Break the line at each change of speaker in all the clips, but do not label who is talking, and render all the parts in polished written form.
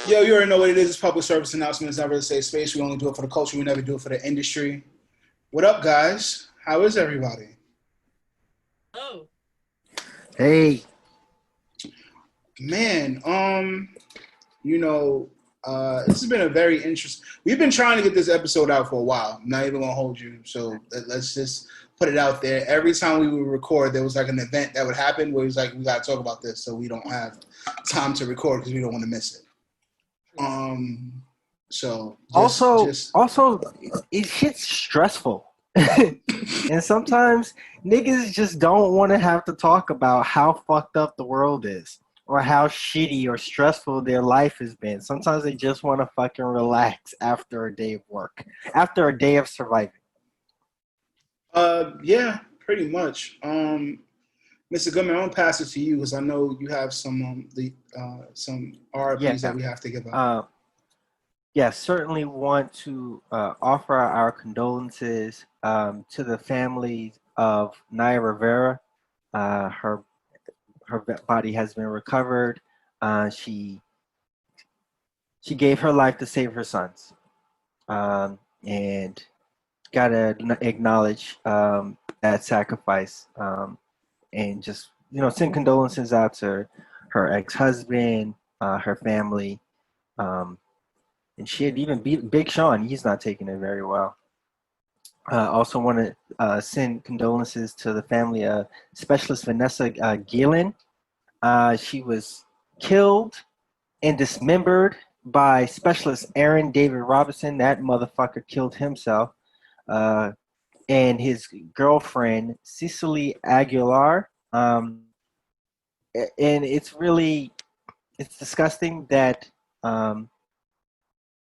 Yo, you already know what it is. It's public service announcement. It's not really a safe space. We only do it for the culture. We never do it for the industry. What up, guys? How is everybody?
Oh,
Hey,
Man, you know, this has been a very interesting. We've been trying to get this episode out for a while. I'm not even gonna hold you. So let's just put it out there. Every time we would record, there was like an event that would happen where it was like, we gotta talk about this, so we don't have time to record because we don't want to miss it. Um, so
also,
just
also, it shit's stressful. And sometimes niggas just don't want to have to talk about how fucked up the world is or how shitty or stressful their life has been. Sometimes they just want to fucking relax after a day of work, after a day of surviving.
yeah, pretty much. Mr. Goodman, I'm gonna pass it to you because I know you have some
Yeah.
RIPs that we have to give out.
Uh, yes, certainly want to offer our condolences to the families of Naya Rivera. Her body has been recovered. She gave her life to save her sons, and gotta acknowledge that sacrifice, and just send condolences out to her ex-husband, her family, um, and shit. Even Big Sean, he's not taking it very well. Also want to send condolences to the family of Specialist Vanessa Guillen. She was killed and dismembered by Specialist Aaron David Robinson. That motherfucker killed himself. Uh, and his girlfriend, Cecily Aguilar. And it's disgusting that um,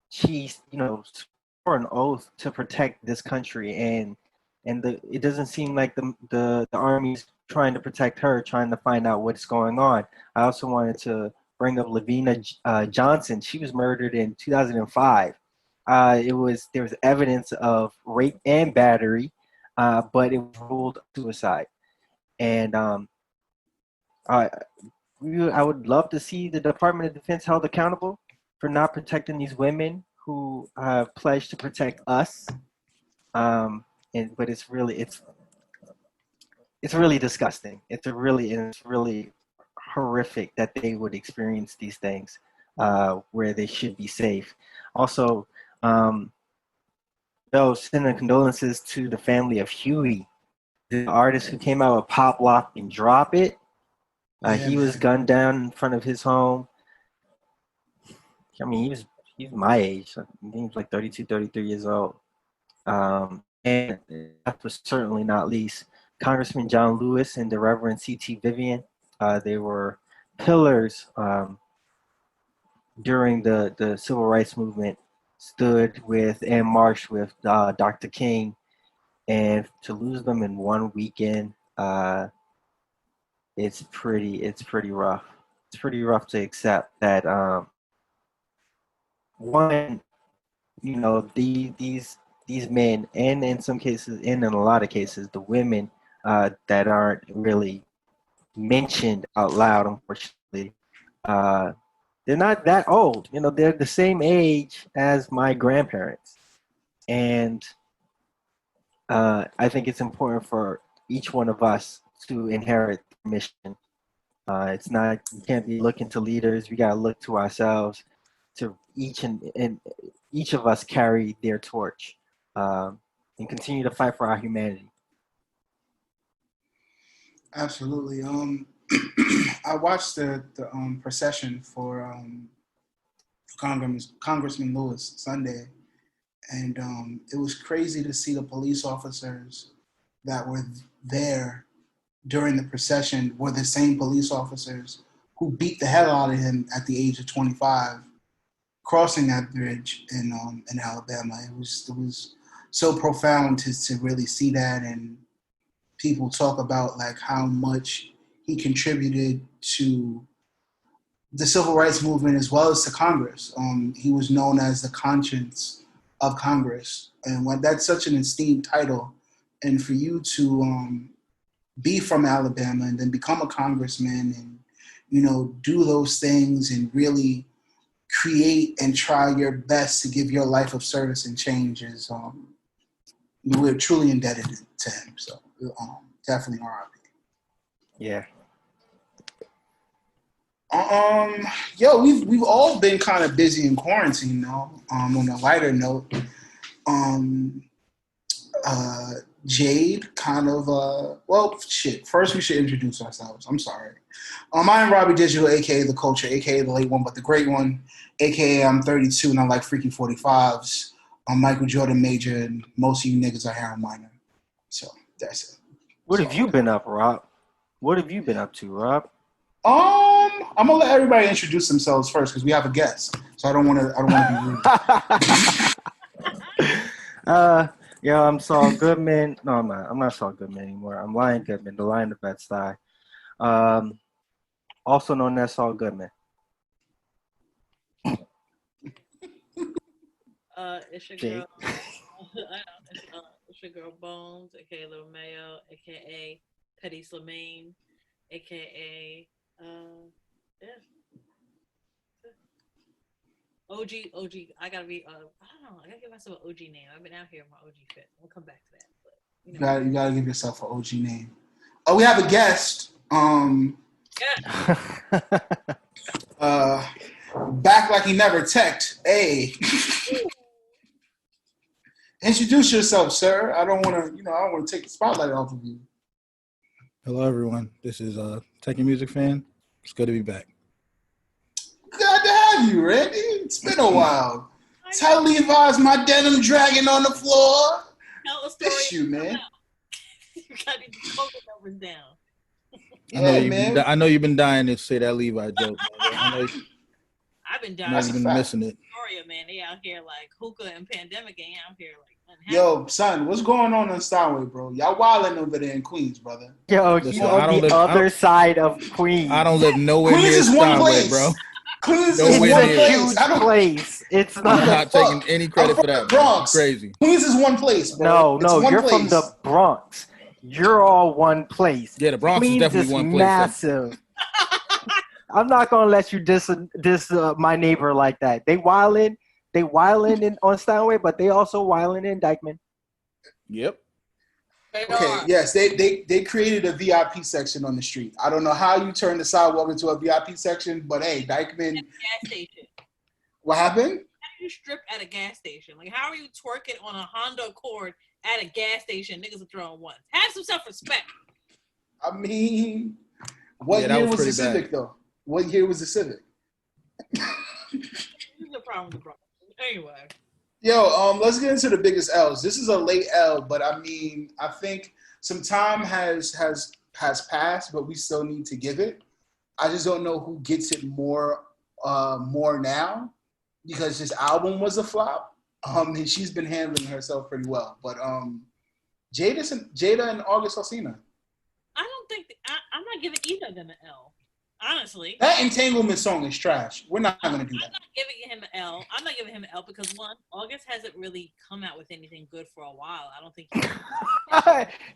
she's, swore an oath to protect this country. And it doesn't seem like the army's trying to protect her, trying to find out what's going on. I also wanted to bring up LaVena Johnson. She was murdered in 2005. There was evidence of rape and battery, but it was ruled suicide. And I I would love to see the Department of Defense held accountable for not protecting these women who have pledged to protect us. But it's really disgusting. It's really horrific that they would experience these things where they should be safe. Also, um, sending condolences to the family of Huey, the artist who came out with Pop Lock and Drop It.
Yeah,
He was
man.
gunned down in front of his home. I mean, he's my age. I think he was like 32, 33 years old. And last but certainly not least, Congressman John Lewis and the Reverend C.T. Vivian. They were pillars during the civil rights movement, stood with and marched with Dr. King. And to lose them in one weekend, it's pretty rough. It's pretty rough to accept that one, these men, and in some cases, and in a lot of cases, the women that aren't really mentioned out loud, unfortunately, uh, they're not that old. They're the same age as my grandparents, and I think it's important for each one of us to inherit the mission. It's not We can't be looking to leaders. We gotta look to ourselves. To and each of us carry their torch, and continue to fight for our humanity.
Absolutely. I watched the procession for Congressman Lewis Sunday, and it was crazy to see the police officers that were there during the procession were the same police officers who beat the hell out of him at the age of 25 crossing that bridge in Alabama. It was so profound to really see that, and people talk about like how much he contributed to the civil rights movement as well as to Congress. He was known as the conscience of Congress, and when that's such an esteemed title, and for you to be from Alabama and then become a congressman and do those things and really create and try your best to give your life of service and change is we're truly indebted to him. So definitely RIP.
Yeah.
Yo, we've all been kind of busy in quarantine though. On a lighter note, Jade kind of well shit. First we should introduce ourselves. I'm sorry. I am Robbie Digital, aka the Culture, aka the late one but the great one, aka I'm 32 and I like freaky 45s. I'm Michael Jordan major and most of you niggas are heroin minor. So that's it.
What have you been up, Rob? What have you been up to, Rob?
I'm gonna let everybody introduce themselves first because we have a guest. So I don't want to be rude.
Yo, I'm Saul Goodman. No, I'm not. I'm not Saul Goodman anymore. I'm Lion Goodman, the Lion of Bed-Stuy. Also known as Saul Goodman.
It's your girl. It's your girl Bones, aka Little Mayo, aka Petty Slimane, aka OG. I gotta be. I don't know. I gotta give myself an OG name. I've been out here with my OG fit. We'll come back to that. But
you gotta give yourself an OG name. Oh, we have a guest. Back like he never teched. Hey. Introduce yourself, sir. I don't want to take the spotlight off of you.
Hello, everyone. This is Techie Music Fan. It's good to be back.
Glad to have you, Randy. It's been a while. Tell Levi's my denim dragging on the floor.
Tell a story.
Miss you, man.
You got these COVID numbers down.
I know you've been dying to say that Levi joke.
I've been dying.
You've been missing it.
Victoria, man, they out here like hookah and pandemic ain't out here like unhappy.
Yo, son, what's going on Steinway, bro? Y'all wilding over there in Queens, brother.
Yo, you on the other side of Queens.
I don't live nowhere
Queens
near
is one
Steinway,
place,
bro.
Queens
it's
is one
a
place.
huge place. It's
I'm
not.
not taking any credit for that.
Bronx.
Crazy.
Queens is one place, bro.
No, you're from the Bronx. You're all one place.
Yeah, the Bronx
Queens
is definitely one place.
Massive. I'm not gonna let you diss my neighbor like that. They wildin' on Steinway, but they also wildin' in Dykeman.
Yep.
Okay, yes, they created a VIP section on the street. I don't know how you turn the sidewalk into a VIP section, but hey, Dykeman.
Gas station.
What happened?
How do you strip at a gas station? Like, how are you twerking on a Honda Accord at a gas station? Niggas are throwing ones. Have some self-respect.
I mean, what year was the Civic, though? What year was the Civic?
This is the problem with the Bronx. Anyway.
Yo, let's get into the biggest L's. This is a late L, but I mean, I think some time has passed, but we still need to give it. I just don't know who gets it more now because this album was a flop. And she's been handling herself pretty well. But Jada and August Alsina.
I don't think I'm not giving either of them an L. Honestly.
That entanglement song is trash. We're not going to do that.
I'm not giving him an L. I'm not giving him an L because, one, August hasn't really come out with anything good for a while. I don't think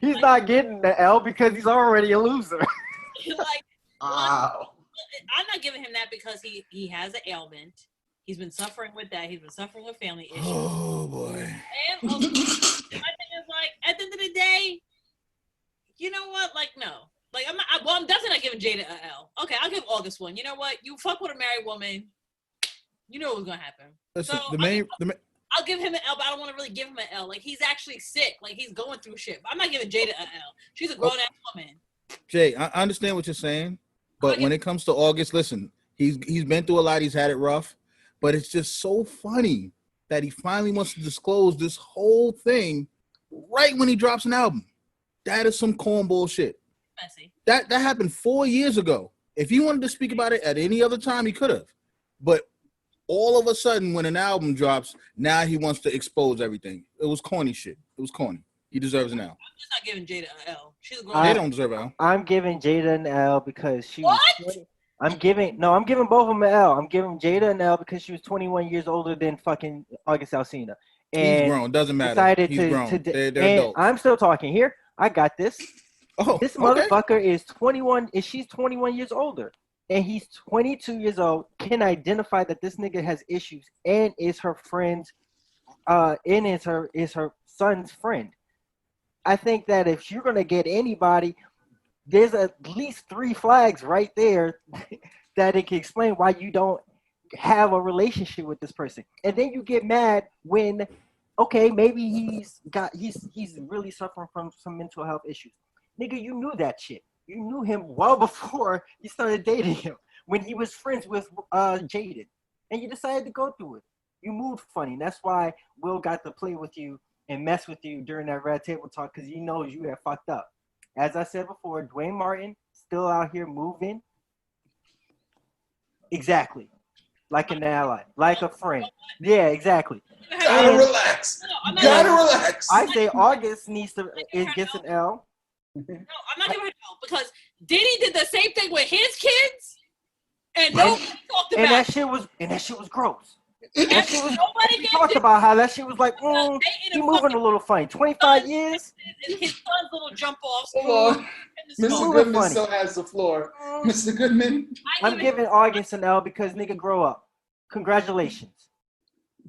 he's not getting the L because he's already a loser.
I'm not giving him that because he has an ailment. He's been suffering with that. He's been suffering with family issues.
Oh, boy.
And also, my thing is, like, at the end of the day, you know what? Like, no. Like, I'm definitely not giving Jada an L. Okay, I'll give August one. You know what? You fuck with a married woman. You know what was going to happen.
Listen,
so I'll give him an L, but I don't want to really give him an L. Like, he's actually sick. Like, he's going through shit. I'm not giving Jada an L. She's a grown-ass woman.
Jay, I understand what you're saying, but when it comes to August, listen, he's been through a lot. He's had it rough, but it's just so funny that he finally wants to disclose this whole thing right when he drops an album. That is some corn bullshit.
Messy.
That happened 4 years ago. If he wanted to speak about it at any other time, he could have. But all of a sudden, when an album drops, now he wants to expose everything. It was corny shit. It was corny. He deserves an L.
I'm just not giving Jada an L. She's a grown.
They don't deserve an L.
I'm giving Jada an L because she
What?
was 20. I'm giving both of them an L. I'm giving Jada an L because she was 21 years older than fucking August Alsina. And
he's grown. Doesn't matter. He's grown. They're adults.
I'm still talking here. I got this.
Oh,
this motherfucker is 21. She's 21 years older. and he's 22 years old, can identify that this nigga has issues and is her friend's, and is her son's friend. I think that if you're gonna get anybody, there's at least 3 flags right there that it can explain why you don't have a relationship with this person. And then you get mad when, okay, maybe he's really suffering from some mental health issues. Nigga, you knew that shit. You knew him well before you started dating him, when he was friends with Jaden. And you decided to go through it. You moved funny. That's why Will got to play with you and mess with you during that red table talk, because he knows you had fucked up. As I said before, Dwayne Martin still out here moving. Exactly. Like an ally, like a friend. Yeah, exactly.
Gotta relax. Gotta relax.
I say August gets an L.
No, I'm not giving her an L, because Diddy did the same thing with his kids, and nobody talked about it.
And that shit was gross.
Nobody
talked about how that shit was like, he moving a little funny. 25 years.
His son's little jump offs.
Hold on. Mr. Goodman still has the floor. Mr. Goodman.
I'm giving August an L because nigga grow up. Congratulations.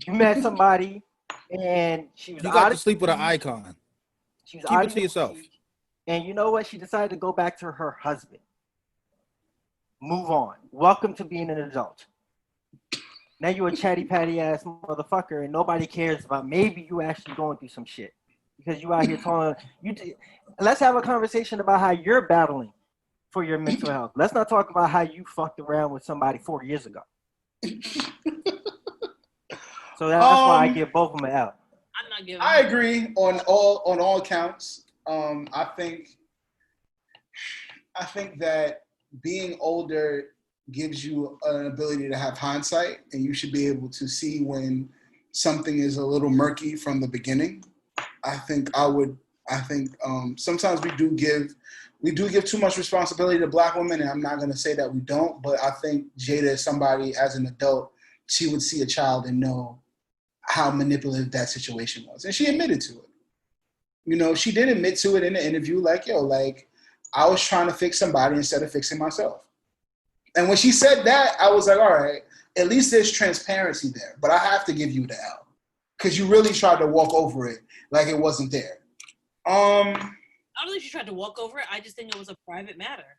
You met somebody and she was
You got to sleep with an icon.
She was
Keep it to yourself.
And you know what? She decided to go back to her husband. Move on. Welcome to being an adult. Now you a chatty patty ass motherfucker, and nobody cares about maybe you actually going through some shit because you out here telling you. Let's have a conversation about how you're battling for your mental health. Let's not talk about how you fucked around with somebody 4 years ago. So that's why I give both of them an L.
I'm not giving.
I agree on all counts. I think that being older gives you an ability to have hindsight, and you should be able to see when something is a little murky from the beginning. I think sometimes we do give too much responsibility to Black women, and I'm not going to say that we don't, but I think Jada is somebody, as an adult, she would see a child and know how manipulative that situation was, and she admitted to it. You know, she did admit to it in the interview, like, I was trying to fix somebody instead of fixing myself. And when she said that, I was like, all right, at least there's transparency there. But I have to give you the L, because you really tried to walk over it like it wasn't there.
I don't think she tried to walk over it. I just think it was a private matter.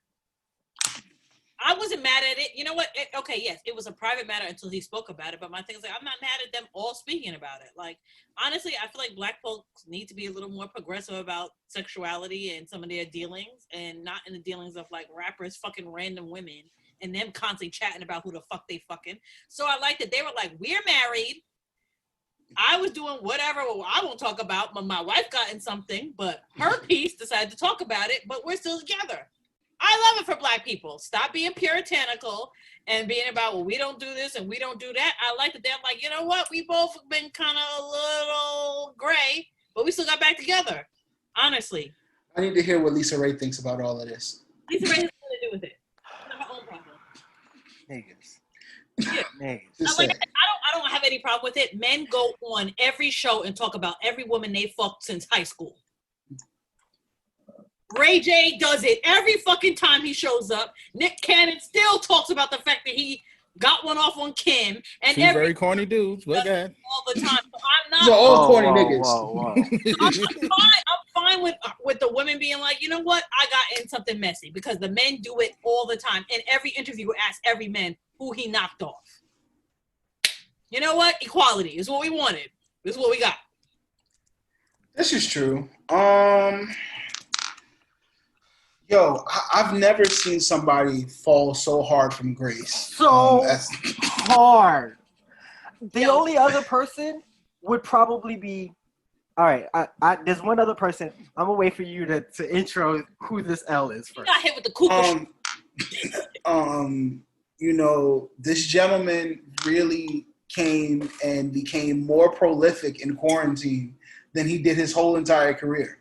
I wasn't mad at it. You know what? Yes, it was a private matter until he spoke about it. But my thing is, I'm not mad at them all speaking about it. Like, honestly, I feel like Black folks need to be a little more progressive about sexuality and some of their dealings, and not in the dealings of like rappers fucking random women and them constantly chatting about who the fuck they fucking. So I like that they were like, we're married. I was doing whatever I won't talk about, but my wife got in something, but her piece decided to talk about it, but we're still together. I love it for Black people. Stop being puritanical and being about, well, we don't do this and we don't do that. I like that they're like, you know what? We both been kind of a little gray, but we still got back together. Honestly.
I need to hear what Lisa Ray thinks about all of this.
Lisa Ray has nothing to do with it. It's not her own problem.
Niggas.
Yeah.
Niggas.
I don't have any problem with it. Men go on every show and talk about every woman they fucked since high school. Ray J does it every fucking time he shows up. Nick Cannon still talks about the fact that he got one off on Kim. And
two very corny dudes. Look at
all the time. So I'm not.
So all corny niggas.
Whoa.
I'm fine with the women being like, you know what? I got in something messy, because the men do it all the time. In every interview, ask every man who he knocked off. You know what? Equality is what we wanted. This is what we got.
This is true. I've never seen somebody fall so hard from grace.
So hard. The only other person would probably be, all right, there's one other person. I'm going to wait for you to intro who this L is first.
You got hit with the Cooper.
This gentleman really came and became more prolific in quarantine than he did his whole entire career.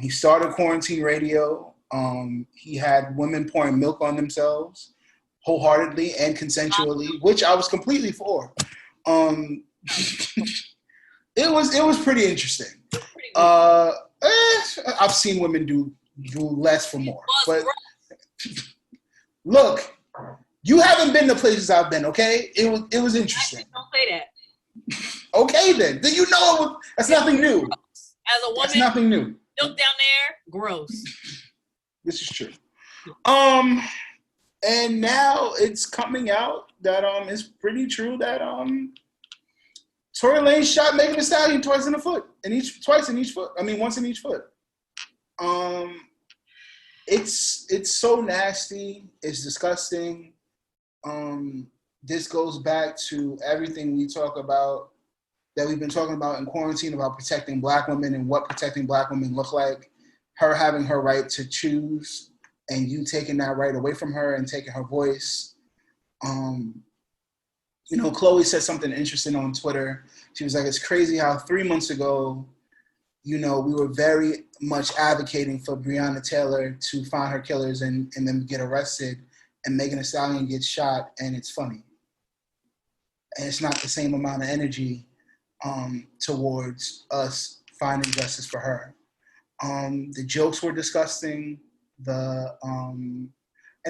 He started quarantine radio. He had women pouring milk on themselves wholeheartely and consensually, which I was completely for. It was pretty interesting. I've seen women do less for more, but Look, you haven't been to places I've been, okay? It was interesting.
Don't say that.
Okay, then you know that's nothing new.
As a woman,
that's nothing new.
Look down there, gross.
This is true. And now it's coming out that it's pretty true that Tory Lanez shot Megan Thee Stallion twice in each foot. I mean, once in each foot. It's so nasty. It's disgusting. This goes back to everything we talk about that we've been talking about in quarantine about protecting Black women and what protecting Black women look like. Her having her right to choose and you taking that right away from her and taking her voice. Chloe said something interesting on Twitter. She was like, it's crazy how 3 months ago, we were very much advocating for Breonna Taylor to find her killers and then get arrested, and Megan Thee Stallion gets shot, and it's funny. And it's not the same amount of energy towards us finding justice for her. The jokes were disgusting. And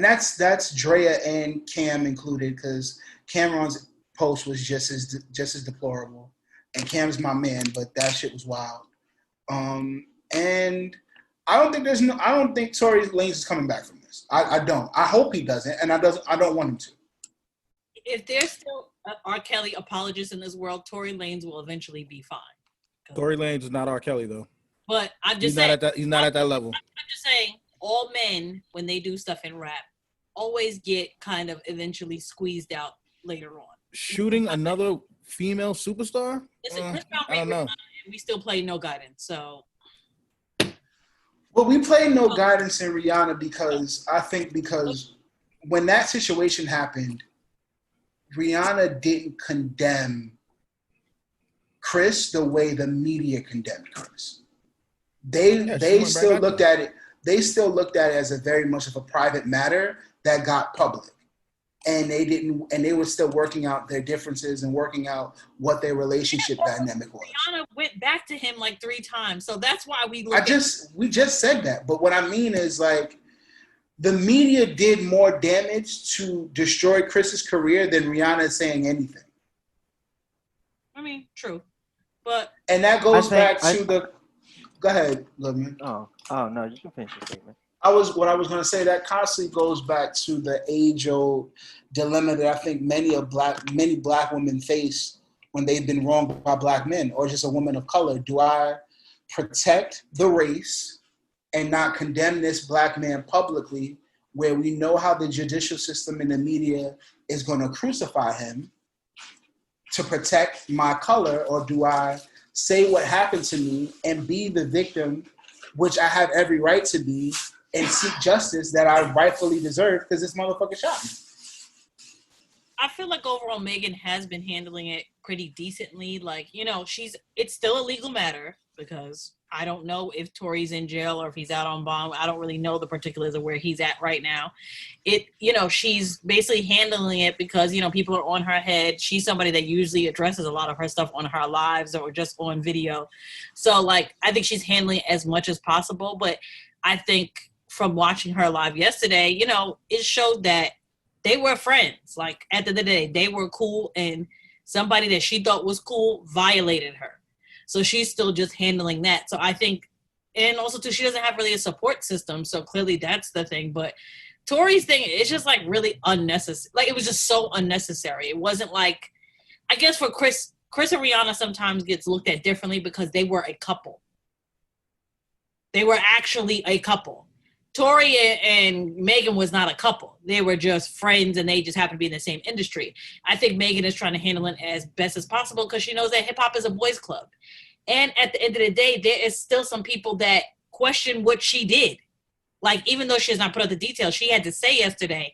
that's Drea and Cam included, because Cameron's post was just as deplorable. And Cam's my man, but that shit was wild. And I don't think Tory Lanez is coming back from this. I don't. I hope he doesn't, and I don't want him to.
If there's still R. Kelly apologists in this world, Tory Lanez will eventually be fine.
Tory Lanez is not R. Kelly though.
But I'm just saying,
he's not at that level.
I'm just saying, all men, when they do stuff in rap, always get kind of eventually squeezed out later on.
Shooting another female superstar?
Listen,
I don't know.
We still play No Guidance, so.
Well, we played No Guidance in Rihanna because when that situation happened, Rihanna didn't condemn Chris the way the media condemned Chris. They still looked at it. They still looked at it as a very much of a private matter that got public, and they didn't. And they were still working out their differences and working out what their relationship dynamic was.
Rihanna went back to him like 3 times, so that's why we.
We just said that, but what I mean is like, the media did more damage to destroy Chris's career than Rihanna saying anything.
I mean, true, but
and that goes back to the. Go ahead, LaVena.
Oh no, you can finish your statement.
What I was going to say, that constantly goes back to the age-old dilemma that I think many black women face when they've been wronged by Black men or just a woman of color. Do I protect the race and not condemn this Black man publicly, where we know how the judicial system and the media is going to crucify him, to protect my color, or do I say what happened to me and be the victim, which I have every right to be, and seek justice that I rightfully deserve because this motherfucker shot me?
I feel like overall Megan has been handling it pretty decently. Like, it's still a legal matter because I don't know if Tory's in jail or if he's out on bond. I don't really know the particulars of where he's at right now. She's basically handling it because, people are on her head. She's somebody that usually addresses a lot of her stuff on her lives or just on video. So, like, I think she's handling it as much as possible. But I think from watching her live yesterday, it showed that they were friends. Like, at the end of the day, they were cool, and somebody that she thought was cool violated her. So she's still just handling that. So I think, and also too, she doesn't have really a support system. So clearly that's the thing. But Tory's thing is just like really unnecessary. Like, it was just so unnecessary. It wasn't like, I guess for Chris and Rihanna sometimes gets looked at differently because they were a couple. They were actually a couple. Tory and Megan was not a couple. They were just friends, and they just happened to be in the same industry. I think Megan is trying to handle it as best as possible because she knows that hip-hop is a boys' club. And at the end of the day, there is still some people that question what she did. Like, even though she has not put out the details, she had to say yesterday,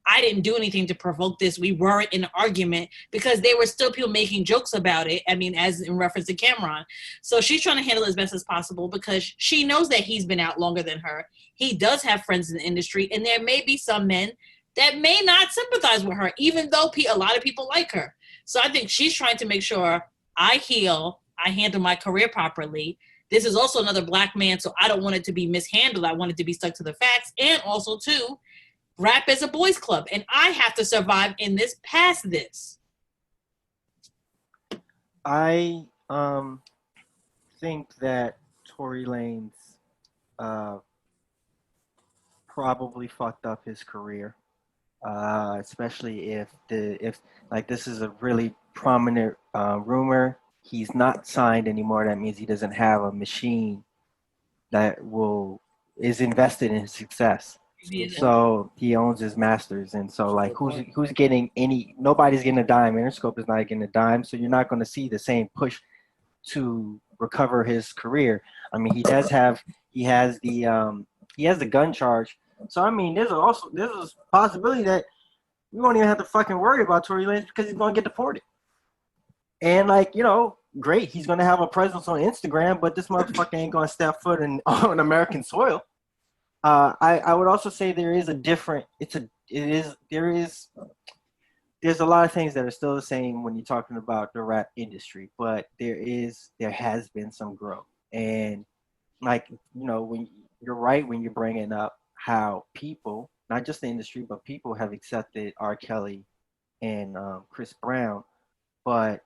I didn't do anything to provoke this. We weren't in an argument, because there were still people making jokes about it. I mean, as in reference to Cameron. So she's trying to handle it as best as possible because she knows that he's been out longer than her. He does have friends in the industry, and there may be some men that may not sympathize with her, even though a lot of people like her. So I think she's trying to make sure I heal, I handle my career properly. This is also another Black man, so I don't want it to be mishandled. I want it to be stuck to the facts. And also, too, Rap is a boys club, and I have to survive in this past this.
I think that Tory Lanez probably fucked up his career, especially if like this is a really prominent rumor. He's not signed anymore. That means he doesn't have a machine that is invested in his success. So he owns his masters, and so like who's getting any? Nobody's getting a dime. Interscope is not getting a dime, so you're not going to see the same push to recover his career. I mean, he has the gun charge. So I mean, there's a possibility that we won't even have to fucking worry about Tory Lanez because he's going to get deported. And like, you know, great, he's going to have a presence on Instagram, but this motherfucker ain't going to step foot on American soil. I would also say there's a lot of things that are still the same when you're talking about the rap industry, but there has been some growth. And like, you know, when you're right when you're bringing up how people, not just the industry, but people have accepted R. Kelly and Chris Brown, but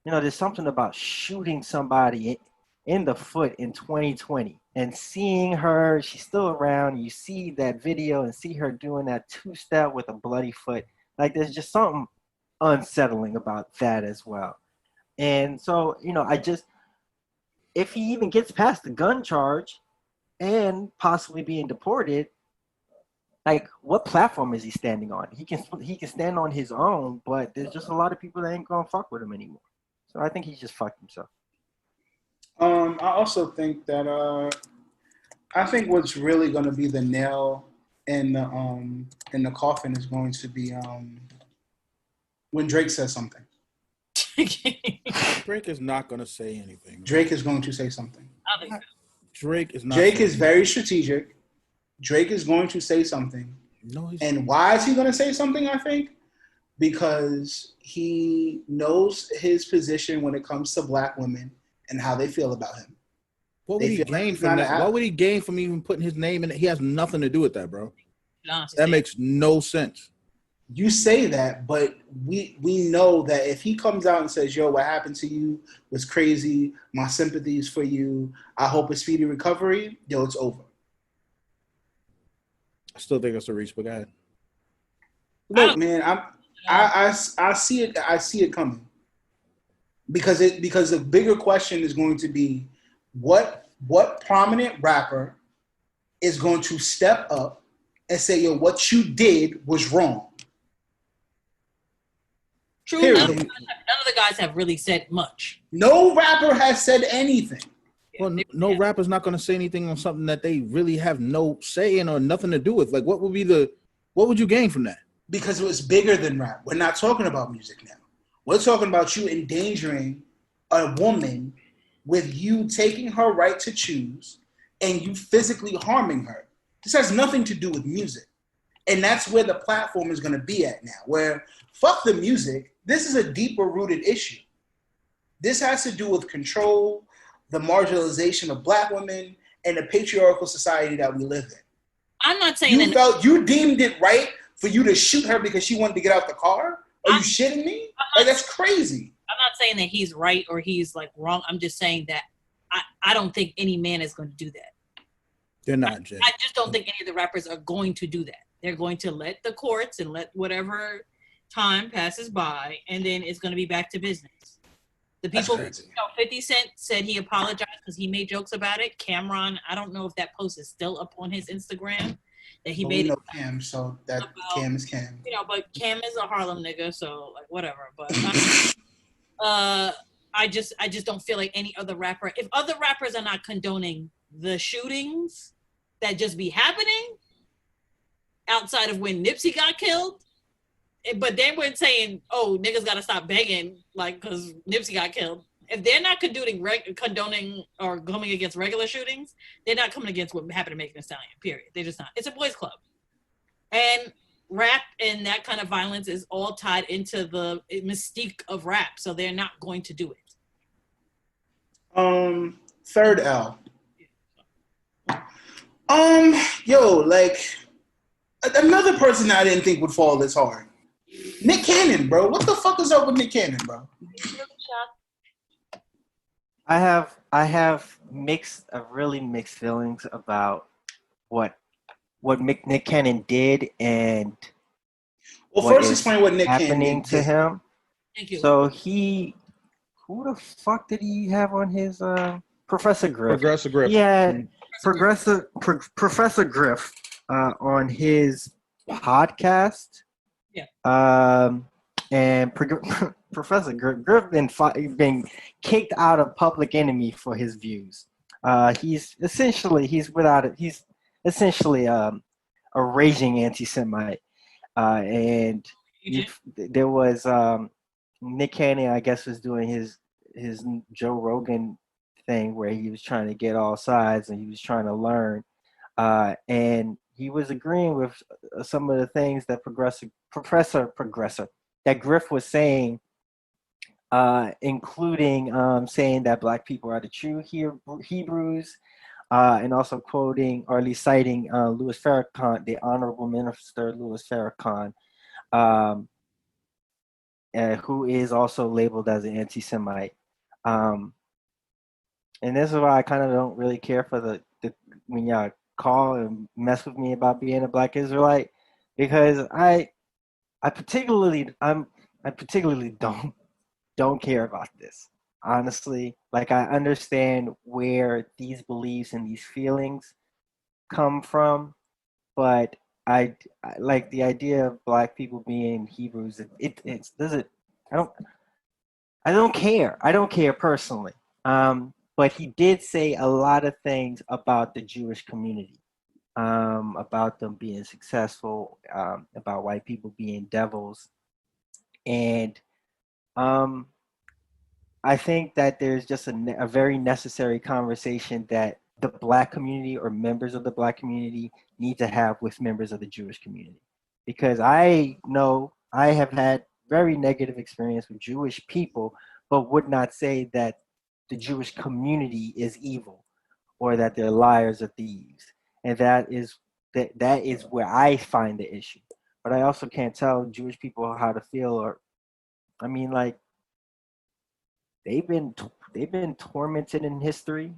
you know, there's something about shooting somebody in the foot in 2020 and seeing her, she's still around. You see that video and see her doing that two-step with a bloody foot. Like, there's just something unsettling about that as well. And so, you know, if he even gets past the gun charge and possibly being deported, like, what platform is he standing on? He can stand on his own, but there's just a lot of people that ain't gonna fuck with him anymore. So I think he just fucked himself.
I also think that I think what's really going to be the nail in the coffin is going to be when Drake says something.
Drake is not going to say anything.
Drake is going to say something.
I think so.
Drake is not.
Drake is very strategic. Drake is going to say something.
No,
and why is he going to say something? I think because he knows his position when it comes to black women and how they feel about him.
What would he gain from that? What would he gain from even putting his name in it? He has nothing to do with that, bro. That makes no sense.
You say that, but we know that if he comes out and says, yo, what happened to you was crazy, my sympathies for you, I hope a speedy recovery, yo, it's over.
I still think it's a reach, but go ahead.
Look, man, I see it coming. Because the bigger question is going to be what prominent rapper is going to step up and say, yo, what you did was wrong.
True. None of the guys have really said much.
No rapper has said anything.
Well, no rapper's not going to say anything on something that they really have no say in or nothing to do with. Like, what would you gain from that?
Because it was bigger than rap. We're not talking about music now. We're talking about you endangering a woman with you taking her right to choose and you physically harming her. This has nothing to do with music. And that's where the platform is going to be at now, where fuck the music. This is a deeper rooted issue. This has to do with control, the marginalization of black women, and the patriarchal society that we live in.
I'm not saying
you deemed it right for you to shoot her because she wanted to get out the car? Are you shitting me? Like, that's crazy.
I'm not saying that he's right or he's like wrong. I'm just saying that I don't think any man is going to do that.
They're not.
I just don't think any of the rappers are going to do that. They're going to let the courts and let whatever time passes by, and then it's going to be back to business. The people, 50 Cent said he apologized because he made jokes about it. Cameron, I don't know if that post is still up on his Instagram. That he made it.
Cam, so that about, Cam is Cam.
You know, but Cam is a Harlem nigga, so like whatever. But I just don't feel like any other rapper. If other rappers are not condoning the shootings that just be happening outside of when Nipsey got killed, but then we're saying, oh, niggas gotta stop begging, like, because Nipsey got killed. If they're not condoning or coming against regular shootings, they're not coming against what happened to Megan Thee Stallion, period. They're just not. It's a boys club. And rap and that kind of violence is all tied into the mystique of rap, so they're not going to do it.
Third L. Yo, like, Another person I didn't think would fall this hard. Nick Cannon, bro. What the fuck is up with Nick Cannon, bro?
I have really mixed feelings about what Nick Cannon did and
Well,
what
first
is
explain what Nick
happening
Cannon
to
did.
him.
Thank you.
So who the fuck did he have on his Professor Griff?
Progressive Griff.
He had Professor Griff on his podcast.
Yeah.
And Professor Griff been kicked out of Public Enemy for his views. He's essentially a raging anti-Semite. And there was Nick Cannon, I guess, was doing his Joe Rogan thing where he was trying to get all sides and he was trying to learn. And he was agreeing with some of the things that that Griff was saying, including saying that Black people are the true Hebrews, and also quoting, or at least citing, Louis Farrakhan, the Honorable Minister Louis Farrakhan, who is also labeled as an anti-Semite. And this is why I kind of don't really care for the when y'all call and mess with me about being a Black Israelite, because I particularly don't care about this. Honestly, like, I understand where these beliefs and these feelings come from, but I like the idea of Black people being Hebrews. It doesn't. I don't care. I don't care personally. But he did say a lot of things about the Jewish community, about them being successful, about white people being devils, and I think that there's just a very necessary conversation that the Black community or members of the Black community need to have with members of the Jewish community. Because I know I have had very negative experience with Jewish people, but would not say that the Jewish community is evil or that they're liars or thieves. And that is where I find the issue. But I also can't tell Jewish people how to feel, or, I mean, like, they've been tormented in history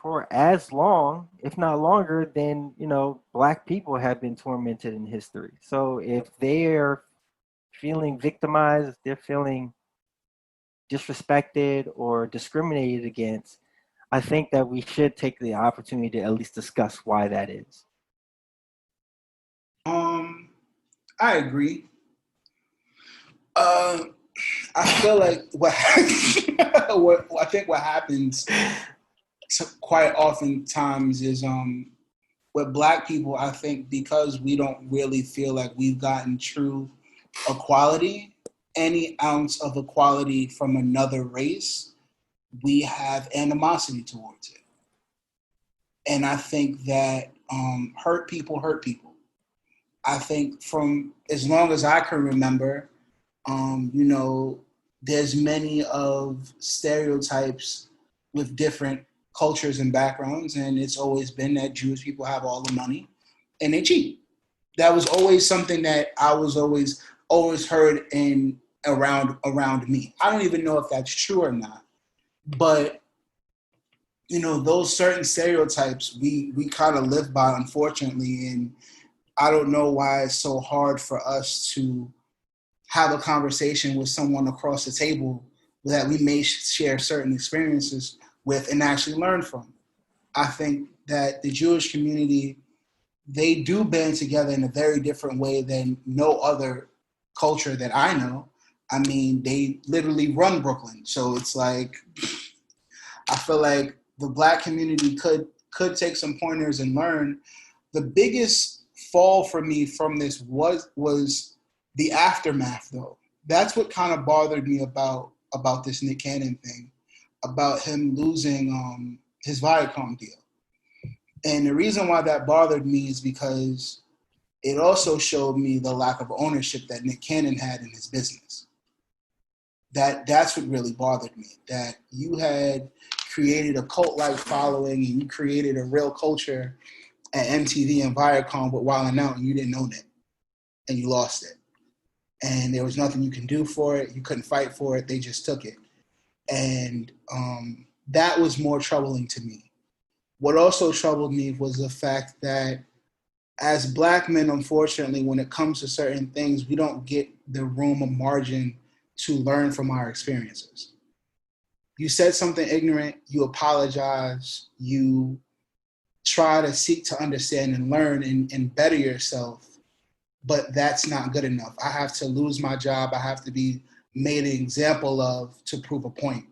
for as long, if not longer, than Black people have been tormented in history. So if they're feeling victimized, if they're feeling disrespected or discriminated against, I think that we should take the opportunity to at least discuss why that is.
I agree. I feel like what I think what happens quite oftentimes is with Black people, I think because we don't really feel like we've gotten true equality, any ounce of equality from another race, we have animosity towards it. And I think that hurt people hurt people. I think from as long as I can remember, there's many of stereotypes with different cultures and backgrounds, and it's always been that Jewish people have all the money and they cheat. That was always something that I was always heard around me. I don't even know if that's true or not, but those certain stereotypes we kind of live by, unfortunately, and I don't know why it's so hard for us to have a conversation with someone across the table that we may share certain experiences with and actually learn from. I think that the Jewish community, they do band together in a very different way than no other culture that I know. I mean, they literally run Brooklyn. So it's like, I feel like the Black community could take some pointers and learn. The biggest fall for me from this was the aftermath, though. That's what kind of bothered me about this Nick Cannon thing, about him losing his Viacom deal. And the reason why that bothered me is because it also showed me the lack of ownership that Nick Cannon had in his business. That's what really bothered me, that you had created a cult-like following and you created a real culture at MTV and Viacom with Wild 'N Out, and you didn't own it, and you lost it. And there was nothing you can do for it. You couldn't fight for it. They just took it. And that was more troubling to me. What also troubled me was the fact that as Black men, unfortunately, when it comes to certain things, we don't get the room or margin to learn from our experiences. You said something ignorant, you apologize, you try to seek to understand and learn and better yourself, but that's not good enough. I have to lose my job. I have to be made an example of to prove a point.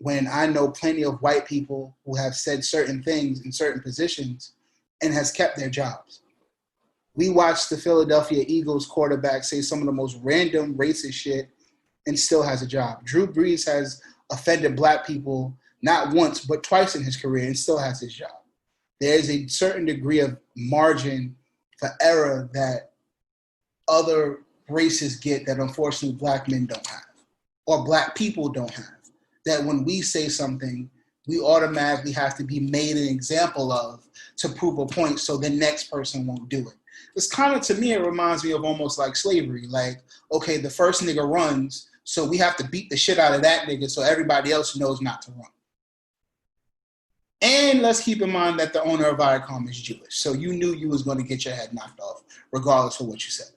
When I know plenty of white people who have said certain things in certain positions and has kept their jobs. We watched the Philadelphia Eagles quarterback say some of the most random racist shit and still has a job. Drew Brees has offended Black people not once, but twice in his career and still has his job. There's a certain degree of margin for error that other races get that unfortunately Black men don't have, or Black people don't have. That when we say something, we automatically have to be made an example of to prove a point so the next person won't do it. It's kind of, to me, it reminds me of almost like slavery. Like, okay, the first nigga runs, so we have to beat the shit out of that nigga so everybody else knows not to run. And let's keep in mind that the owner of Viacom is Jewish, so you knew you was going to get your head knocked off regardless of what you said.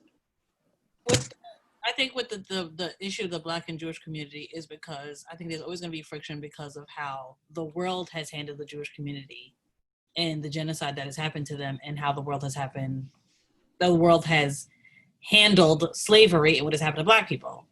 I think with the issue of the Black and Jewish community is because I think there's always going to be friction because of how the world has handled the Jewish community and the genocide that has happened to them, and how the world has handled slavery and what has happened to Black people.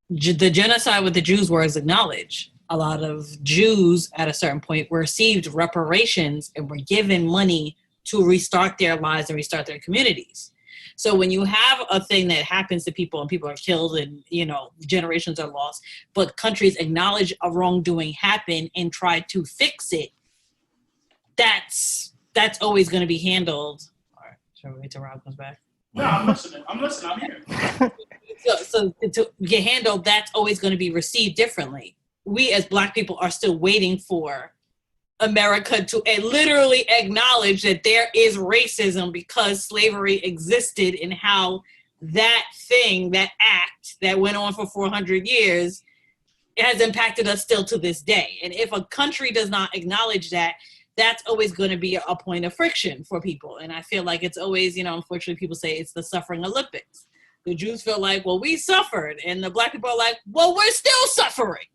The genocide with the Jews was acknowledged. A lot of Jews at a certain point received reparations and were given money to restart their lives and restart their communities. So when you have a thing that happens to people and people are killed and, generations are lost, but countries acknowledge a wrongdoing happened and try to fix it, that's always going to be handled. All right, shall we wait till Rob comes back?
No, I'm listening. I'm here.
So to get handled, that's always going to be received differently. We as Black people are still waiting for America to literally acknowledge that there is racism because slavery existed, and how that thing, that act that went on for 400 years has impacted us still to this day. And if a country does not acknowledge that, that's always going to be a point of friction for people. And I feel like it's always, unfortunately people say it's the suffering Olympics. The Jews feel like, well, we suffered. And the Black people are like, well, we're still suffering.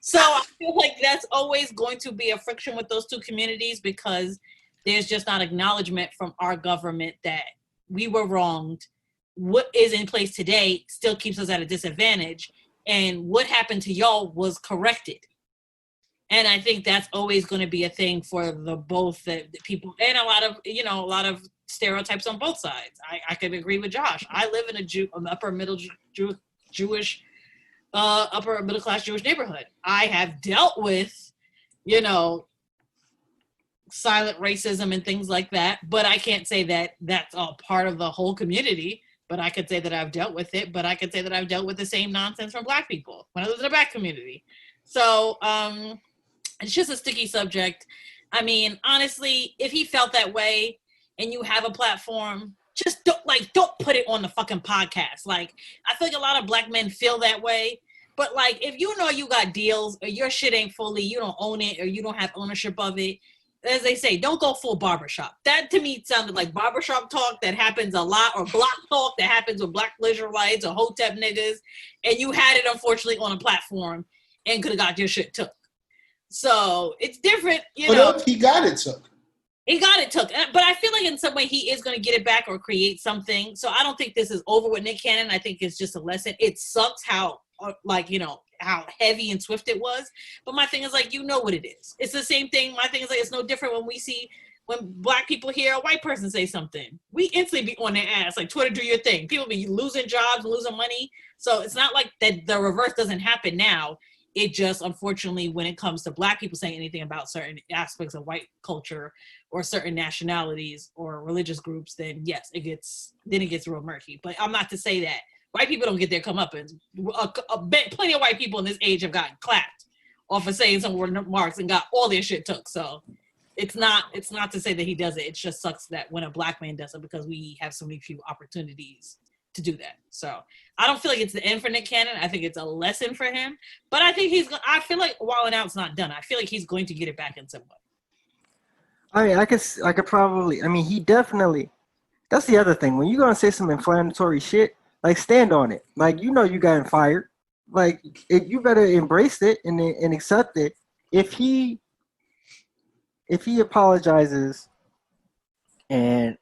So I feel like that's always going to be a friction with those two communities because there's just not acknowledgement from our government that we were wronged. What is in place today still keeps us at a disadvantage. And what happened to y'all was corrected. And I think that's always going to be a thing for the people, and a lot of stereotypes on both sides. I could agree with Josh. I live in an upper middle Jewish upper middle class Jewish neighborhood. I have dealt with, silent racism and things like that, but I can't say that that's all part of the whole community. But I could say that I've dealt with it, but I could say that I've dealt with the same nonsense from Black people when I lived in the Black community. So it's just a sticky subject. I mean, honestly, if he felt that way and you have a platform, just don't put it on the fucking podcast. Like, I feel like a lot of Black men feel that way. But like, if you know you got deals or your shit ain't fully, you don't own it or you don't have ownership of it, as they say, don't go full barbershop. That to me sounded like barbershop talk that happens a lot, or block talk that happens with Black Israelites or Hotep niggas. And you had it, unfortunately, on a platform and could have got your shit took. So it's different,
But he got it took.
He got it took. But I feel like in some way he is going to get it back or create something. So I don't think this is over with Nick Cannon. I think it's just a lesson. It sucks how how heavy and swift it was. But my thing is like, what it is. It's the same thing. My thing is like, it's no different when Black people hear a white person say something. We instantly be on their ass. Like, Twitter, do your thing. People be losing jobs, losing money. So it's not like that the reverse doesn't happen now. It just, unfortunately, when it comes to Black people saying anything about certain aspects of white culture or certain nationalities or religious groups, then yes, it gets real murky. But I'm not to say that white people don't get their comeuppance. Plenty of white people in this age have gotten clapped off of saying some remarks and got all their shit took. So it's not to say that he does it. It just sucks that when a black man does it because we have so many few opportunities to do that. So I don't feel like it's the end for Nick Cannon. I think it's a lesson for him. But I think I feel like Wild 'N Out's not done. I feel like he's going to get it back in some way.
I mean, I could probably. I mean, he definitely. That's the other thing. When you're gonna say some inflammatory shit, like stand on it. Like you got fired. Like you better embrace it and accept it. If he apologizes, and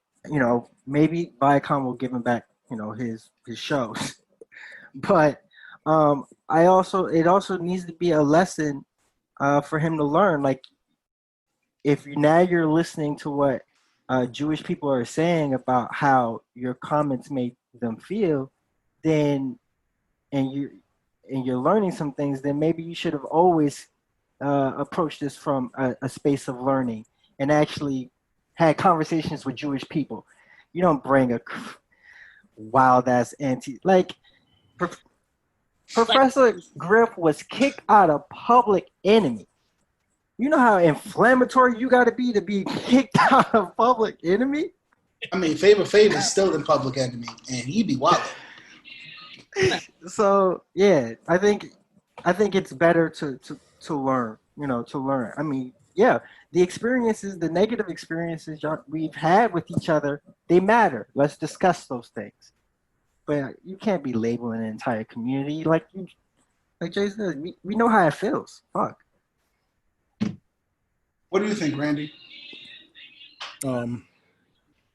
maybe Viacom will give him back his shows, but it also needs to be a lesson for him to learn. Like if now you're listening to what Jewish people are saying about how your comments made them feel, then and you're learning some things, then maybe you should have always approached this from a space of learning and actually had conversations with Jewish people. You don't bring a wild ass Professor Griff was kicked out of Public Enemy. You know how inflammatory you got to be kicked out of Public Enemy?
I mean, Flavor Flav is still in Public Enemy, and he be wild.
So yeah, I think it's better to learn. To learn. I mean, yeah, the negative experiences we've had with each other, they matter. Let's discuss those things. But you can't be labeling an entire community like Jay said. We know how it feels. Fuck.
What do you think, Randy?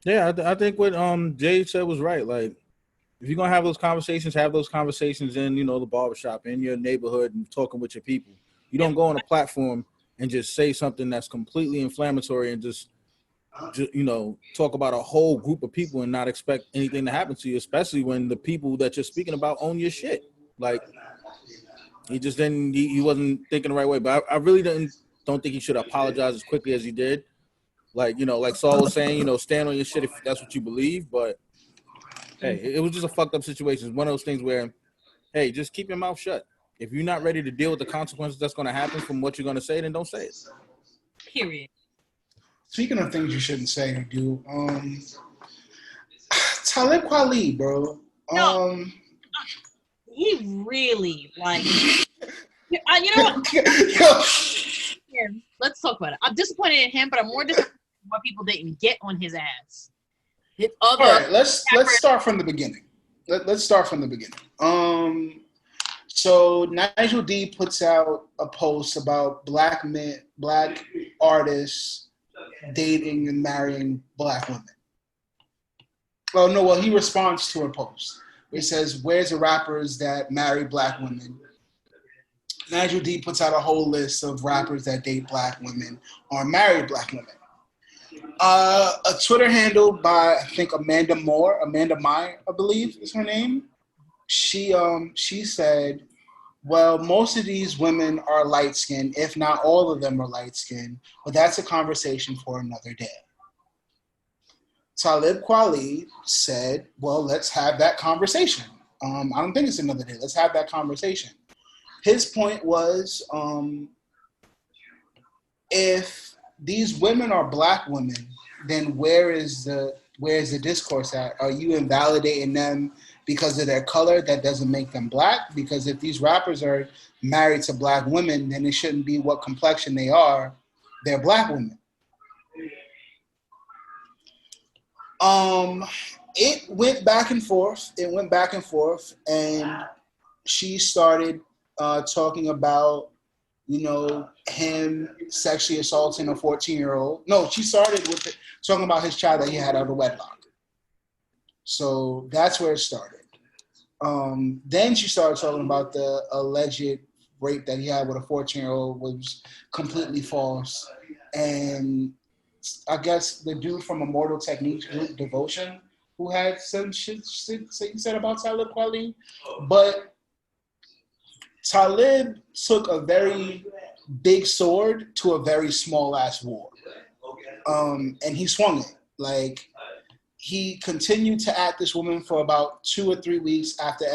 Yeah, I think what Jay said was right. Like, if you're gonna have those conversations in the barbershop, in your neighborhood, and talking with your people. You don't go on a platform and just say something that's completely inflammatory and just talk about a whole group of people and not expect anything to happen to you, especially when the people that you're speaking about own your shit. Like, he just didn't. He wasn't thinking the right way. But I really don't think he should apologize as quickly as he did. Like like Saul was saying, stand on your shit if that's what you believe. But hey, it was just a fucked up situation. It's one of those things where, hey, just keep your mouth shut. If you're not ready to deal with the consequences that's going to happen from what you're going to say, then don't say it.
Period.
Speaking of things you shouldn't say or do, Talib Kweli, bro.
No. He really you know what? Let's talk about it. I'm disappointed in him, but I'm more disappointed in what people didn't get on his ass.
All right, let's start from the beginning. Let's start from the beginning. So Nigel D puts out a post about black artists dating and marrying black women. He responds to a post. It says, "Where's the rappers that marry black women?" Nigel D puts out a whole list of rappers that date black women or marry black women. A Twitter handle by, I think, Amanda Mai, I believe is her name. She said, well, most of these women are light-skinned, if not all of them are light-skinned, but that's a conversation for another day. Talib Kweli said, well, let's have that conversation. I don't think it's another day. Let's have that conversation. His point was, if these women are black women, then where is the discourse at? Are you invalidating them because of their color? That doesn't make them black. Because if these rappers are married to black women, then it shouldn't be what complexion they are. They're black women. It went back and forth. And she started talking about, him sexually assaulting a 14-year-old. No, she started with talking about his child that he had out of wedlock. So that's where it started. Then she started talking about the alleged rape that he had with a 14-year-old was completely false. And I guess the dude from Immortal Techniques group, Devotion, who had some shit he said about Talib Kweli. But Talib took a very big sword to a very small ass war. And he swung it. Like, he continued to at this woman for about 2 or 3 weeks after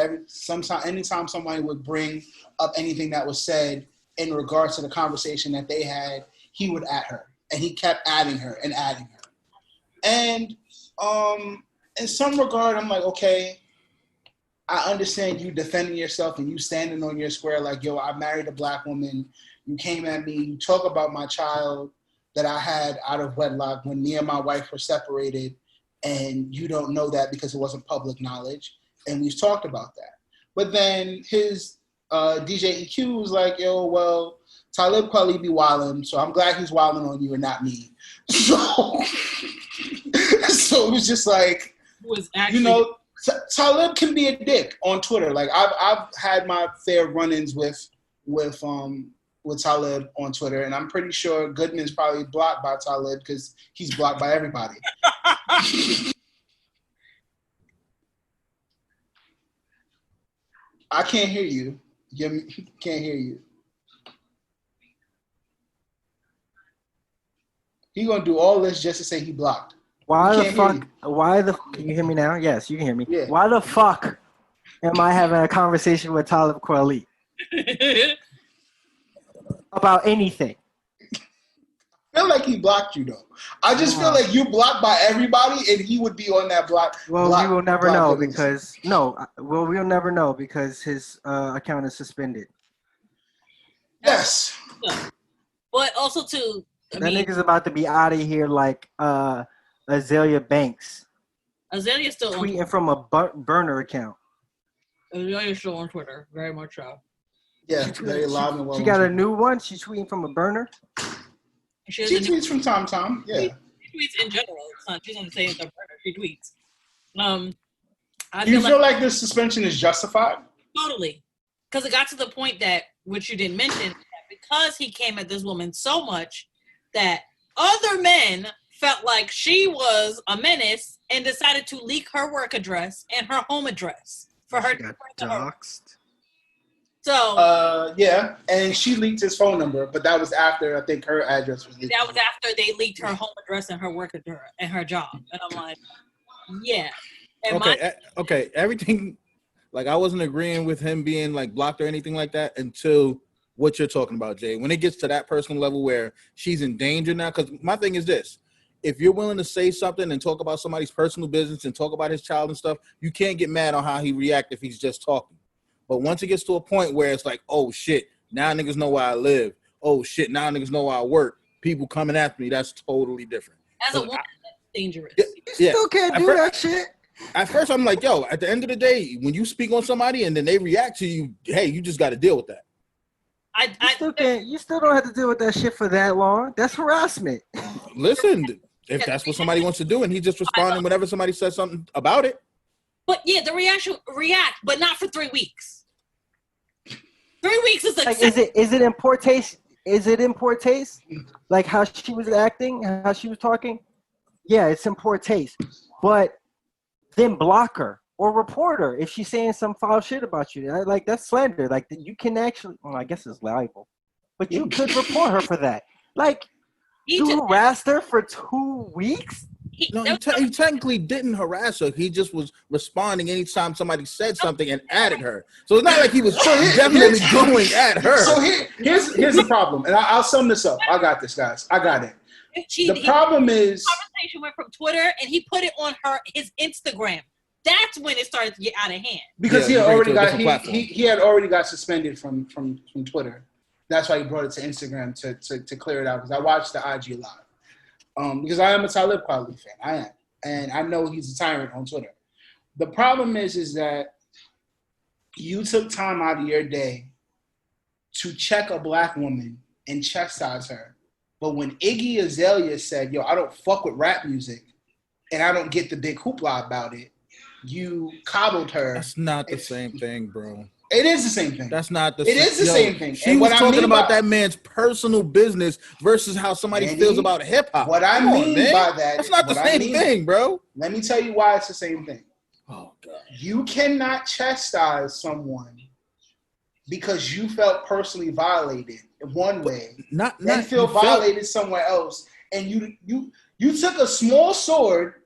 anytime somebody would bring up anything that was said in regards to the conversation that they had, he would at her. and he kept adding her and adding her. And in some regard, I'm like, okay, I understand you defending yourself and you standing on your square like, yo, I married a black woman. You came at me. You talk about my child that I had out of wedlock when me and my wife were separated, and you don't know that because it wasn't public knowledge. And we've talked about that. But then his DJ EQ was like, yo, well, Talib Kweli be wildin', so I'm glad he's wildin' on you and not me. So, so it was just like, Talib can be a dick on Twitter. Like I've had my fair run-ins with Talib on Twitter, and I'm pretty sure Goodman's probably blocked by Talib because he's blocked by everybody. I can't hear you. Can't hear you. He gonna do all this just to say he blocked.
Can you hear me now? Yes, you can hear me.
Yeah.
Why the fuck am I having a conversation with Talib Kweli about anything?
I feel like he blocked you though. I just feel like you blocked by everybody, and he would be on that block.
Well, we will never know because we'll never know because his account is suspended.
Yes,
but also too,
nigga's about to be out of here like Azalea Banks.
Azalea's still
tweeting from a burner account.
Azalea's still on Twitter, very much so.
Yeah, very live and well.
She got a new one. She's tweeting from a burner.
She tweets from time to time. Yeah,
she tweets in general. It's not. She's not saying it's a burner. She tweets.
Do you feel like this suspension is justified?
Totally, because it got to the point that, which you didn't mention, that because he came at this woman so much that other men felt like she was a menace and decided to leak her work address and her home address for her.
She got doxxed.
So
yeah, and she leaked his phone number, but that was after I think her address was leaked.
That was after they leaked her home address and her work address and her job, and I'm like, yeah. And
okay. Everything, like I wasn't agreeing with him being like blocked or anything like that until what you're talking about, Jay. When it gets to that personal level where she's in danger now, because my thing is this. If you're willing to say something and talk about somebody's personal business and talk about his child and stuff, you can't get mad on how he reacts if he's just talking. But once it gets to a point where it's like, oh, shit, now niggas know where I live. Oh, shit, now niggas know where I work. People coming after me, that's totally different.
As a woman, that's dangerous.
You still can't do that shit.
At first, I'm like, yo, at the end of the day, when you speak on somebody and then they react to you, hey, you just got to deal with that.
You still don't have to deal with that shit for that long. That's harassment.
Listen, if that's what somebody wants to do and he just responding whenever somebody says something about it.
But yeah, the react, but not for 3 weeks. 3 weeks is
like, is it in poor taste? Is it in poor taste? Like how she was acting, how she was talking? Yeah, it's in poor taste. But then block her or report her if she's saying some foul shit about you. Like that's slander. Like you can actually, well, I guess it's libel, but you could report her for that. Like you harassed her for 2 weeks.
He technically didn't harass her. He just was responding anytime somebody said something and added her. So it's not like he was definitely going at her.
So here's the problem, and I'll sum this up. I got this, guys. I got it. The problem is
conversation went from Twitter and he put it on his Instagram. That's when it started to get out of hand.
Because he had already got suspended from Twitter. That's why he brought it to Instagram to clear it out. Because I watched the IG live. Because I am a Talib Kweli fan. I am. And I know he's a tyrant on Twitter. The problem is that you took time out of your day to check a black woman and chastise her. But when Iggy Azalea said, yo, I don't fuck with rap music and I don't get the big hoopla about it, you coddled her.
That's not the same thing, bro.
It is the same thing.
That's not the
same. It is the same thing.
She was talking about that man's personal business versus how somebody feels about hip hop.
What I mean by that,
that's not the same thing, bro.
Let me tell you why it's the same thing.
Oh God.
You cannot chastise someone because you felt personally violated in one way, and feel violated somewhere else, and you took a small sword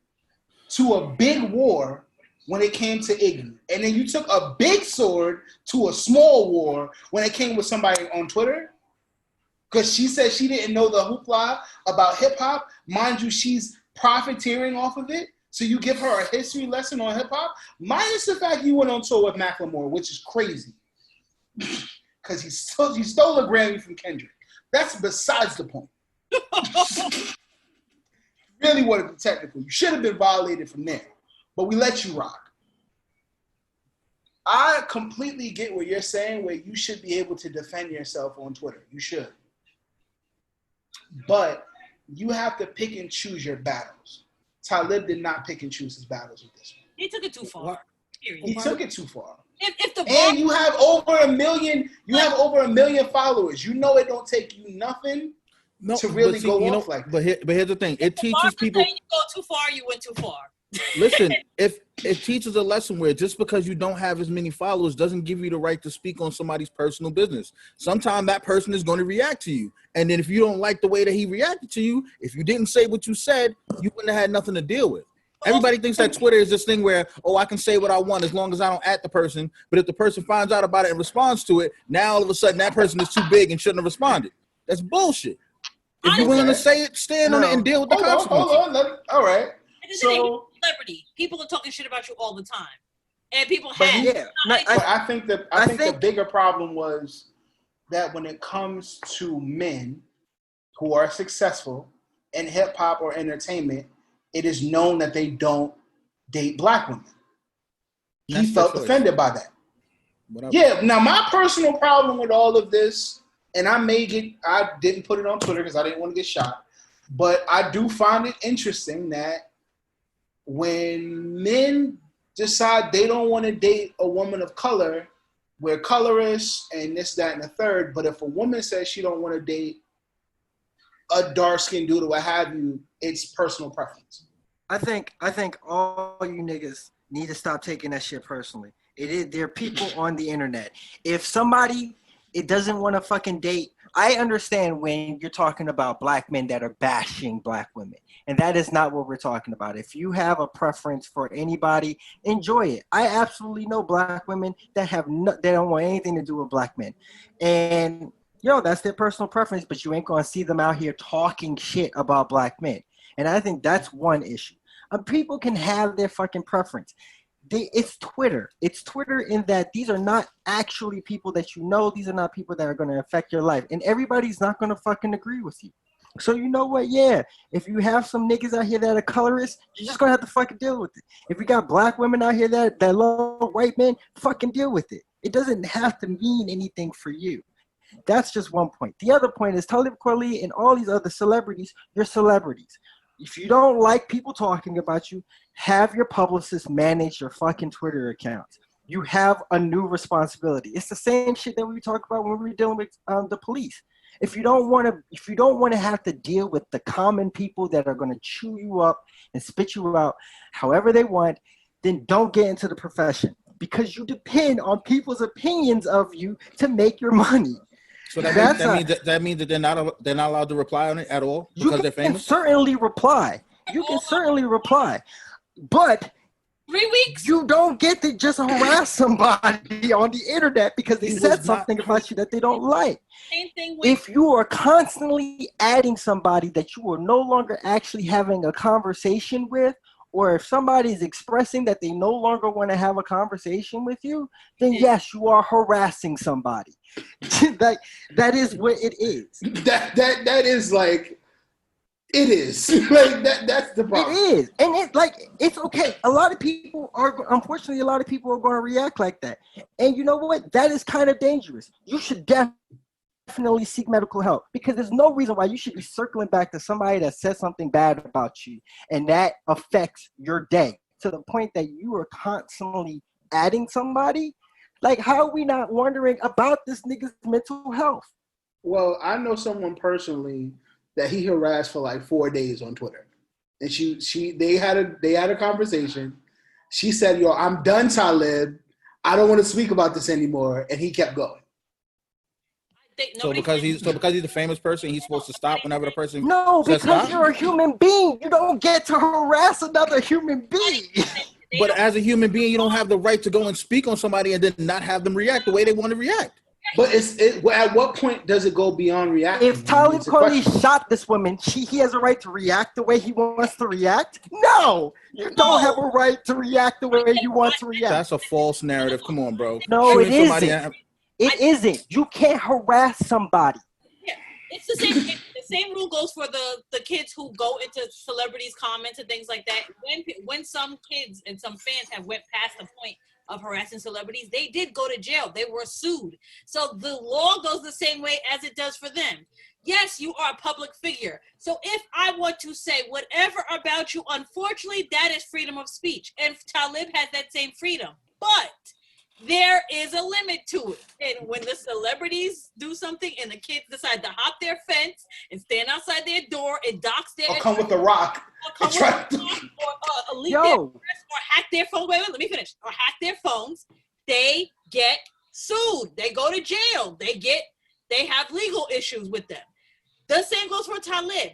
to a big war when it came to Iggy. And then you took a big sword to a small war when it came with somebody on Twitter. Because she said she didn't know the hoopla about hip hop. Mind you, she's profiteering off of it. So you give her a history lesson on hip hop, minus the fact you went on tour with Macklemore, which is crazy. Because he stole a Grammy from Kendrick. That's besides the point. Really want to be technical. You should have been violated from there. But we let you rock. I completely get what you're saying, where you should be able to defend yourself on Twitter. You should. But you have to pick and choose your battles. Talib did not pick and choose his battles with this one.
He took it too far.
He took it too far.
If the
And you have over 1 million. You have over 1 million followers. You know it don't take you nothing to really go off like that.
But here's the thing. It teaches people.
You go too far, you went too far.
Listen, if it teaches a lesson where just because you don't have as many followers doesn't give you the right to speak on somebody's personal business. Sometimes that person is going to react to you. And then if you don't like the way that he reacted to you, if you didn't say what you said, you wouldn't have had nothing to deal with. Everybody thinks that Twitter is this thing where, I can say what I want as long as I don't at the person. But if the person finds out about it and responds to it, now all of a sudden that person is too big and shouldn't have responded. That's bullshit. If you're willing to say it, stand on it and deal with the consequences.
Hold on. All right.
So, celebrity. People are talking shit about you all the time. And people
but
have.
I think the bigger problem was that when it comes to men who are successful in hip hop or entertainment, it is known that they don't date black women. He felt offended by that. Whatever. Yeah. Now, my personal problem with all of this, and I didn't put it on Twitter because I didn't want to get shot, but I do find it interesting that when men decide they don't want to date a woman of color, we're colorists and this, that, and the third. But if a woman says she don't want to date a dark-skinned dude or what have you, it's personal preference.
I think all you niggas need to stop taking that shit personally. There are people on the internet. If somebody doesn't want to fucking date, I understand when you're talking about black men that are bashing black women. And that is not what we're talking about. If you have a preference for anybody, enjoy it. I absolutely know black women that they don't want anything to do with black men. And that's their personal preference, but you ain't gonna see them out here talking shit about black men. And I think that's one issue. People can have their fucking preference. It's Twitter. It's Twitter in that these are not actually people that you know. These are not people that are going to affect your life. And everybody's not going to fucking agree with you. So you know what? Yeah, if you have some niggas out here that are colorists, you're just going to have to fucking deal with it. If we got black women out here that love white men, fucking deal with it. It doesn't have to mean anything for you. That's just one point. The other point is Talib Kweli and all these other celebrities, you're celebrities. If you don't like people talking about you, have your publicist manage your fucking Twitter accounts. You have a new responsibility. It's the same shit that we talk about when we're dealing with the police. If you don't want to have to deal with the common people that are going to chew you up and spit you out however they want, then don't get into the profession because you depend on people's opinions of you to make your money.
So that means that they're not allowed to reply on it at all because they're famous?
You can certainly reply. But
3 weeks?
You don't get to just harass somebody on the internet because they said something about you that they don't like.
Same thing with
if you are constantly adding somebody that you are no longer actually having a conversation with, or if somebody is expressing that they no longer want to have a conversation with you, then yes, you are harassing somebody. that is what it is.
That is like, it is. Like that's the problem.
It is. And it's okay. Unfortunately, a lot of people are going to react like that. And you know what? That is kind of dangerous. You should definitely seek medical help because there's no reason why you should be circling back to somebody that said something bad about you and that affects your day to the point that you are constantly adding somebody. Like, how are we not wondering about this nigga's mental health?
Well, I know someone personally that he harassed for like 4 days on Twitter, and they had a conversation. She said, "Yo, I'm done, Talib. I don't want to speak about this anymore," and he kept going.
So because he's a famous person, he's supposed to stop whenever the person.
No, because you're a human being. You don't get to harass another human being.
But as a human being, you don't have the right to go and speak on somebody and then not have them react the way they want to react.
But at what point does it go beyond reacting?
If Talib Kweli shot this woman, he has a right to react the way he wants to react? No! You don't have a right to react the way you want to react.
That's a false narrative. Come on, bro.
No, it isn't. It isn't. You can't harass somebody.
Yeah, it's the same. The same rule goes for the kids who go into celebrities' comments and things like that. When some kids and some fans have went past the point of harassing celebrities, they did go to jail. They were sued. So the law goes the same way as it does for them. Yes, you are a public figure. So if I want to say whatever about you, unfortunately, that is freedom of speech. And Talib has that same freedom. But there is a limit to it. And when the celebrities do something and the kids decide to hop their fence and stand outside their door and dox their
or come with a rock.
or leak their address or hack their phone. Wait, let me finish. Or hack their phones, they get sued. They go to jail. They have legal issues with them. The same goes for Talib.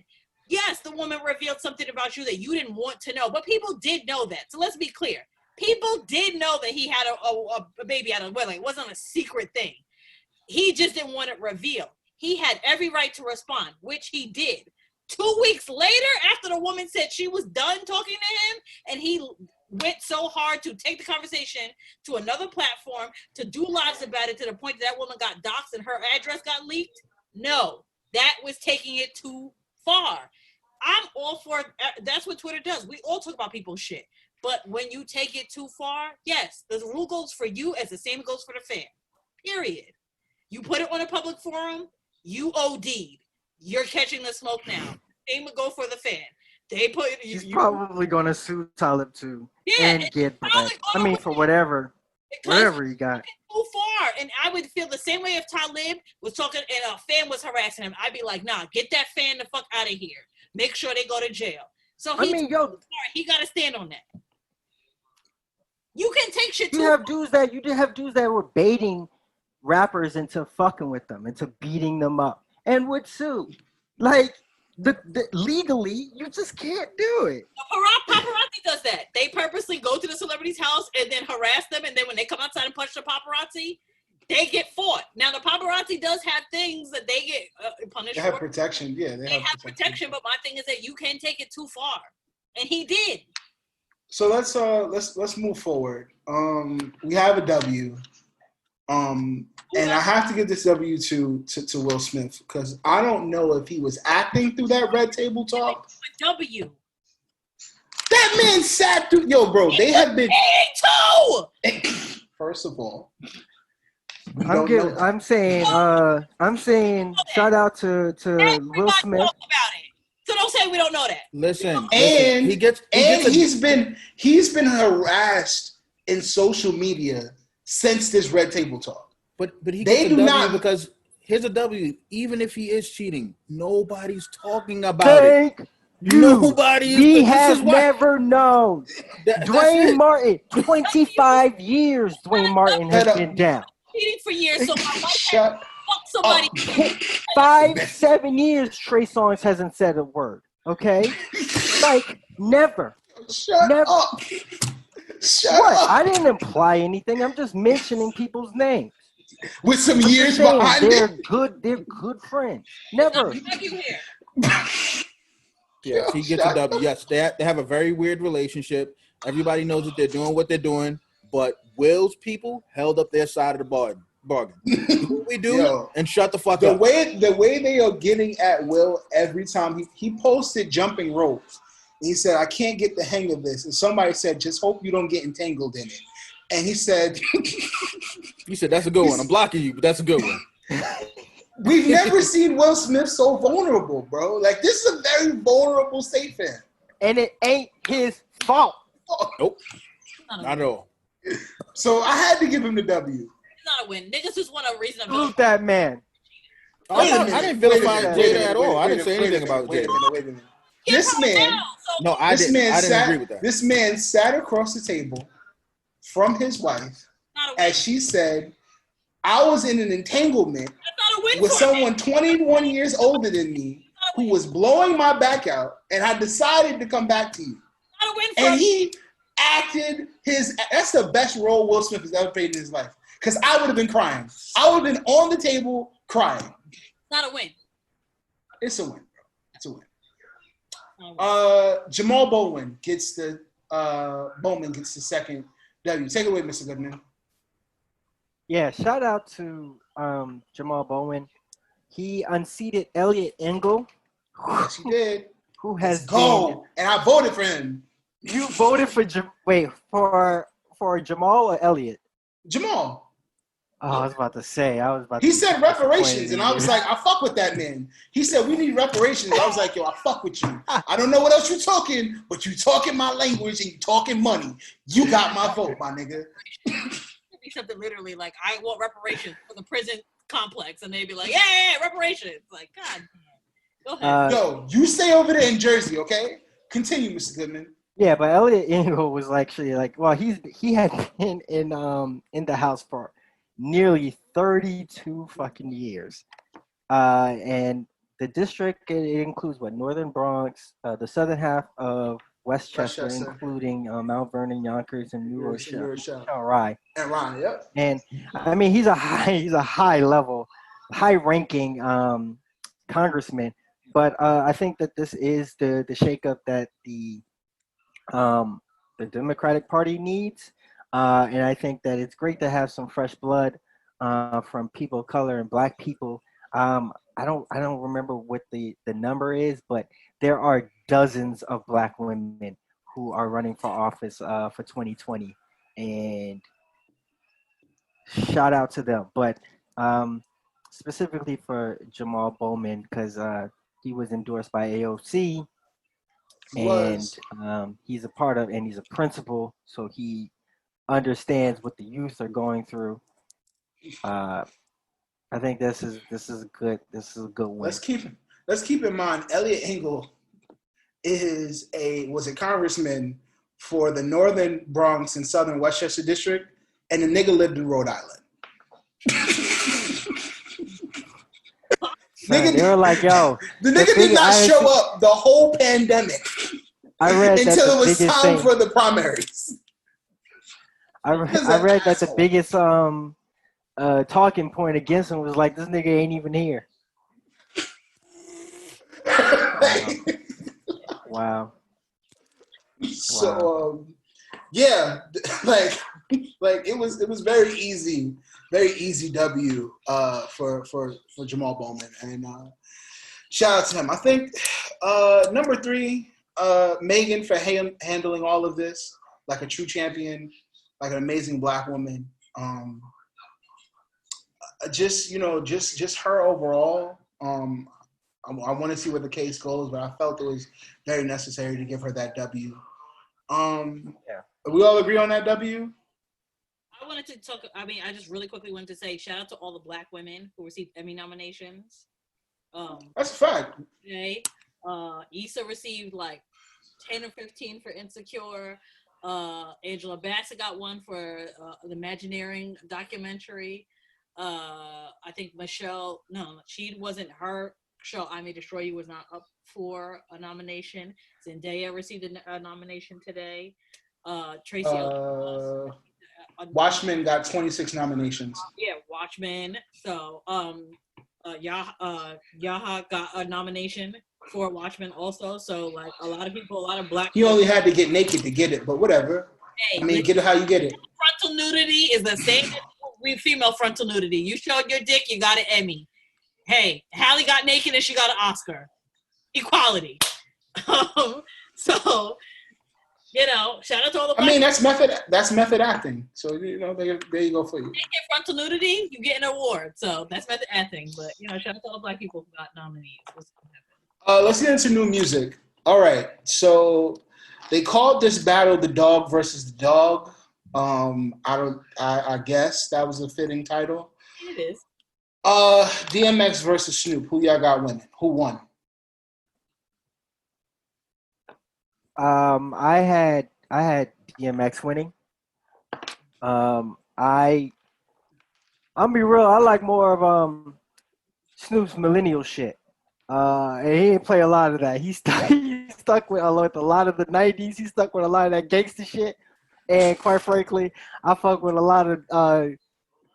Yes, the woman revealed something about you that you didn't want to know, but people did know that. So let's be clear. People did know that he had a baby out of wedlock. It wasn't a secret thing. He just didn't want it revealed. He had every right to respond, which he did. 2 weeks later, after the woman said she was done talking to him, and he went so hard to take the conversation to another platform, to do lives about it, to the point that woman got doxxed and her address got leaked. No, that was taking it too far. I'm all for, that's what Twitter does. We all talk about people's shit. But when you take it too far, yes, the rule goes for you as the same goes for the fan. Period. You put it on a public forum, you OD'd. You're catching the smoke now. Same would go for the fan. They put
He's probably going to sue Talib too, and get back. I mean, for whatever he got.
Too far, and I would feel the same way if Talib was talking and a fan was harassing him. I'd be like, nah, get that fan the fuck out of here. Make sure they go to jail. So he got to stand on that. You can take shit too.
You did have dudes that were baiting rappers into fucking with them, into beating them up, and would sue. Like legally, you just can't do it.
Paparazzi does that. They purposely go to the celebrity's house and then harass them, and then when they come outside and punch the paparazzi, they get fought. Now the paparazzi does have things that they get punished.
They have protection. Yeah,
they have protection. But my thing is that you can take it too far, and he did.
So let's move forward. We have a W. And I have to give this W to Will Smith because I don't know if he was acting through that red table talk.
W.
That man sat through. Yo, bro, they have been. First of all,
I'm saying, shout out to Will Smith.
About it. So don't say we don't know that.
Listen,
he's been harassed in social media since this red table talk.
But he gets a W because here's a W. Even if he is cheating, nobody's talking about it. Nobody.
We have never known. Dwayne Martin, 25 years. Dwayne Martin has been down.
Cheating for years, so my wife had fuck somebody.
5-7 years, Trey Songz hasn't said a word. Okay, like never.
Shut up.
I didn't imply anything. I'm just mentioning people's names.
With some years behind
they're good friends. Never.
Yes, he gets a W. Yes, they have a very weird relationship. Everybody knows that they're doing what they're doing, but Will's people held up their side of the bargain. Do what we do and shut the fuck up.
The way they are getting at Will every time he posted jumping ropes. He said, I can't get the hang of this. And somebody said, just hope you don't get entangled in it. And he said...
You said, that's a good one. I'm blocking you, but that's a good one.
We've never seen Will Smith so vulnerable, bro. Like, this is a very vulnerable state fan.
And it ain't his fault.
Nope. Not at all.
So I had to give him the W.
It's not a win. Niggas just want a reason to
salute that man.
I didn't vilify Jada at all. I didn't say anything about Jada.
Wait a minute. This man...
No, I didn't agree with that.
This man sat across the table from his wife as she said, I was in an entanglement with someone 21 years older than me who was blowing my back out, and I decided to come back to you. And he acted that's the best role Will Smith has ever played in his life. because I would have been crying. I would have been on the table crying.
Not a win.
It's a win, bro. It's a win.
Oh,
Jamal Bowman gets the second W. Take it away, Mr. Goodman.
Yeah, shout out to Jamal Bowen. He unseated Elliot Engel.
Yes, he did.
Who has
Let's go. And I voted for him.
You voted for for Jamal or Elliot?
Jamal.
Oh, I was about to say.
He said reparations, and I was like, I fuck with that man. He said we need reparations. I was like, yo, I fuck with you. I don't know what else you talking, but you talking my language and you talking money. You got my vote, my nigga.
Be something literally like, I want reparations for the prison complex, and they'd be like, yeah, reparations. Like, God damn. Go ahead.
Yo, you stay over there in Jersey, okay? Continue, Mr. Goodman.
Yeah, but Elliot Engel was actually like, well, he had been in the House for nearly 32 fucking years, and the district it includes Northern Bronx, the southern half of Westchester, including Mount Vernon, Yonkers, and New Rochelle. Right.
And Ryan, yep.
And I mean, he's a high level, high ranking congressman, but I think that this is the shakeup that the Democratic Party needs. And I think that it's great to have some fresh blood from people of color and Black people. I don't remember what the number is, but there are dozens of Black women who are running for office for 2020, and shout out to them. But specifically for Jamal Bowman, because he was endorsed by AOC, and he's a part of, and he's a principal, so he understands what the youth are going through. I think this is a good win.
Let's keep in mind Elliot Engel was a congressman for the Northern Bronx and Southern Westchester district, and the nigga lived in Rhode Island.
They were like, yo,
the nigga did not show up the whole pandemic.
I read
until it was time for the primaries.
I read that the biggest talking point against him was like, this nigga ain't even here. Wow.
So yeah, like it was very easy W for Jamal Bowman, and shout out to him. I think number 3, Megan for handling all of this like a true champion, like an amazing Black woman. Just her overall. I want to see where the case goes, but I felt it was very necessary to give her that W.
Yeah.
We all agree on that W?
I wanted to talk, I just really quickly wanted to say shout out to all the Black women who received Emmy nominations.
That's a fact.
Okay. Issa received like 10 or 15 for Insecure. Angela Bassett got one for the Imagineering documentary. I think she wasn't her show. I May Destroy You was not up for a nomination. Zendaya received a nomination today. Tracy
Watchmen got 26 nominations.
Yeah, Watchmen. So Yaha got a nomination for Watchmen also. So like a lot of Black.
He only had to get naked to get it, but whatever. Hey, get it how you get it.
Frontal nudity is the same as female frontal nudity. You showed your dick, you got an Emmy. Hey, Halle got naked and she got an Oscar. Equality. So, shout out to all the Black
that's method acting. So, there you go for you.
Naked frontal nudity, you get an award. So, that's method acting. But, shout out to all the Black people who got nominees.
Let's get into new music. All right. So, they called this battle The Dog versus the Dog. I guess that was a fitting title.
It is.
DMX versus Snoop. Who y'all got winning? Who won?
I had DMX winning. I'm be real. I like more of Snoop's millennial shit. And he didn't play a lot of that. He stuck with a lot of the 90s. He stuck with a lot of that gangster shit. And quite frankly, I fuck with a lot of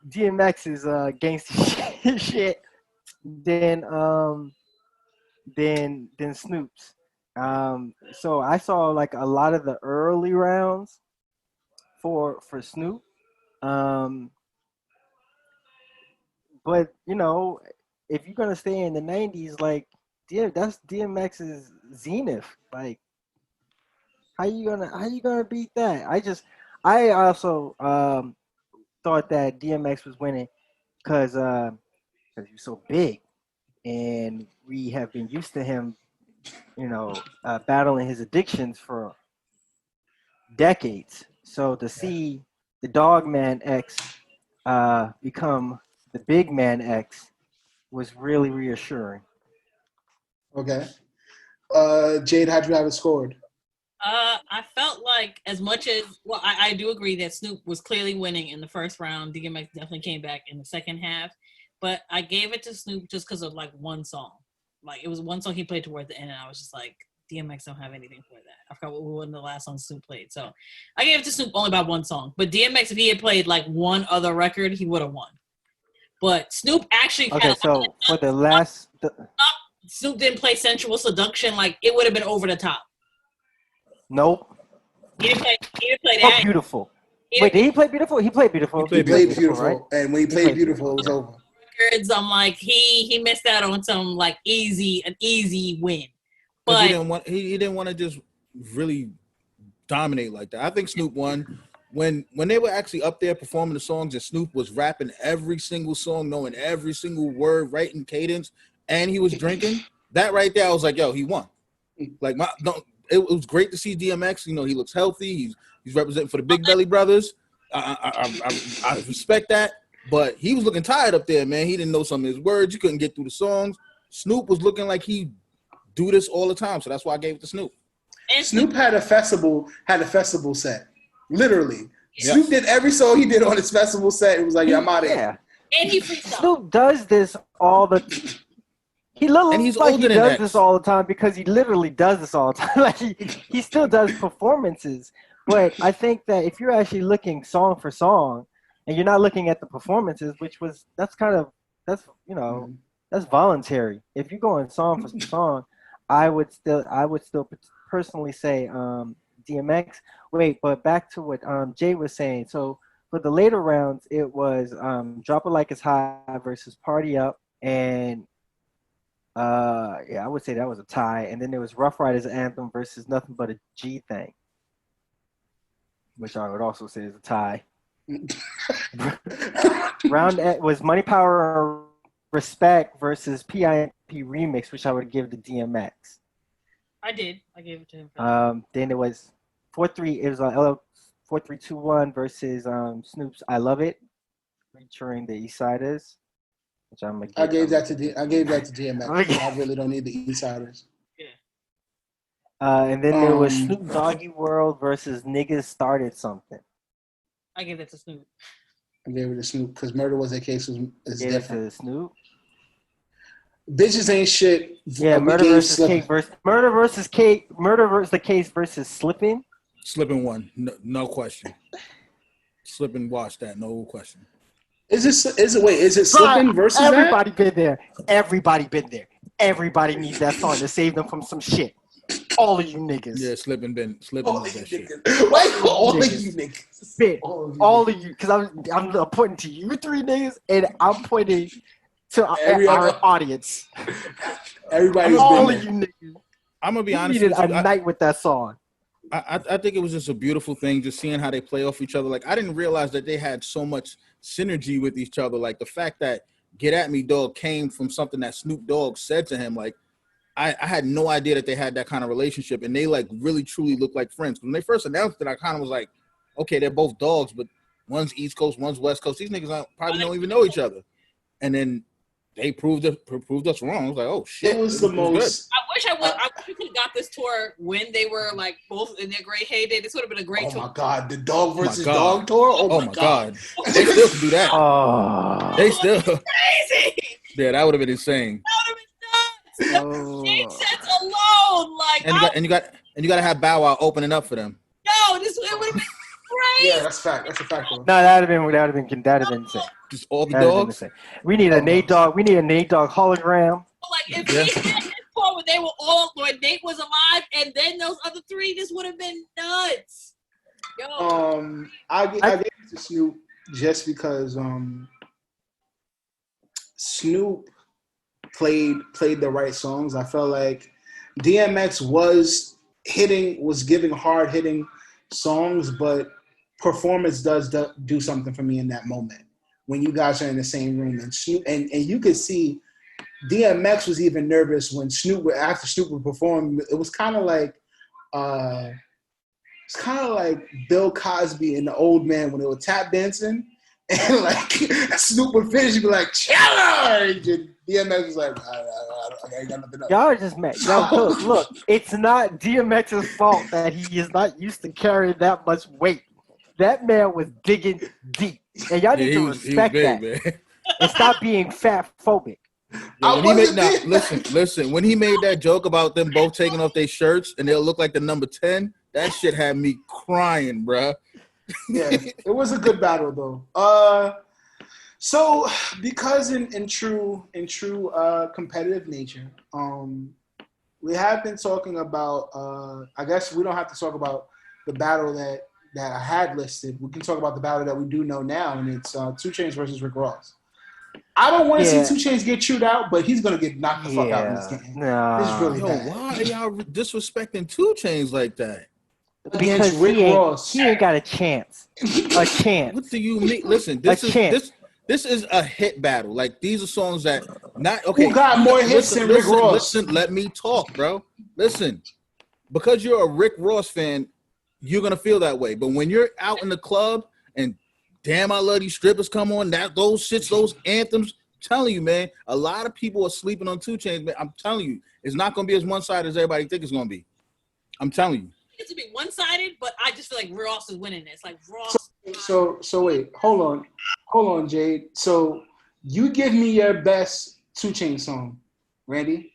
DMX is gangsta shit. Then Snoop's. So I saw like a lot of the early rounds for Snoop. But you know, if you're gonna stay in the '90s, like, yeah, that's DMX's zenith. Like, how you gonna beat that? I also thought that DMX was winning because he's so big, and we have been used to him, you know, battling his addictions for decades. So to see the Dog Man X become the Big Man X was really reassuring.
Okay. Jade, how'd you have it scored?
I felt like as much as, well, I do agree that Snoop was clearly winning in the first round. DMX definitely came back in the second half, but I gave it to Snoop just because of like one song. Like it was one song he played towards the end, and I was just like, DMX don't have anything for that. I forgot what one of the last songs Snoop played, so I gave it to Snoop only by one song. But DMX, if he had played like one other record, he would have won. But Snoop actually
Okay, so for the last,
Snoop didn't play Sensual Seduction, like it would have been over the top.
nope.
He didn't play
Oh,
that.
Beautiful. Wait, did he play Beautiful? He played Beautiful.
He played Beautiful,
right?
and when he played Beautiful, it was over.
Records, I'm like, he missed out on some like an easy win. But
he didn't want to just really dominate like that. I think Snoop won when they were actually up there performing the songs, and Snoop was rapping every single song, knowing every single word, right in cadence, and he was drinking. That right there, I was like, yo, he won. Like it was great to see DMX. You know, he looks healthy. He's representing for the Big Belly Brothers. I respect that. But he was looking tired up there, man. He didn't know some of his words. You couldn't get through the songs. Snoop was looking like he do this all the time, so that's why I gave it to Snoop.
And
Snoop had a festival set, literally.
Yeah.
Snoop did every song he did on his festival set. It was like, yeah, I'm out of here.
And he freestyle.
Snoop does this all the. He looks
And he's
like
older
he
than
does
X.
this all the time because he literally does this all the time. Like he still does performances, but I think that if you're actually looking song for song, and you're not looking at the performances, that's voluntary. If you're going song for song, I would still personally say DMX. Wait, but back to what Jay was saying. So for the later rounds, it was Drop It Like It's Hot versus Party Up, and I would say that was a tie. And then there was Rough Riders Anthem versus Nothing But a G Thing, which I would also say is a tie. Round was Money Power Respect versus PIMP Remix, which I would give to DMX.
I gave it to him.
Then it was 4-3. It was LL 4321 versus Snoop's I Love It, featuring the Eastsiders. Which
I gave that to DMX. I really don't need the Eastsiders.
Yeah.
And then there was Snoop Doggy World versus Niggas Started Something.
I gave that to Snoop.
I gave it to Snoop because Murder Was a Case is different.
To Snoop.
Bitches Ain't Shit.
Yeah, Murder versus the Case versus Slippin'.
Slippin' won, no question. Slippin' watched that, no question.
Is it Slippin' versus
Everybody been there. Everybody needs that song to save them from some shit. All of you niggas.
Yeah, Slippin'
All
was that shit.
All of you niggas.
Bit. All of you, because I'm pointing to you three niggas, and I'm pointing to our audience.
Everybody's
all
been
of
there.
you niggas.
I'm gonna be honest
Needed
with you.
a night with that song.
I think it was just a beautiful thing, just seeing how they play off each other. Like, I didn't realize that they had so much synergy with each other. Like, the fact that Get At Me Dog came from something that Snoop Dogg said to him. Like, I had no idea that they had that kind of relationship, and they, like, really, truly look like friends. When they first announced it, I kind of was like, okay, they're both dogs, but one's East Coast, one's West Coast. These niggas probably don't even know each other. And then they proved us wrong. I was like, oh, shit.
It was the most...
I wish we could have got this tour when they were, like, both in their great heyday. This would have been a great tour.
Oh, my God. The dog versus dog tour? Oh, my God.
They still can do that.
Oh.
They still...
Crazy!
Yeah, that would have been insane.
That would have been nuts. Shade sets alone. Like,
and you got to have Bow Wow opening up for them.
No, it would have been crazy.
Yeah, that's a fact. That's a fact.
No, that would have been insane.
Just all the
That is
dogs.
insane. We need a Nate Dogg. We need a Nate Dogg hologram.
Like if they had this part where they were all when Nate was alive, and then those other three, this would have been nuts. Yo.
I gave it to Snoop just because Snoop played the right songs. I felt like DMX was giving hard hitting songs, but performance does do something for me in that moment when you guys are in the same room and Snoop and you could see DMX was even nervous when after Snoop would perform. It was kind of like Bill Cosby and the Old Man when they were tap dancing and like Snoop would finish and be like challenge and DMX was like I ain't got nothing else.
Y'all are just mad. Look, it's not DMX's fault that he is not used to carrying that much weight. That man was digging deep, and y'all need to respect that man. And stop being fat phobic.
Listen. When he made that joke about them both taking off their shirts and they'll look like the number 10, that shit had me crying, bruh.
Yeah, it was a good battle though. So because in true competitive nature, we have been talking about. I guess we don't have to talk about the battle that I had listed. We can talk about the battle that we do know now, and it's 2 Chainz versus Rick Ross. I don't want to see 2 Chainz get chewed out, but he's gonna get knocked the fuck out in this game. This is really bad.
Why are y'all disrespecting 2 Chainz like that?
Because
Rick Ross.
He ain't got a chance. A chance.
What do you mean? Listen, this is a hit battle. Like these are songs that not okay.
Who got more hits than Rick Ross?
Listen, let me talk, bro. Listen, because you're a Rick Ross fan, you're gonna feel that way. But when you're out in the club and damn, I love these strippers come on, those anthems. I'm telling you, man, a lot of people are sleeping on 2 Chainz, man. I'm telling you, it's not gonna be as one-sided as everybody think it's gonna be. I'm telling you.
It's to be one-sided, but I just feel like Ross is winning this. Like Ross.
So wait, hold on, Jade. So you give me your best 2 Chainz song, Randy.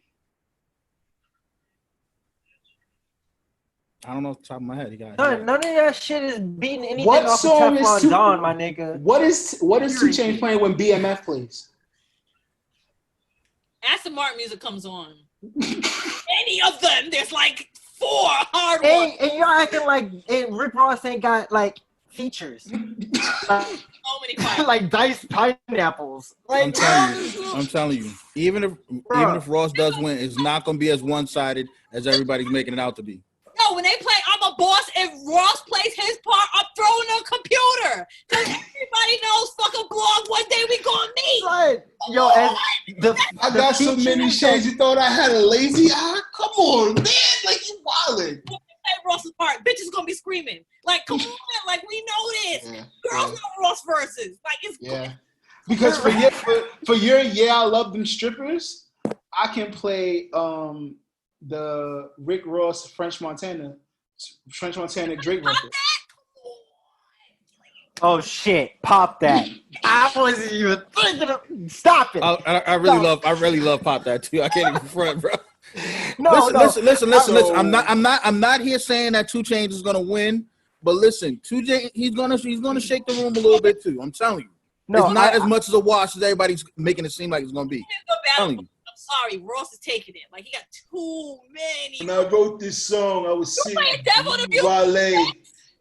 I don't know off the top of my head.
None of that shit is beating anything off of Teflon Don, my nigga.
What is 2 Chainz playing when BMF plays?
Aston Martin music comes on. Any of them, there's like 4 hard ones.
And y'all acting like Rick Ross ain't got like features.
So many fires.
Like diced pineapples. Like,
I'm telling you. Even if Ross does win, it's not gonna be as one-sided as everybody's making it out to be.
No, when they play I'm a Boss, if Ross plays his part, I'm throwing a computer. Because everybody knows fucking blog one day we gonna meet.
Right. Yo,
I got so many shades, you thought I had a lazy eye? Come on, man. Like, you wildin'.
When they play Ross's part, bitches gonna be screaming. Like, come on, like, we know this.
Yeah.
Girls know Ross verses. Like, it's
good. Because for your I love them strippers, I can play the Rick Ross French Montana Drake record.
Oh shit! Pop that! I wasn't even thinking of. Stop it!
I really love Pop That too. I can't even front, bro. Listen. I'm not here saying that 2 Chainz is gonna win, but listen, 2 Chainz he's gonna shake the room a little bit too. I'm telling you, it's not as much as a wash as everybody's making it seem like it's gonna be. I'm telling you.
Sorry, Ross is taking it. Like, he got too many.
When I wrote this song, I was sitting with Wale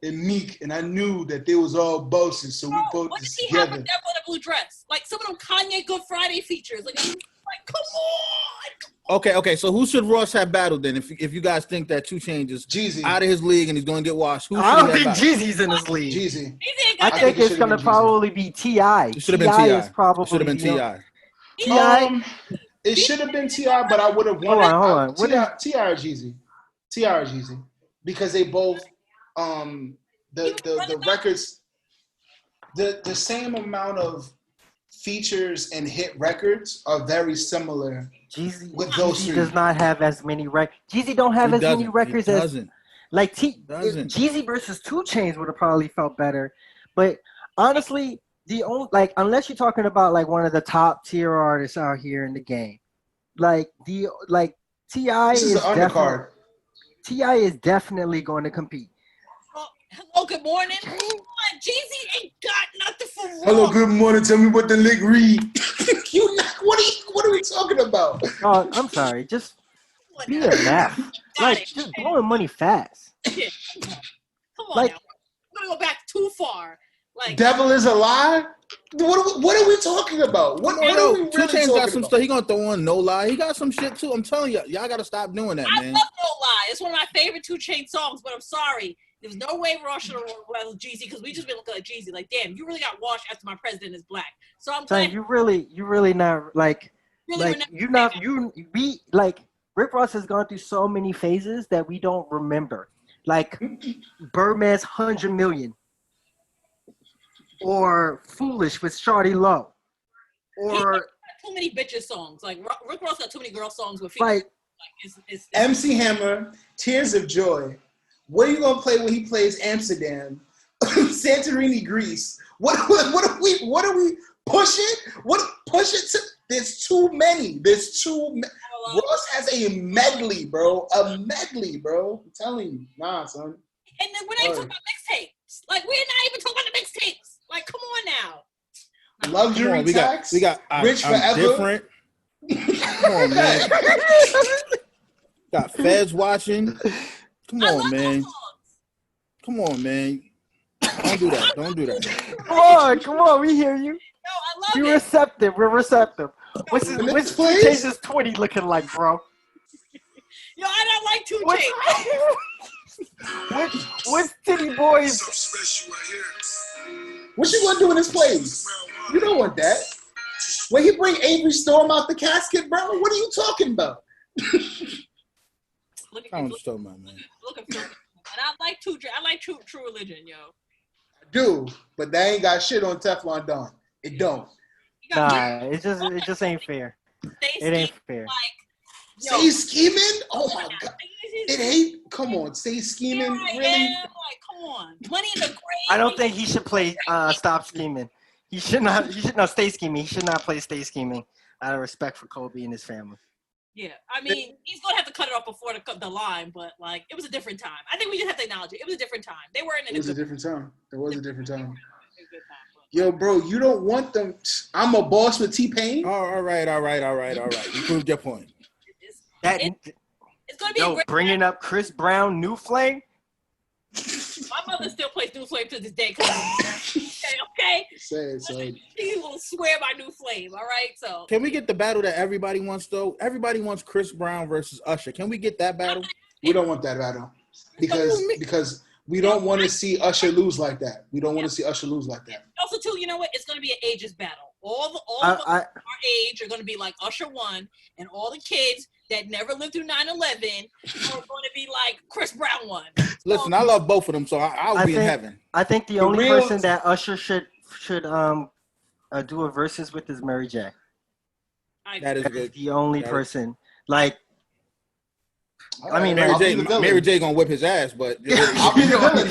and Meek, and I knew that they was all bosses, so we both
what
this
does he
together.
have with Devil in a Blue Dress? Like, some of them Kanye Good Friday features. Like come on.
Okay. So who should Ross have battled then? If you guys think that 2 Chainz is
Jeezy
out of his league and he's going to get washed, who should
I don't
he have
think
battled?
Jeezy's in his league.
Jeezy.
I think it's gonna probably be T.I.
It should have been T.I.
Probably
should have been T.I.
T.I.
It should have been T.I., but I would have wanted
Hold on.
T.I. or Jeezy. T.I. or Jeezy. Because they both the records, the same amount of features and hit records are very similar.
Jeezy does not have as many records. Jeezy don't have as many records as like Jeezy versus 2 Chainz would have probably felt better. But honestly, the only unless you're talking about like one of the top tier artists out here in the game, T.I. is definitely going to compete.
Hello, good morning. Jeezy ain't got nothing for
Hello, good morning. Tell me what the lick read. What are we talking about?
Oh, I'm sorry. Just be enough. Like, just blowing money fast.
Yeah. Come on
Like,
now. I'm gonna go back too far. Like,
Devil is alive. What are we talking about? What are we really
2 Chainz
talking
got some
about?
stuff. He gonna throw on No Lie. He got some shit too. I'm telling you, y'all gotta stop doing that, man.
I love No Lie. It's one of my favorite 2 Chainz songs, but I'm sorry. There's no way Ross should have won Jeezy because we just been looking at Jeezy. Like, damn, you really got washed after my president is black. So I'm glad
you really not like Rick Ross has gone through so many phases that we don't remember. Like Birdman's 100 Million. Or Foolish with Shawty Low. Or
too many bitches songs. Like Rick Ross got too many girl songs with
like
it's
MC Hammer, Tears of Joy. What are you gonna play when he plays Amsterdam? Santorini, Greece. What are we push it? Push it to? There's too many. Ross has a medley, bro. I'm telling you, nah, son.
And then we're not even talking about mixtapes. Like we're not even talking about the mixtapes. Like, come on now.
Luxury Tax.
We got
Rich
I'm
Forever.
Different. Come on, man. Got Feds watching. Come on, man. Come on, man. Don't do that.
Come on, we hear you.
No, I love
We're receptive. What's 2 Chainz 20 looking like, bro?
Yo, I don't like 2 Chainz.
What's Titty Boys?
What you gonna do in this place? You don't want that. When he bring Avery Storm out the casket, bro, what are you talking about?
I'm just talking about, man.
And I like True Religion, yo.
I do, but that ain't got shit on Teflon Don. It don't.
Nah, it just ain't fair. It ain't fair.
Stay scheming? Oh my god. It ain't. Come on, stay scheming. Really?
Like, come on. Money in the grave.
I don't think he should play Stop Scheming. He should not Stay Scheming. He should not play Stay Scheming out of respect for Kobe and his family.
Yeah, I mean, he's gonna have to cut it off before the line, but like, it was a different time. I think we just have to acknowledge it. It was a different time. They weren't in.
It was a different time. Yo, bro, you don't want them. I'm a boss with T-Pain.
All right. You proved your point.
It's gonna be a great
bringing
time.
up Chris Brown, New Flame.
My mother still plays New Flame to this day. Okay.
Say it, son.
She will swear by New Flame. All right, so.
Can we get the battle that everybody wants, though? Everybody wants Chris Brown versus Usher. Can we get that battle?
We don't want that battle because we don't want to see Usher lose like that.
Also, too, you know what? It's going to be an ages battle. All of us our age are going to be like Usher won, and all the kids that never lived through 9/11 are going to be like Chris Brown won.
Listen, I love both of them, so I'll be in heaven.
I think the only person that Usher should do a versus with is Mary J.
That is good.
The only person. Like, I mean,
Mary J gonna whip his ass, but
I'll be the villain.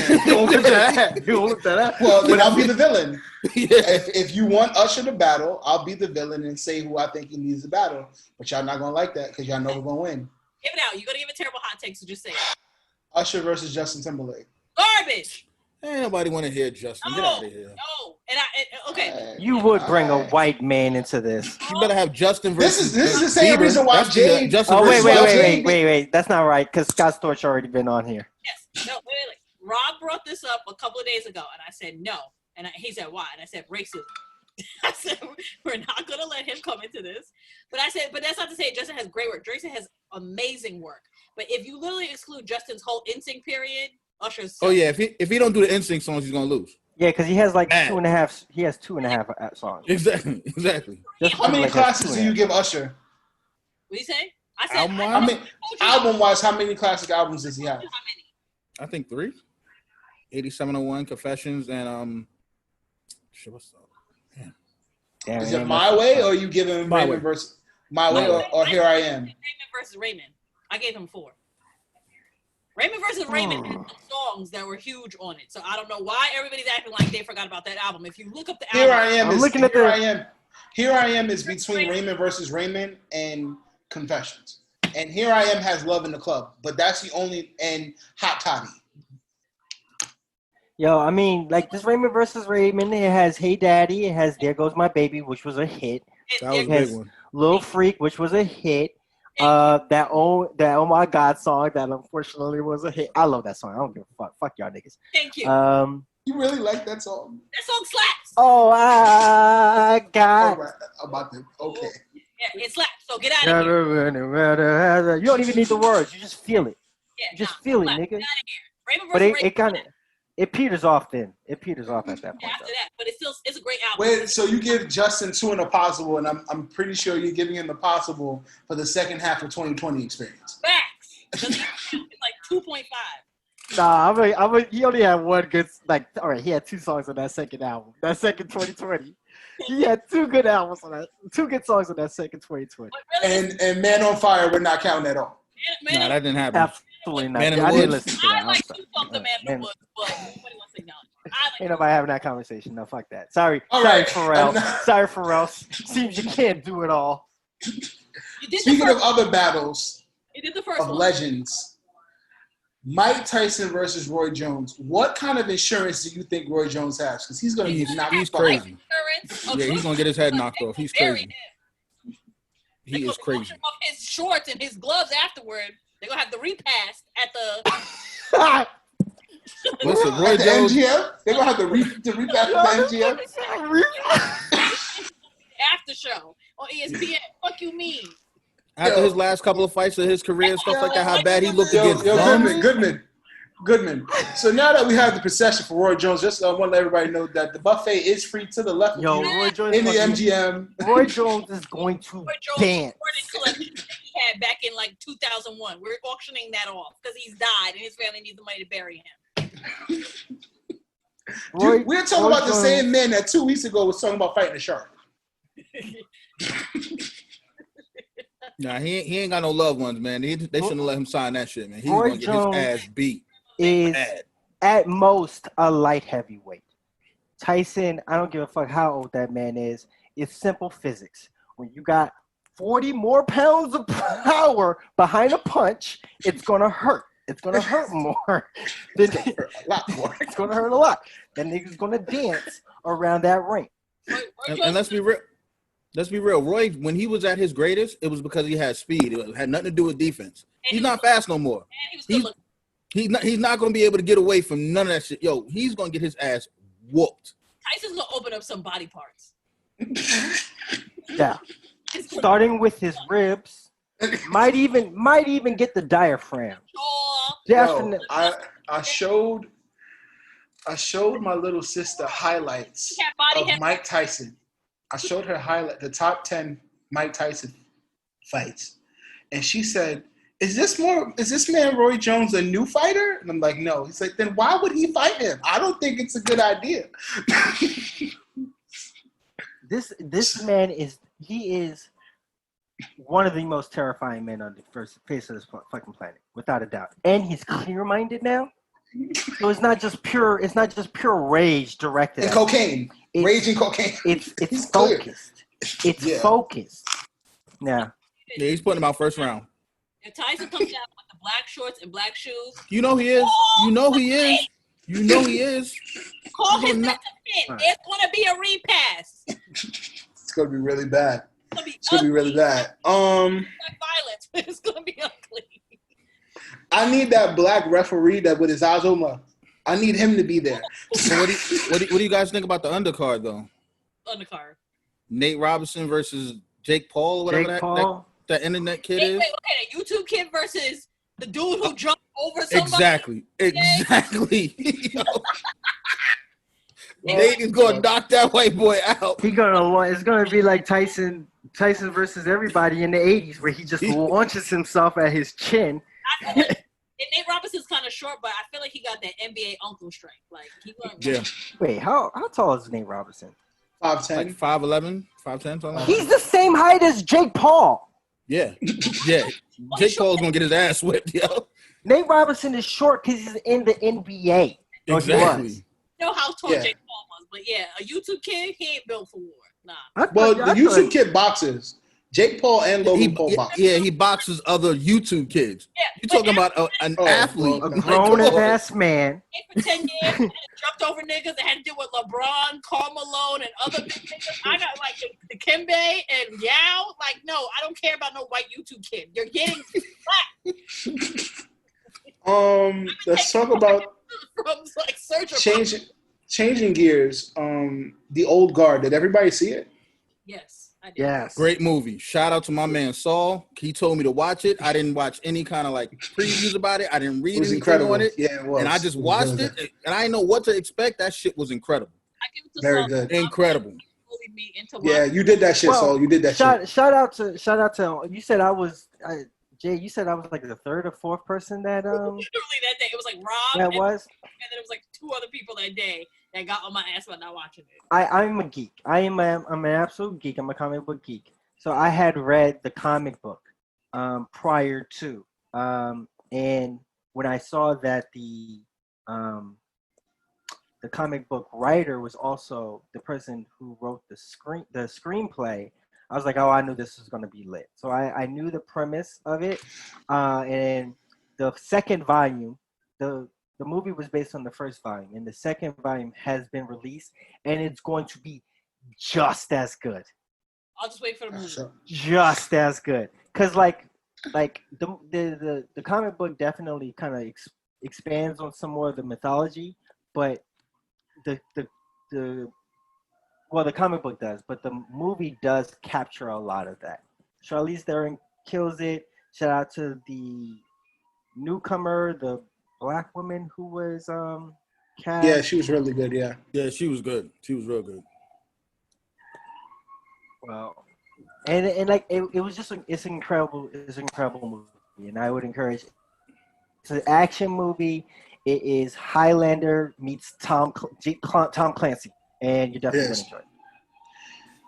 Well, then I'll be the villain. If you want Usher to battle, I'll be the villain and say who I think he needs to battle. But y'all not gonna like that because y'all know we're gonna win.
Give it out. You're gonna give a terrible hot take, so just say it.
Usher versus Justin Timberlake.
Garbage.
Ain't nobody want to hear Justin. Get out of here.
No. Okay.
You would bring a white man into this.
You better have Justin versus.
This is the same reason why Jay.
Oh wait! That's not right because Scott Storch already been on here.
Yes. No. Wait. Rob brought this up a couple of days ago, and I said no, and he said why, and I said racism. I said we're not gonna let him come into this, but that's not to say Justin has great work. Justin has amazing work, but if you literally exclude Justin's whole NSYNC period, Usher's.
Oh yeah, if he don't do the NSYNC songs, he's gonna lose.
Yeah, because he has like 2.5. He has 2.5 songs.
Exactly.
How many classics do you give Usher?
What do you say? I said
album-wise, how many classic albums does he have?
I think 3. 8701, Confessions, and what's up?
Damn, is it My Way, or you give him Raymond versus My Way, or Here I Am?
Raymond versus Raymond. I gave him 4. Raymond versus Raymond had some songs that were huge on it, so I don't know why everybody's acting like they forgot about that album. If you look up the album,
Here I Am is between Raymond versus Raymond and Confessions, and Here I Am has Love in the Club, but that's the only and Hot Toddy.
Yo, I mean, like this Raymond versus Raymond, it has Hey Daddy, it has There Goes My Baby, which was a hit.
That was a
It
big
has
one.
Lil Freak, which was a hit. That Oh My God song that unfortunately was a hit. I love that song. I don't give a fuck. Fuck y'all niggas.
Thank you.
You really like that song?
That song slaps.
Oh, I got.
All right, about the okay.
Yeah, it slaps. So get out of here.
You don't even need the words. You just feel it.
Yeah,
You just feel it,
slap.
nigga.
Get out of here. Raven
But
versus
it kind of it peters off then. It peters off at that point.
after
Though.
that, but it's a great album.
Wait, so you give Justin 2 and a possible, and I'm pretty sure you're giving him the possible for the second half of 2020 experience.
Facts. It's like 2.5.
Nah, he only had one good, like, all right, he had 2 songs on that second album. That second 2020. He had 2 good albums on that, 2 good songs on that second 2020.
Really,
And Man on Fire, we're not counting at all.
Man,
Nah, that didn't happen.
Absolutely not.
Man in the
I didn't
Woods.
listen to
I
that.
like
I'm
you
sorry.
fuck the Man in the Woods, but nobody wants to acknowledge it. I
Ain't
like
nobody having that conversation. No, fuck that. Sorry.
All
Sorry,
right.
Pharrell. Sorry, Pharrell. Seems you can't do it all.
you did
Speaking
the
of
first,
other battles
you did the first
of
one.
legends, Mike Tyson versus Roy Jones. What kind of insurance do you think Roy Jones has? Because he's going to get knocked
He's
out.
crazy.
Insurance,
Yeah, he's gonna get his head knocked off. He's
bury
crazy.
him.
He
They
is
gonna
crazy.
auction off his shorts and his gloves afterward. They're gonna have the repast at the
Listen, Roy
At the
Jones.
MGM? They're going to have to repack the MGM?
after show on ESPN. Fuck you mean?
After his last couple of fights of his career and stuff like that, how bad he looked
Yo,
against
Goodman. So now that we have the procession for Roy Jones, just want to let everybody know that the buffet is free to the left
Yo,
of you
Roy Jones.
in the MGM.
Roy Jones is going to
Roy Jones
dance.
recording collection that he had back in like 2001. We're auctioning that off because he's died and his family needs the money to bury him.
Dude, we're talking
Roy
about the
Jones-
same man that 2 weeks ago was talking about fighting a shark.
Nah, he ain't got no loved ones, man. They shouldn't let him sign that shit, man. He's
Roy
gonna get
Jones
his ass beat.
Is
Bad.
at most a light heavyweight. Tyson, I don't give a fuck how old that man is. It's simple physics. When you got 40 more pounds of power behind a punch, it's gonna hurt. It's gonna hurt more.
A lot more.
It's gonna hurt a lot. That nigga's gonna dance around that ring.
And let's be real. Let's be real. Roy, when he was at his greatest, it was because he had speed. It had nothing to do with defense. He's not fast no more. He's not going to be able to get away from none of that shit. Yo, he's going to get his ass whooped.
Tyson's gonna open up some body parts.
Yeah. Starting with his ribs, might even get the diaphragm.
Oh,
Definitely.
Yo, I showed my little sister highlights of Mike Tyson. I showed her the top 10 Mike Tyson fights, and she said, "Is this man Roy Jones a new fighter?" And I'm like, "No." He's like, "Then why would he fight him? I don't think it's a good idea."
This man is one of the most terrifying men on the face of this fucking planet, without a doubt. And he's clear-minded now. So it's not just pure rage directed
And
at
cocaine.
It's-
Rage and cocaine.
It's
He's clear.
focused. It's
Yeah.
focused. Yeah.
Yeah, he's putting him out first round.
if Tyson comes out with the black shorts and black shoes,
You know he is. You know he is. You know he is.
call
He's
his
gonna
not to There's gonna be a repass.
It's gonna be really bad.
It's gonna be
really bad.
violence, but it's gonna be ugly.
I need that black referee that with his eyes open. I need him to be there.
So what do you guys think about the undercard though?
Undercard.
Nate Robinson versus Jake Paul, whatever
Jake Paul.
that internet kid
Wait,
is.
okay, the YouTube kid versus the dude who jumped over somebody.
Exactly. Yo. Nate is gonna knock that white boy out.
It's gonna be like Tyson versus everybody in the 80s, where he just launches himself at his chin.
I feel like, and Nate Robinson's kind of short, but I feel like he got that NBA uncle strength. Like he went.
Yeah,
Wait, how tall is Nate Robinson?
5'10".
like 5'11", 5'10", something like that.
He's the same height as Jake Paul.
Yeah. Jake Paul's gonna get his ass whipped, yo.
Nate Robinson is short because he's in the NBA. Or he
Exactly.
was.
You know how tall
Yeah.
Jake Paul was, but yeah, a YouTube kid, he ain't built for war. Nah.
I
Well,
thought-
the
I
YouTube
thought-
kid boxes. Jake Paul and Logan Paul box.
Yeah, he boxes other YouTube kids.
Yeah,
You talking about an athlete,
well,
A
okay.
grown ass man.
for 10 years and jumped over niggas that had to deal with LeBron, Karl Malone, and other big niggas. I got like the Kimbe and Yao. Like, no, I don't care about no white YouTube kid. You're getting black.
Let's talk about
from like surgery.
changing gears. The Old Guard. Did everybody see it?
Yes, I did.
Yes.
Great movie. Shout out to my man Saul. He told me to watch it. I didn't watch any kind of like previews about it. I didn't read anything
incredible.
on it.
Yeah, it was.
And I just
It was
watched
really
it,
good.
and I didn't know what to expect. That shit was incredible.
I give it to
Very
Saul.
good.
Incredible.
Me into
Yeah, you did that shit, Saul. You did that shit.
Shout out to you said Jay, you said I was like the third or fourth person that
literally that day. It was like Rob.
that
and
was.
then it was like 2 other people that day that got on my ass about not watching it.
I'm a geek. I'm an absolute geek. I'm a comic book geek. So I had read the comic book prior to, and when I saw that the comic book writer was also the person who wrote the screenplay, I was like, oh, I knew this was going to be lit. So I knew the premise of it, and the second volume, the movie was based on the first volume, and the second volume has been released, and it's going to be just as good.
I'll just wait for the movie.
Sure.
Just as good, because like the comic book definitely kind of expands on some more of the mythology, but the comic book does, but the movie does capture a lot of that. Charlize Theron kills it. Shout out to the newcomer, the black woman who was cast.
Yeah, she was really good. Yeah.
Yeah, she was good. She was real good.
Well, and like it was just it's an incredible movie, and I would encourage. It's an action movie. It is Highlander meets Tom Clancy, and you're definitely gonna enjoy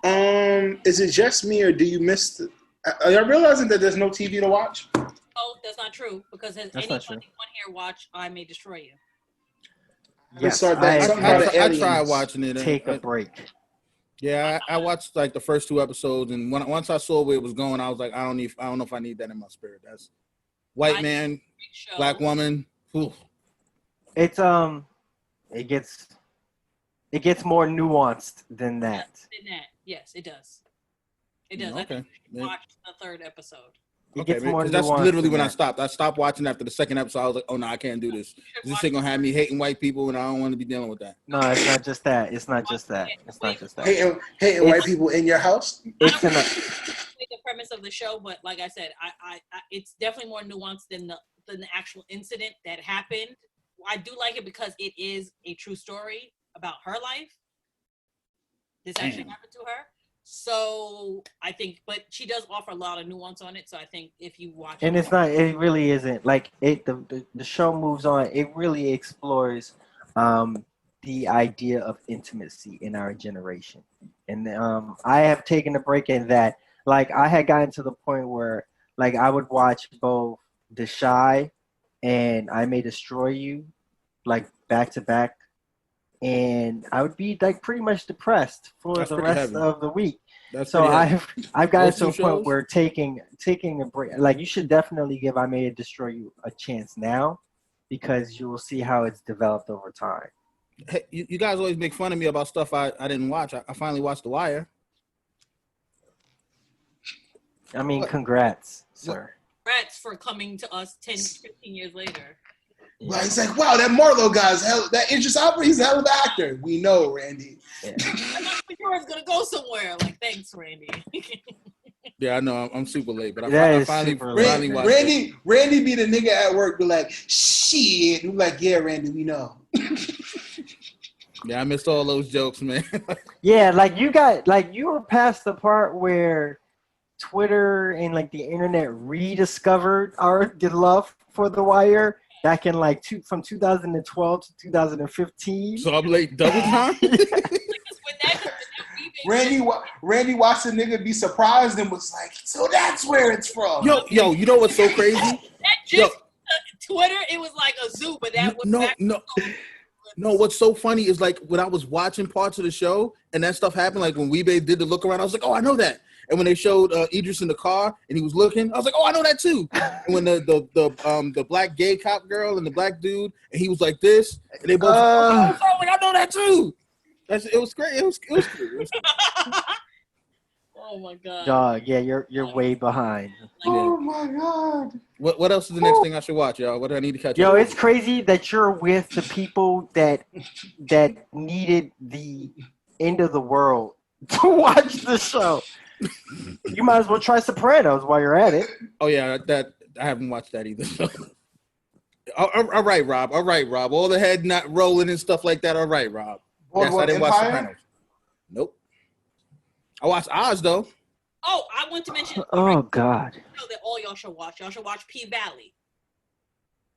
it.
Is it just me or do you miss? Are you realizing that there's no TV to watch?
Oh, that's not true. Because has anyone here watched I May Destroy You?
Yes,
I tried watching it.
Take a break.
Yeah, I watched like the first 2 episodes, and once I saw where it was going, I was like, I don't know if I need that in my spirit. That's white man, black woman. Ooh.
It's it gets more nuanced than that.
Yes, it does. It does.
Okay.
I think you should watch the 3rd episode.
It gets more nuanced.
That's literally when I stopped. I stopped watching after the 2nd episode. I was like, oh no, I can't do this. This shit gonna have me hating white people, and I don't want to be dealing with that.
No, it's not just that. It's not just that.
Hating white people in your house.
It's
the premise of the show, but like I said, I it's definitely more nuanced than the actual incident that happened. I do like it because it is a true story about her life. This actually happened to her. So I think, but she does offer a lot of nuance on it. So I think if you watch it,
it really isn't like it. The show moves on. It really explores the idea of intimacy in our generation. And I have taken a break in that. Like I had gotten to the point where like I would watch both The Shy and I May Destroy You, like back to back. And I would be like pretty much depressed for the rest of the week. So I've gotten to a point where taking a break. Like you should definitely give I May Destroy You a chance now, because you will see how it's developed over time.
Hey, you guys always make fun of me about stuff I didn't watch. I finally watched The Wire.
I mean, congrats, sir.
Congrats for coming to us 10, 15 years later.
Well, he's like, wow, that Marlo guy's that Idris Elba, he's a hell of an actor. We know, Randy.
Yeah. I'm not sure it's gonna go somewhere. Like, thanks, Randy.
Yeah, I know. I'm super late, but
I
finally
watched
it. Randy be the nigga at work, be like, shit. I'm like, yeah, Randy, we know.
Yeah, I missed all those jokes, man.
Yeah, like you were past the part where Twitter and like the internet rediscovered the love for The Wire back in like from 2012 to 2015.
So I'm late double time.
Randy watched the nigga be surprised and was like, so that's where it's from.
Yo, you know what's so crazy?
That just Twitter, it was like a zoo, but that was
No, what's so funny is like when I was watching parts of the show and that stuff happened, like when Weebay did the look around, I was like, oh, I know that. And when they showed Idris in the car and he was looking, I was like, oh, I know that too. And when the black gay cop girl and the black dude, and he was like this, and they both, I was like, I know that too. It was great. It was cool.
Oh my god.
Dog, yeah, you're way behind.
Oh my god.
What else is the next thing I should watch, y'all? What do I need to catch up?
Yo, it's crazy that you're with the people that needed the end of the world to watch the show. You might as well try Sopranos while you're at it.
Oh yeah, that I haven't watched that either. All right, Rob. All the head not rolling and stuff like that. All right, Rob. Yes, I didn't watch Sopranos. Nope. I watched Oz though.
Oh, I want to mention.
Oh God.
That all y'all should watch. Y'all should watch P-Valley.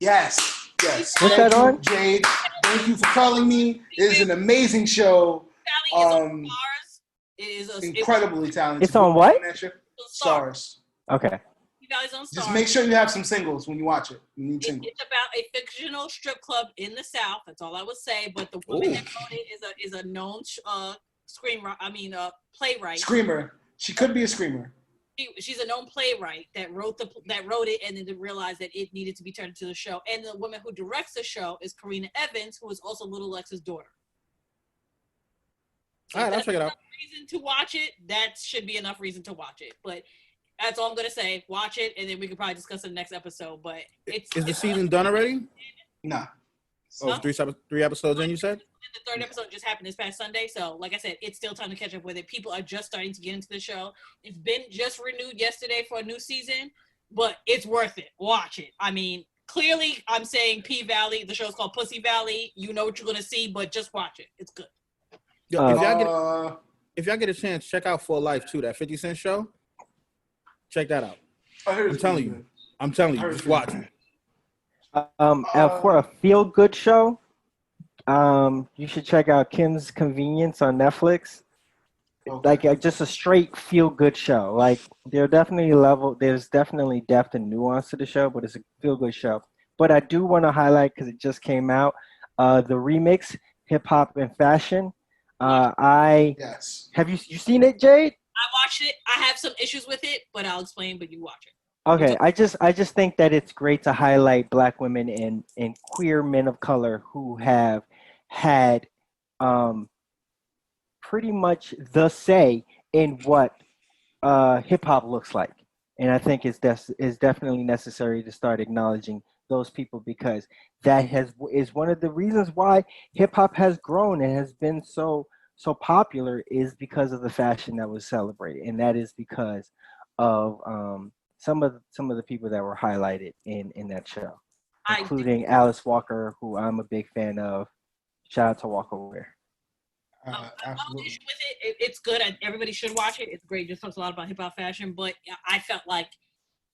Yes.
What's that on?
Jade, thank you for calling me. It is an amazing show.
P-Valley is on Stars. It is
incredibly talented.
It's on what?
Stars.
Okay.
P-Valley's on Stars.
Just make sure you have some singles when you watch it. You need singles.
It's about a fictional strip club in the South. That's all I would say. But the woman that wrote it is a known playwright.
Screamer. She could be a screamer.
She's a known playwright that wrote it and then realized that it needed to be turned into the show. And the woman who directs the show is Karina Evans, who is also Little Lex's daughter. So
all right, I'll check it out.
Reason to watch it. That should be enough reason to watch it. But that's all I'm gonna say. Watch it, and then we can probably discuss it in the next episode. But is
the season done already?
No.
Oh, three episodes in, you said?
The third episode just happened this past Sunday. So, like I said, it's still time to catch up with it. People are just starting to get into the show. It's been just renewed yesterday for a new season, but it's worth it. Watch it. I mean, clearly, I'm saying P-Valley. The show's called Pussy Valley. You know what you're going to see, but just watch it. It's good.
Yo, if y'all get a chance, check out For Life, too, that 50 Cent show. Check that out. I'm telling you, just watch it.
For a feel-good show, you should check out Kim's Convenience on Netflix. Okay. Like just a straight feel-good show. Like there's definitely depth and nuance to the show, but it's a feel-good show. But I do want to highlight, because it just came out, the remix, Hip Hop and Fashion.
Yes.
Have you seen it, Jade?
I watched it. I have some issues with it, but I'll explain. But you watch it.
Okay, I just think that it's great to highlight Black women and queer men of color who have had pretty much the say in what hip hop looks like, and I think it's definitely necessary to start acknowledging those people, because that is one of the reasons why hip hop has grown and has been so popular, is because of the fashion that was celebrated, and that is because of some of the people that were highlighted in that show, including Alice Walker, who I'm a big fan of. Shout out to Walker Ware.
Absolutely.
Issue with it. It's good. Everybody should watch it. It's great. It just talks a lot about hip hop fashion, but I felt like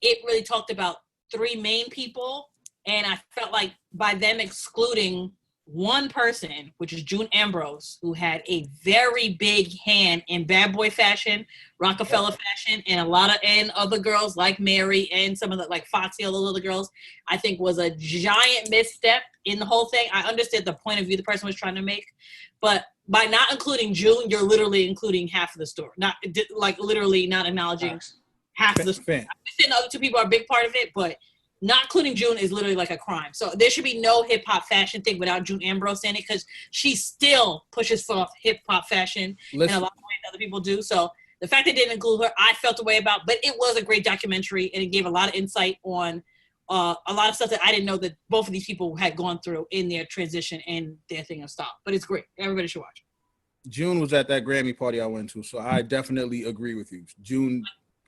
it really talked about three main people, and I felt like by them excluding one person, which is June Ambrose, who had a very big hand in bad boy fashion, Rockefeller fashion, and other girls like Mary and some of the like Foxy, all those other girls, I think was a giant misstep in the whole thing. I understood the point of view the person was trying to make, but by not including June, you're literally including half of the story. Not like literally not acknowledging half of the story. I'm saying the other two people are a big part of it, but not including June is literally like a crime. So there should be no hip hop fashion thing without June Ambrose in it, because she still pushes for hip hop fashion in a lot of ways other people do. So the fact they didn't include her, I felt a way about, but it was a great documentary and it gave a lot of insight on a lot of stuff that I didn't know that both of these people had gone through in their transition and their thing of stop. But it's great. Everybody should watch it.
June was at that Grammy party I went to, so I definitely agree with you. June.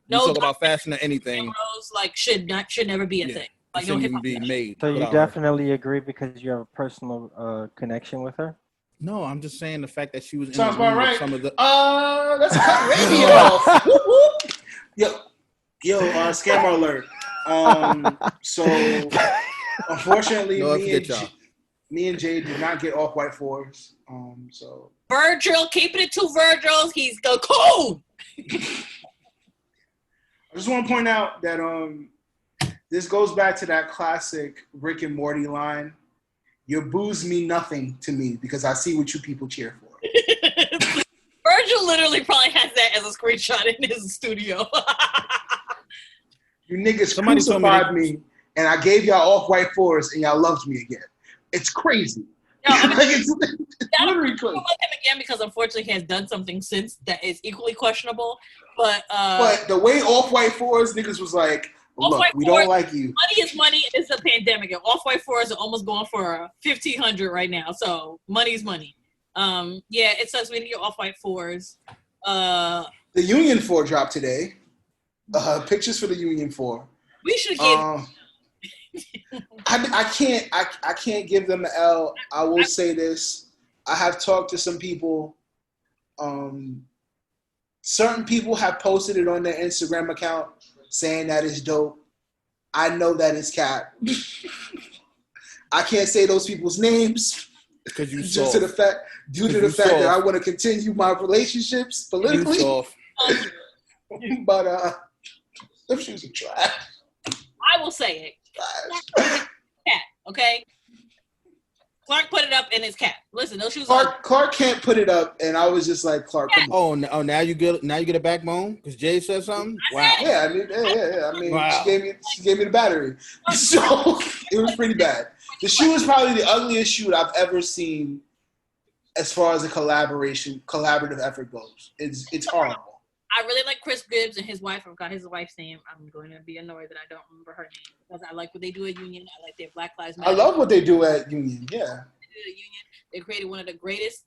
No, talk about fashion or anything.
Like should never be a thing. Like
shouldn't even be made.
So you definitely agree because you have a personal connection with her?
No, I'm just saying the fact that she was in
Sounds about right.
Some of the.
Let's cut radio. Yo, scammer alert. So unfortunately, me and Jay did not get off-white fours. So
Virgil, keeping it to Virgil. He's the cool.
I just want to point out that this goes back to that classic Rick and Morty line. Your boos mean nothing to me because I see what you people cheer for.
Virgil literally probably has that as a screenshot in his studio.
You niggas
Somebody told me
crucified me, and I gave y'all off-white 4s, and y'all loved me again. It's crazy.
No, I mean,
Like, it's literally
I
crazy.
don't like him again because unfortunately he has done something since that is equally questionable. But
the way off-white 4s, niggas was like, look,
Off-white
we
4s,
don't like you.
money is money. It's a pandemic, and off-white 4s are almost going for $1,500 right now. So money's money. Yeah, it sucks. We need off-white 4s.
The Union 4 dropped today. Pictures for the Union 4.
We should give.
I can't give them an L. I will say this. I have talked to some people. Certain people have posted it on their Instagram account saying that it's dope. I know that it's cap. I can't say those people's names
Because you
due to the fact that I want to continue my relationships politically. But them shoes are trash.
I will say it. Cat, okay? Clark put it up in his cap. Listen, those shoes
Clark can't put it up, and I was just like, Clark, come on.
Oh, now you get a backbone because Jay said something. Wow.
Yeah, I mean,
wow.
she gave me the battery, so it was pretty bad. The shoe is probably the ugliest shoe I've ever seen, as far as a collaborative effort goes. It's horrible.
I really like Chris Gibbs and his wife. I forgot his wife's name. I'm going to be annoyed that I don't remember her name because I like what they do at Union. I like their Black Lives Matter.
I love what they do at Union. Yeah.
They created one of the greatest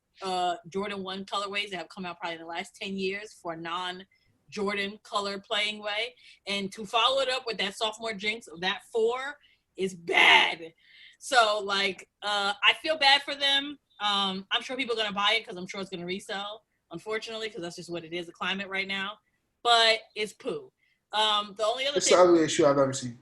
Jordan 1 colorways that have come out probably in the last 10 years for a non-Jordan color playing way. And to follow it up with that sophomore jinx of that 4 is bad. So, like, I feel bad for them. I'm sure people are going to buy it because I'm sure it's going to resell. Unfortunately, because that's just what it is, the climate right now. But it's poo. The only other
It's
thing,
the ugliest shoe I've ever seen.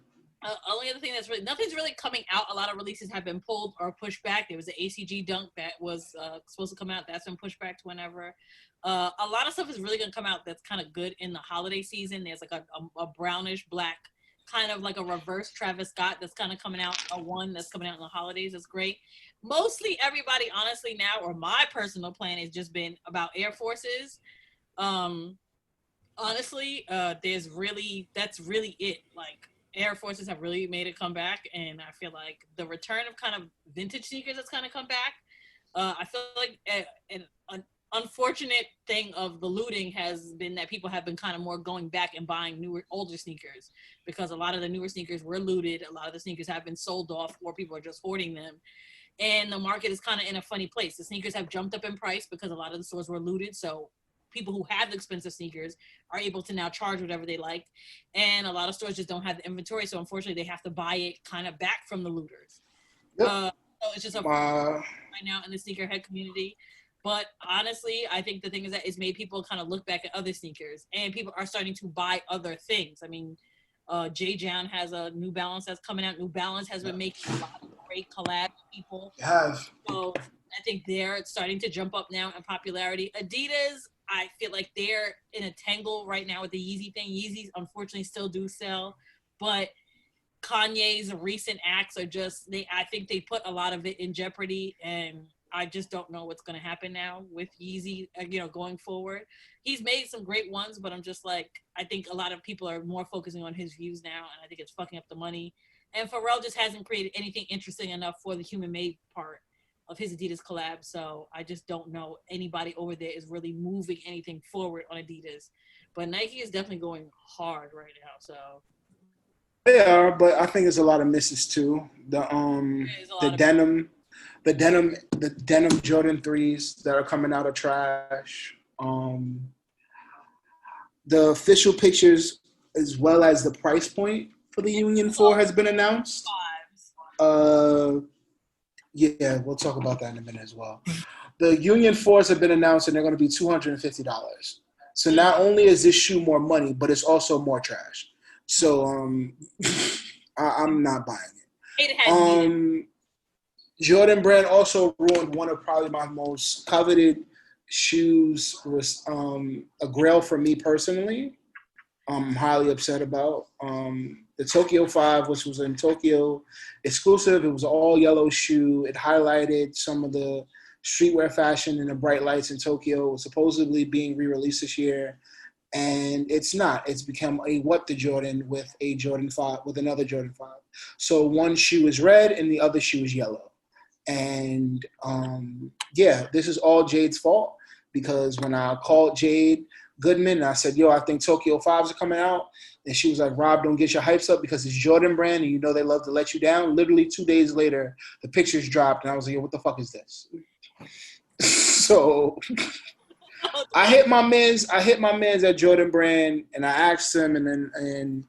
only other thing that's really, nothing's really coming out. A lot of releases have been pulled or pushed back. There was an ACG dunk that was supposed to come out. That's been pushed back to whenever. A lot of stuff is really going to come out that's kind of good in the holiday season. There's like a brownish black, kind of like a reverse Travis Scott that's kind of coming out, a one that's coming out in the holidays. That's great. Mostly everybody, honestly, now, or my personal plan has just been about Air Forces. Honestly, that's really it. Like, Air Forces have really made it come back, and I feel like the return of kind of vintage sneakers has kind of come back. I feel like an unfortunate thing of the looting has been that people have been kind of more going back and buying older sneakers because a lot of the newer sneakers were looted. A lot of the sneakers have been sold off, or people are just hoarding them. And the market is kind of in a funny place. The sneakers have jumped up in price because a lot of the stores were looted. So people who have the expensive sneakers are able to now charge whatever they like. And a lot of stores just don't have the inventory. So unfortunately, they have to buy it kind of back from the looters.
Yep.
So it's just right now in the sneakerhead community. But honestly, I think the thing is that it's made people kind of look back at other sneakers. And people are starting to buy other things. I mean, Jay John has a New Balance that's coming out. New Balance has been making a lot of great collab with people. So I think they're starting to jump up now in popularity. Adidas, I feel like they're in a tangle right now with the Yeezy thing. Yeezys, unfortunately, still do sell. But Kanye's recent acts are just, I think they put a lot of it in jeopardy. And I just don't know what's going to happen now with Yeezy, going forward. He's made some great ones, but I'm just like, I think a lot of people are more focusing on his views now, and I think it's fucking up the money. And Pharrell just hasn't created anything interesting enough for the human-made part of his Adidas collab, so I just don't know anybody over there is really moving anything forward on Adidas. But Nike is definitely going hard right now, so.
They are, but I think there's a lot of misses too. The denim Jordan 3s that are coming out of trash. The official pictures as well as the price point for the Union 4 has been announced. Yeah, we'll talk about that in a minute as well. The Union 4s have been announced, and they're going to be $250. So not only is this shoe more money, but it's also more trash. So I'm not buying it. Jordan Brand also ruined one of probably my most coveted shoes. Was a grail for me personally. I'm highly upset about. The Tokyo 5, which was in Tokyo exclusive. It was an all yellow shoe. It highlighted some of the streetwear fashion and the bright lights in Tokyo was supposedly being re-released this year, and it's not. It's become a What the Jordan with a Jordan 5, with another Jordan 5. So one shoe is red and the other shoe is yellow. And yeah, this is all Jade's fault, because when I called Jade Goodman and I said, yo, I think Tokyo 5s are coming out, and she was like, Rob, don't get your hypes up because it's Jordan brand and you know they love to let you down. Literally 2 days later, the pictures dropped and I was like, yo, what the fuck is this? So I hit my mans at Jordan brand and I asked him, and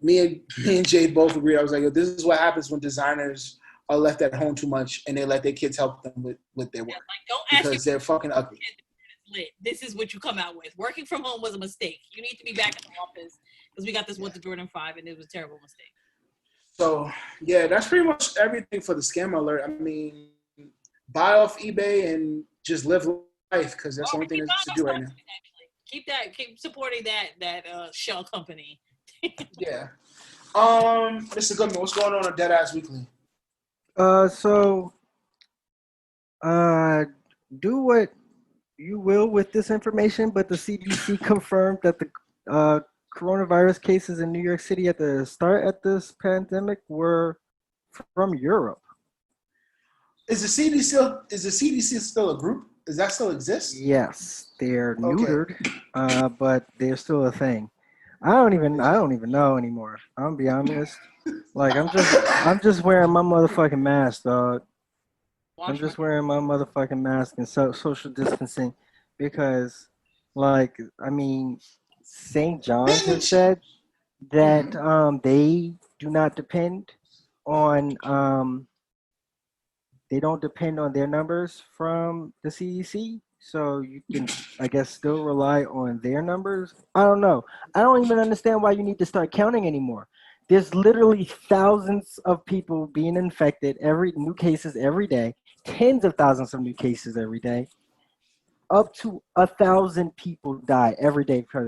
me and Jade both agreed. I was like, yo, this is what happens when designers are left at home too much and they let their kids help them with their work.
Yeah, like, don't
because
ask
they're fucking ugly.
This is what you come out with. Working from home was a mistake. You need to be back in the office because we got this with the Jordan 5 and it was a terrible mistake.
So yeah, that's pretty much everything for the scam alert. I mean, buy off eBay and just live life because that's the only thing that's to do right now.
Keep supporting that shell company.
Yeah. Mr. Goodman, what's going on Deadass Weekly?
Do what you will with this information, but the CDC confirmed that the coronavirus cases in New York City at the start of this pandemic were from Europe.
Is the CDC still a group? Does that still exist?
Yes, they're neutered, but they're still a thing. I don't even know anymore. I'm gonna be honest. Like I'm just wearing my motherfucking mask, dog. I'm just wearing my motherfucking mask and social distancing because, like, I mean, St. John's has said that they do not depend on they don't depend on their numbers from the CDC, so you can, I guess, still rely on their numbers. I don't know. I don't even understand why you need to start counting anymore. There's literally thousands of people being infected, new cases every day, tens of thousands of new cases every day. Up to 1,000 people die every day for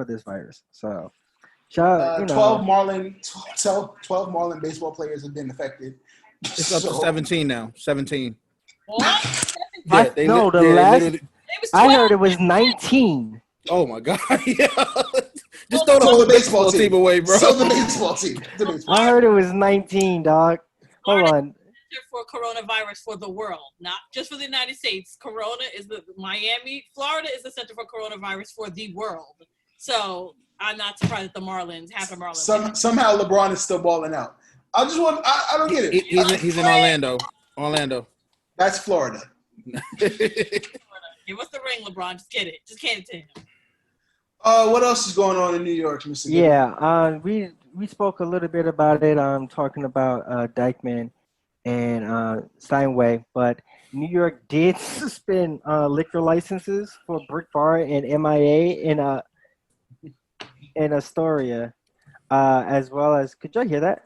this virus. So,
12 Marlin baseball players have been affected.
It's up to 17 now. 17.
What?
Yeah, I heard it was 19.
Oh my God! Yeah. Just throw the whole baseball team away, bro.
So the baseball team.
I heard it was 19, dog. Hold on.
For coronavirus for the world, not just for the United States. Florida is the center for coronavirus for the world. So I'm not surprised that half the Marlins.
Somehow LeBron is still balling out. I don't get it.
He's in Orlando.
That's Florida.
Give us the ring, LeBron. Just get it. Just hand it to him.
What else is going on in New York, Mr.
Yeah, we spoke a little bit about it. Talking about Dykeman and Steinway, but New York did suspend liquor licenses for Brick Bar and MIA in Astoria, as well as. Could y'all hear that?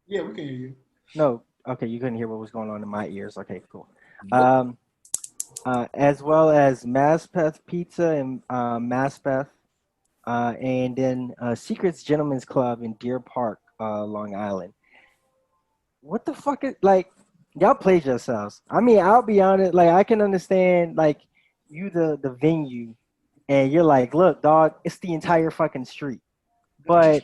Yeah, we can hear you.
No, okay, you couldn't hear what was going on in my ears. Okay, cool. As well as Maspeth Pizza and Maspeth, and then Secrets Gentlemen's Club in Deer Park, Long Island. What the fuck is, like, y'all played yourselves. I mean, I'll be honest, like, I can understand, like, you the venue, and you're like, look, dog, it's the entire fucking street. But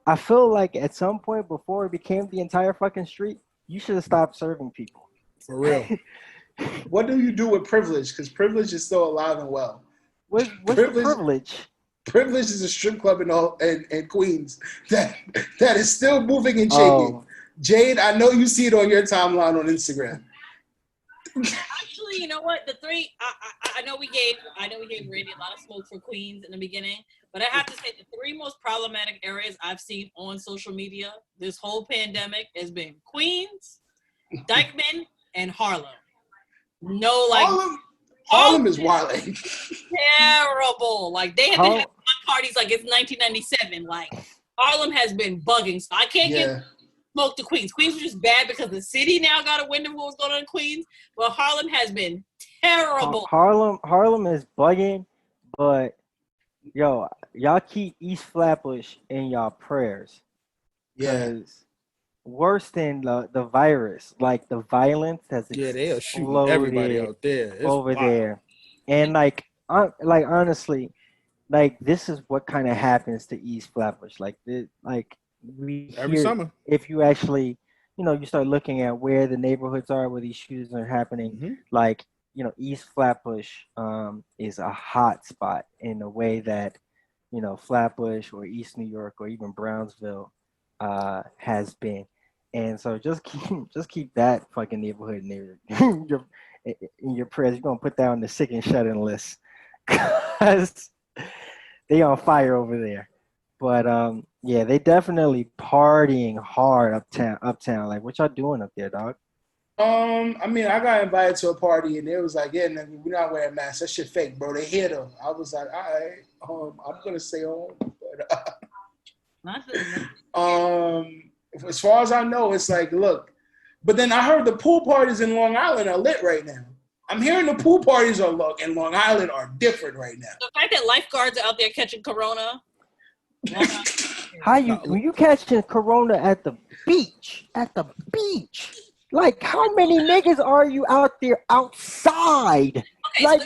I feel like at some point before it became the entire fucking street, you should have stopped serving people.
For real.
What do you do with privilege? Because privilege is still alive and well.
What's the privilege?
Privilege is a strip club in Queens that is still moving and shaking.
Oh.
Jade, I know you see it on your timeline on Instagram.
Actually, you know what? The three, I know we gave Randy a lot of smoke for Queens in the beginning, but I have to say the three most problematic areas I've seen on social media this whole pandemic has been Queens, Dykeman, and Harlem. No, like
Harlem is wilding.
Terrible. Like they have been having parties like it's 1997. Like Harlem has been bugging, so I can't give smoke to Queens. Queens was just bad because the city now got a wind of what was going on in Queens, but Harlem has been terrible.
Harlem is bugging, but y'all keep East Flatbush in y'all prayers.
Yeah.
worse than the virus. Like the violence has
Yeah, they are shooting everybody
exploded
out there. It's
over
wild.
there, and like honestly, like this is what kind of happens to East Flatbush. Like we
Every
hear,
summer.
if you actually, you start looking at where the neighborhoods are where these shootings are happening.
Mhm.
Like East Flatbush is a hot spot in a way that Flatbush or East New York or even Brownsville has been. And so just keep that fucking neighborhood in your prayers. You're gonna put that on the sick and shut in list because they on fire over there. But yeah, they definitely partying hard uptown. Like, what y'all doing up there, dog?
I mean, I got invited to a party and it was like, yeah, nigga, we're not wearing masks. That shit fake, bro. They here though. I was like, all right, I'm gonna stay home. But, as far as I know, it's like, look. But then I heard the pool parties in Long Island are lit right now. I'm hearing the pool parties in Long Island are different right now.
The fact that lifeguards are out there catching corona.
How you catching corona at the beach? At the beach? Like, how many niggas are you out there outside?
Okay,
Like,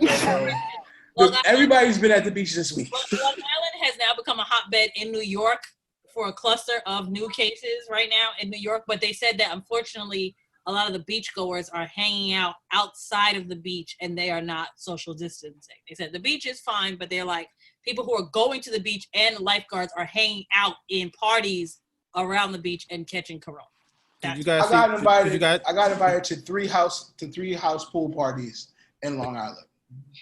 everybody's been at the beach this week.
Long Island has now become a hotbed in New York for a cluster of new cases right now in New York. But they said that unfortunately, a lot of the beachgoers are hanging out outside of the beach and they are not social distancing. They said the beach is fine, but they're like, people who are going to the beach and lifeguards are hanging out in parties around the beach and catching corona.
Did you guys
I got invited to three house pool parties in Long Island.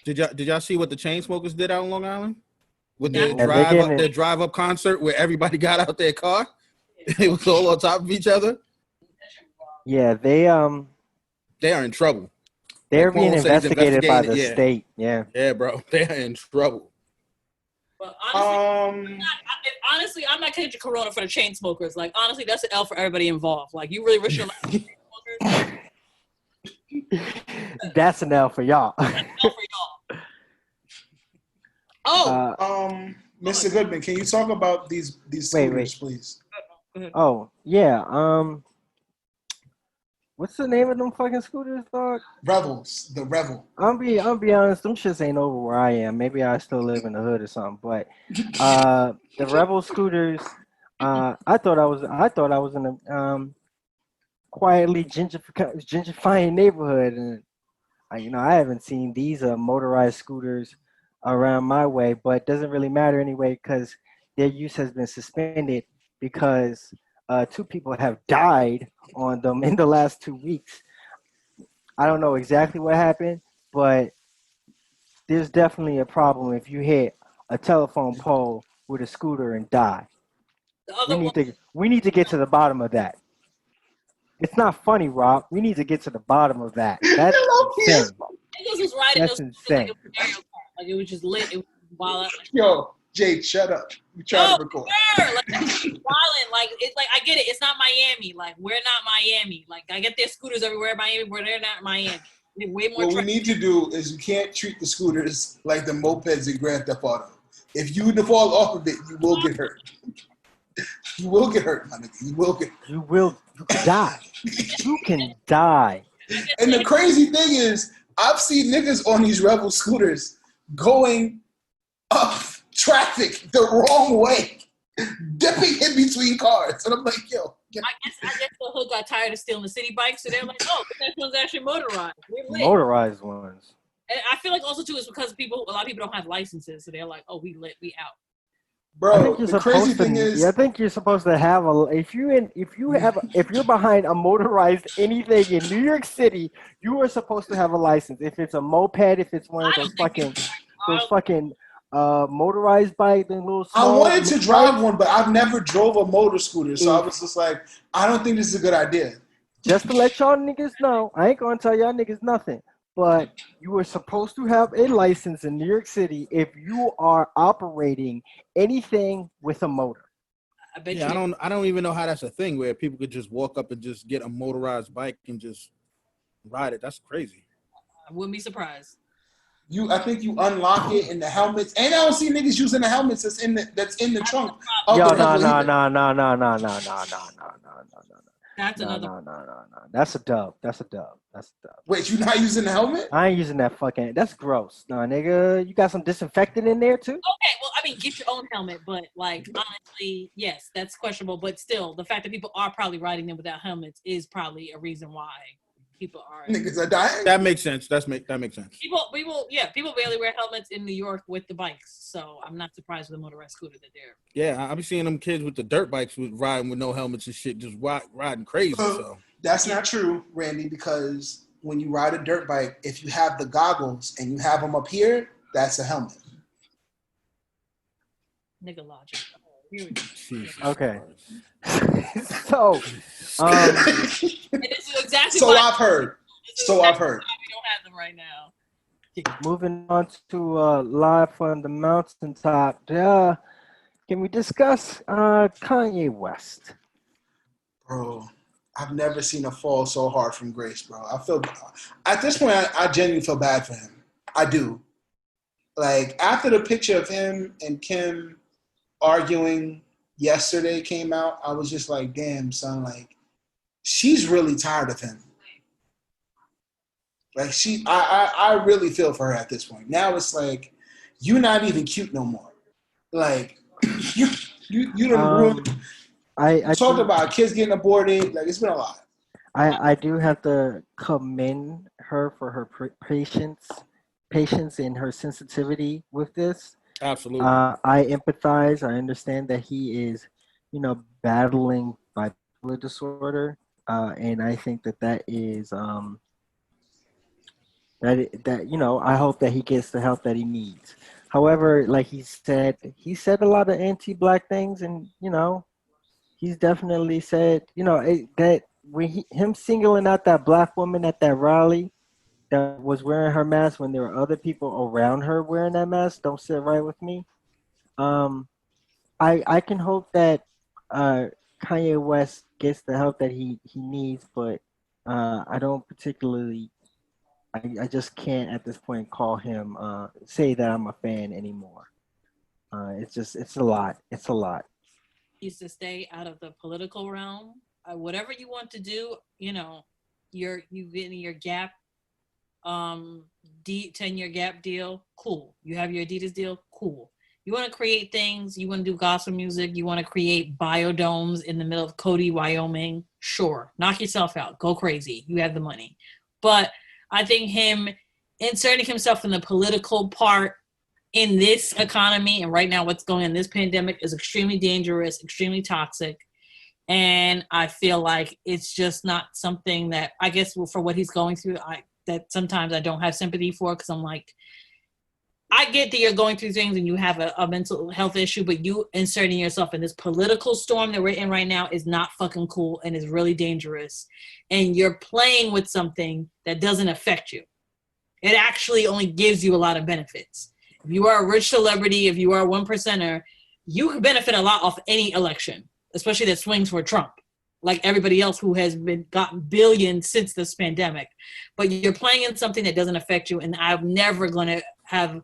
Did y'all see what the Chainsmokers did out in Long Island? With
Yeah,
their drive up concert where everybody got out their car? It was all on top of each other.
Yeah, they are
in trouble.
They're being investigated by the state. Yeah.
Yeah, bro. They're in trouble.
But honestly, I'm not catching corona for the chain smokers. Like, honestly, that's an L for everybody involved. Like, you really risk your life for chain smokers?
That's an L for y'all.
That's an L for y'all.
Mr. Goodman, can you talk about these scooters, please?
Oh, yeah. What's the name of them fucking scooters, dog?
Revels, the Revel.
I'll be honest, them shits ain't over where I am. Maybe I still live in the hood or something. But the Revel scooters, I thought I was in a quietly gentrifying neighborhood, and I haven't seen these motorized scooters around my way. But it doesn't really matter anyway because their use has been suspended because 2 people have died on them in the last 2 weeks. I don't know exactly what happened, but there's definitely a problem if you hit a telephone pole with a scooter and die. We need to get to the bottom of that. It's not funny, Rob. We need to get to the bottom of that. That's insane. That's insane.
Like, it was just lit. It was wild.
Yo, Jake, shut up. We trying to record.
Sure. Like, wildin'. Like, it's like, I get it. It's not Miami. Like, we're not Miami. Like, I get their scooters everywhere in Miami, where they're not Miami. Way more.
What we need to do is you can't treat the scooters like the mopeds in Grand Theft Auto. If you fall off of it, you will get hurt. You will get hurt, my nigga. You can die.
You can die.
And the crazy thing is, I've seen niggas on these Revel scooters going up traffic the wrong way, dipping in between cars. And I'm like, yo.
I guess the hood got tired of stealing the city bikes, so they're like, oh, this one's actually motorized.
Motorized ones.
And I feel like also too is because a lot of people don't have licenses, so they're like, oh, we lit, we out.
Bro, the crazy thing is,
I think you're supposed to have if you're behind a motorized anything in New York City, you are supposed to have a license. If it's a moped, if it's one of those fucking motorized bike, the little small.
I wanted to drive one, but I've never drove a motor scooter, so I was just like, I don't think this is a good idea.
Just to let y'all niggas know, I ain't gonna tell y'all niggas nothing. But you are supposed to have a license in New York City if you are operating anything with a motor.
I don't even know how that's a thing where people could just walk up and just get a motorized bike and just ride it. That's crazy.
I wouldn't be surprised.
I think you unlock it in the helmets, and I don't see niggas using the helmets that's in the trunk.
No.
That's
No,
another.
no, no, no, no. That's a dub. That's a dub. That's a dub.
Wait, you not using the helmet?
I ain't using that fucking. That's gross. No, nigga, you got some disinfectant in there too?
Okay, well, I mean, get your own helmet, but like honestly, yes, that's questionable. But still, the fact that people are probably riding them without helmets is probably a reason why people are.
Niggas are dying.
That makes sense. That makes sense.
People barely wear helmets in New York with the bikes, so I'm not surprised with the motorized scooter that they're.
Yeah, I be seeing them kids with the dirt bikes riding with no helmets and shit, just riding crazy. So
That's not true, Randy, because when you ride a dirt bike, if you have the goggles and you have them up here, that's a helmet.
Nigga logic. Oh, here we go.
Jesus
Okay.
Christ.
So,
And this is exactly
So
why
I've heard. So I've heard.
we don't have them right now.
moving on to live from the mountaintop. Can we discuss Kanye West?
Bro, I've never seen a fall so hard from grace, bro. I feel, at this point, I genuinely feel bad for him. I do. Like, after the picture of him and Kim arguing yesterday came out, I was just like, damn, son, like, she's really tired of him. Like, I really feel for her at this point. Now it's like, you're not even cute no more. Like, you done ruined.
I
Talked
do,
about kids getting aborted. Like, it's been a lot.
I do have to commend her for her patience and her sensitivity with this.
Absolutely.
I empathize. I understand that he is, battling bipolar disorder, and I think that is that I hope that he gets the help that he needs. However, like he said a lot of anti-black things, and he's definitely said that when him singling out that black woman at that rally that was wearing her mask when there were other people around her wearing that mask don't sit right with me. I can hope that Kanye West gets the help that he needs, but I don't particularly. I just can't at this point call him say that I'm a fan anymore. It's a lot. It's a lot.
Is to stay out of the political realm. Whatever you want to do, you getting your gap 10-year gap deal, cool. You have your Adidas deal, cool. You want to create things, you want to do gospel music, you want to create biodomes in the middle of Cody, Wyoming, sure. Knock yourself out. Go crazy. You have the money. But I think him inserting himself in the political part in this economy and right now what's going on in this pandemic is extremely dangerous, extremely toxic. And I feel like it's just not something that, I guess, for what he's going through, that sometimes I don't have sympathy for, because I'm like, I get that you're going through things and you have a mental health issue, but you inserting yourself in this political storm that we're in right now is not fucking cool and is really dangerous. And you're playing with something that doesn't affect you. It actually only gives you a lot of benefits. If you are a rich celebrity, if you are a 1%er, you can benefit a lot off any election, especially that swings for Trump, like everybody else who has gotten billions since this pandemic. But you're playing in something that doesn't affect you, and I'm never going to have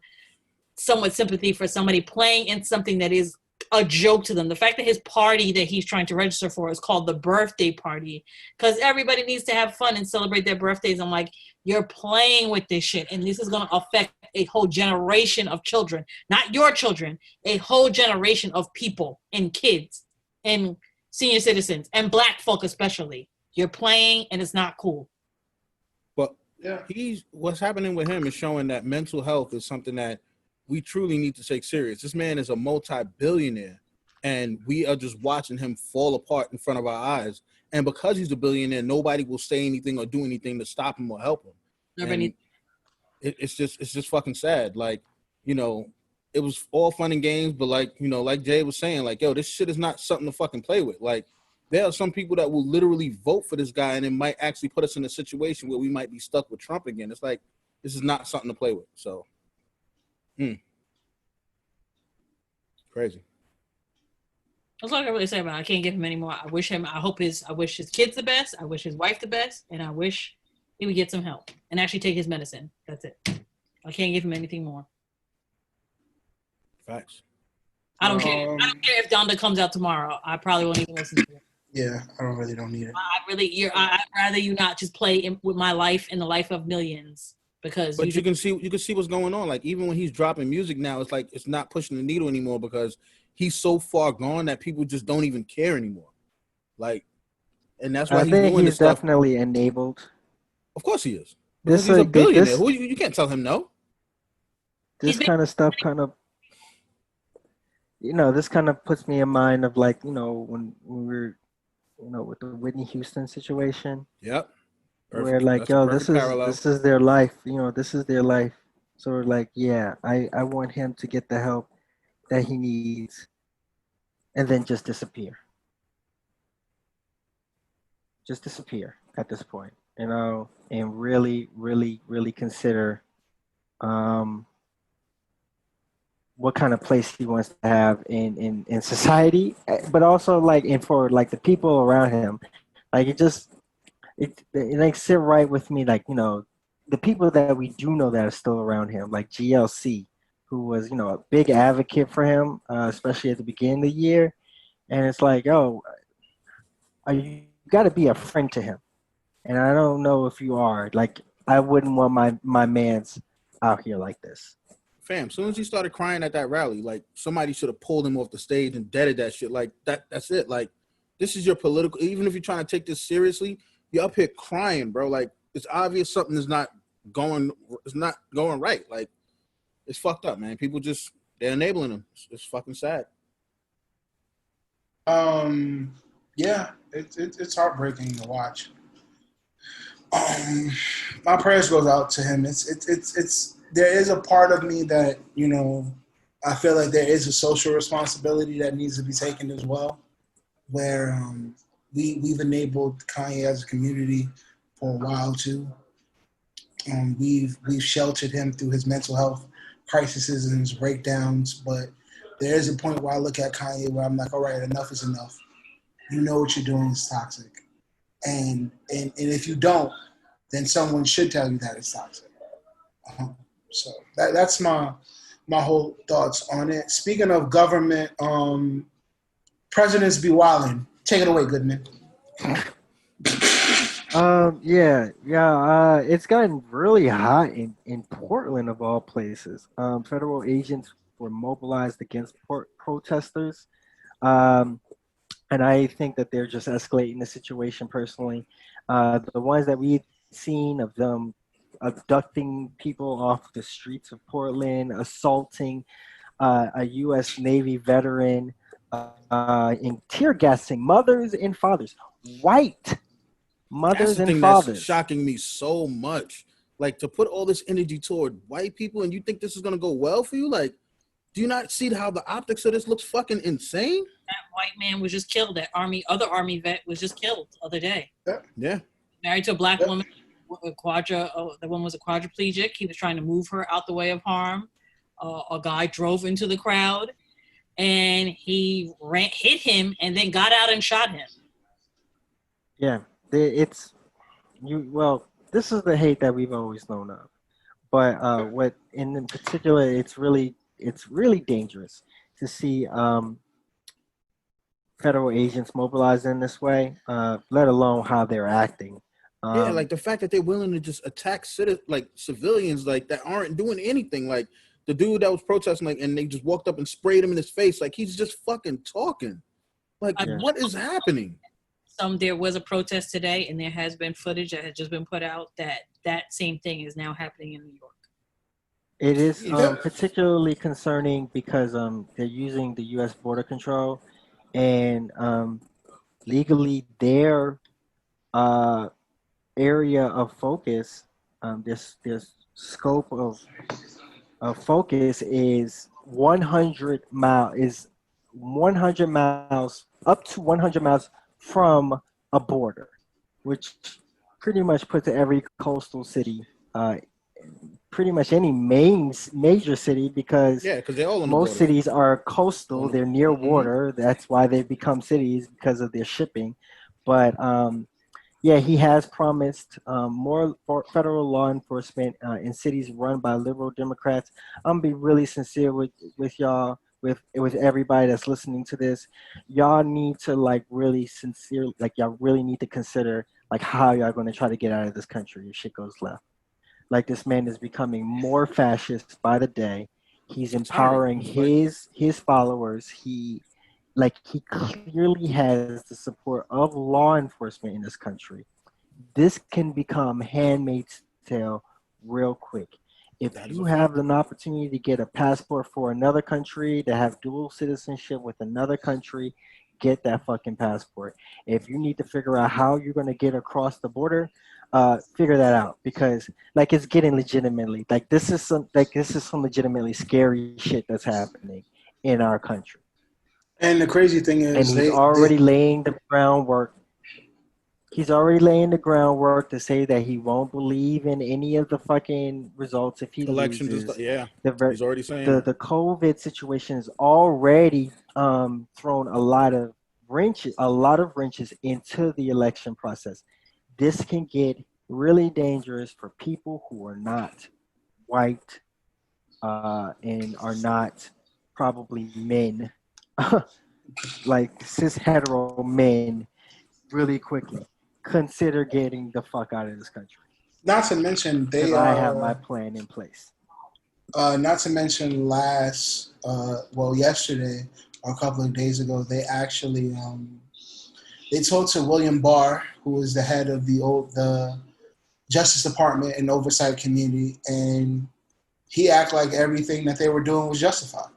somewhat sympathy for somebody playing in something that is a joke to them. The fact that his party that he's trying to register for is called the birthday party, because everybody needs to have fun and celebrate their birthdays. I'm like, you're playing with this shit, and this is going to affect a whole generation of children, not your children, a whole generation of people and kids and senior citizens and black folk especially. You're playing, and it's not cool.
But what's happening with him is showing that mental health is something that we truly need to take serious. This man is a multi-billionaire, and we are just watching him fall apart in front of our eyes. And because he's a billionaire, nobody will say anything or do anything to stop him or help him. It's just fucking sad. Like, it was all fun and games, but like Jay was saying, like, yo, this shit is not something to fucking play with. Like, there are some people that will literally vote for this guy, and it might actually put us in a situation where we might be stuck with Trump again. It's like, this is not something to play with. So, crazy.
That's all I can really say about it. I can't give him any more. I wish his kids the best. I wish his wife the best, and I wish he would get some help and actually take his medicine. That's it. I can't give him anything more.
Facts.
I don't care. I don't care if Donda comes out tomorrow. I probably won't even listen to it.
Yeah, I really don't need it.
I'd rather you not just play with my life and the life of millions because
But you can see what's going on. Like even when he's dropping music now, it's like it's not pushing the needle anymore because he's so far gone that people just don't even care anymore. Like, and that's why
I
he's
think
doing
he's
this stuff.
definitely enabled.
Of course he is because
This
he's a
like
billionaire.
this
Who you can't tell him no.
this kind of stuff kind of this kind of puts me in mind of like when we were with the Whitney Houston situation.
Yep.
Where
Perfect.
like
That's a
yo,
perfect parallel.
this is their life. This is their life. So like yeah, I want him to get the help that he needs, and then just disappear. Just disappear at this point, and really, really, really consider what kind of place he wants to have in society, but also like and for like the people around him. Like it like sit right with me, like the people that we do know that are still around him, like GLC, who was a big advocate for him, especially at the beginning of the year, and it's like, oh, you got to be a friend to him, and I don't know if you are. Like, I wouldn't want my man's out here like this.
Fam, as soon as he started crying at that rally, like somebody should have pulled him off the stage and deaded that shit. Like that's it. Like this is your political. Even if you're trying to take this seriously, you're up here crying, bro. Like it's obvious something is not going. It's not going right. Like it's fucked up, man. People they're enabling him. It's fucking sad.
Yeah, it's heartbreaking to watch. My prayers goes out to him. It's there is a part of me that I feel like there is a social responsibility that needs to be taken as well, where we've enabled Kanye as a community for a while too. We've sheltered him through his mental health crises and his breakdowns, but there is a point where I look at Kanye where I'm like, all right, enough is enough. You know what you're doing is toxic, and if you don't, then someone should tell you that it's toxic. So that's my whole thoughts on it. Speaking of government, presidents be wildin'. Take it away, Goodman.
It's gotten really hot in Portland of all places. Federal agents were mobilized against protesters, and I think that they're just escalating the situation personally. The ones that we've seen of them abducting people off the streets of Portland, assaulting a U.S. Navy veteran, and tear gassing mothers and fathers, white mothers and fathers.
That's shocking me so much. Like to put all this energy toward white people, and you think this is gonna go well for you? Like, do you not see how the optics of this looks fucking insane?
That white man was just killed. That other army vet was just killed the other day.
Yeah.
Married to a black woman. The one was a quadriplegic. He was trying to move her out the way of harm. A guy drove into the crowd, and he hit him, and then got out and shot him.
Yeah, this is the hate that we've always known of, but what in particular, it's really dangerous to see federal agents mobilized in this way, let alone how they're acting.
Like the fact that they're willing to just attack civilians like that aren't doing anything. Like the dude that was protesting, and they just walked up and sprayed him in his face. Like he's just fucking talking. Like what is happening?
There was a protest today, and there has been footage that has just been put out that same thing is now happening in New York.
It is particularly concerning because they're using the U.S. border control, and legally their area of focus, this scope of focus is 100 miles up to 100 miles from a border, which pretty much puts every coastal city, pretty much any major city, because
they're all on
most cities are coastal, they're near water. That's why they become cities, because of their shipping. But he has promised more federal law enforcement in cities run by liberal Democrats. I'm gonna be really sincere with y'all. with everybody that's listening to this, y'all need to like really sincerely, like y'all really need to consider like how y'all going to try to get out of this country if shit goes left. Like this man is becoming more fascist by the day. He's empowering his followers. He clearly has the support of law enforcement in this country. This can become Handmaid's Tale real quick. If you have an opportunity to get a passport for another country, to have dual citizenship with another country, get that fucking passport. If you need to figure out how you're going to get across the border, figure that out, because like it's getting legitimately like this is some legitimately scary shit that's happening in our country.
And the crazy thing
And
is,
he's already laying the groundwork. He's already laying the groundwork to say that he won't believe in any of the fucking results if he loses.
He's already saying
the COVID situation has already thrown a lot of wrenches into the election process. This can get really dangerous for people who are not white and are not probably men, like cis hetero men, really quickly. Consider getting the fuck out of this country.
not to mention they
I have my plan in place.
Not to mention yesterday or a couple of days ago, they actually they talked to William Barr, who is the head of the Justice Department and Oversight Community, and he acted like everything that they were doing was justified.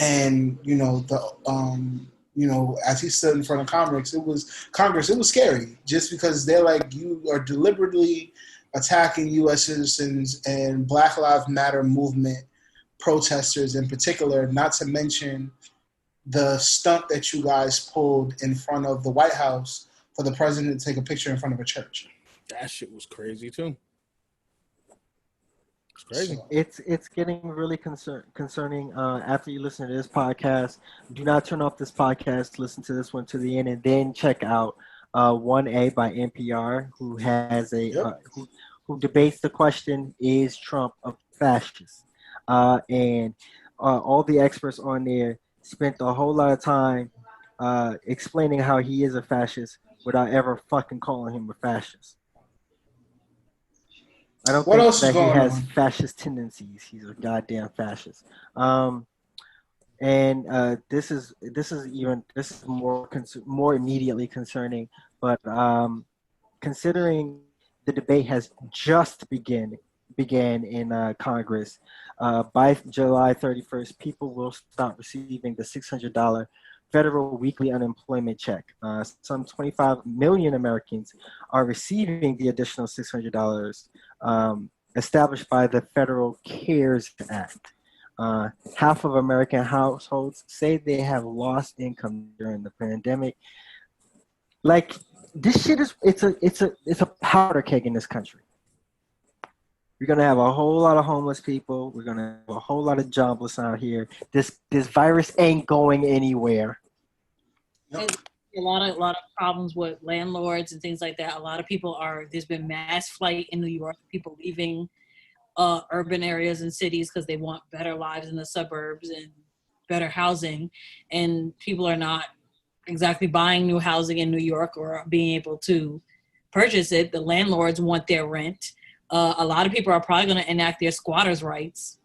And as he stood in front of Congress, it was scary, just because they're like, you are deliberately attacking U.S. citizens and Black Lives Matter movement protesters in particular, not to mention the stunt that you guys pulled in front of the White House for the president to take a picture in front of a church.
That shit was crazy too. It's crazy.
So, it's getting really concerning. After you listen to this podcast, do not turn off this podcast. Listen to this one to the end, and then check out 1A by NPR, who has who debates the question: is Trump a fascist? And all the experts on there spent a whole lot of time explaining how he is a fascist without ever fucking calling him a fascist. I don't think that he has fascist tendencies. He's a goddamn fascist. This is more immediately concerning. But considering the debate has just began in Congress, by July 31st, people will start receiving the $600 federal weekly unemployment check. Some 25 million Americans are receiving the additional $600 established by the Federal CARES Act. Half of American households say they have lost income during the pandemic. Like, this shit it's a powder keg in this country. We're gonna have a whole lot of homeless people. We're gonna have a whole lot of jobless out here. This virus ain't going anywhere.
Nope. A lot of problems with landlords and things like that. A lot of people there's been mass flight in New York, people leaving urban areas and cities because they want better lives in the suburbs and better housing, and people are not exactly buying new housing in New York or being able to purchase it. The landlords want their rent. A lot of people are probably going to enact their squatters' rights,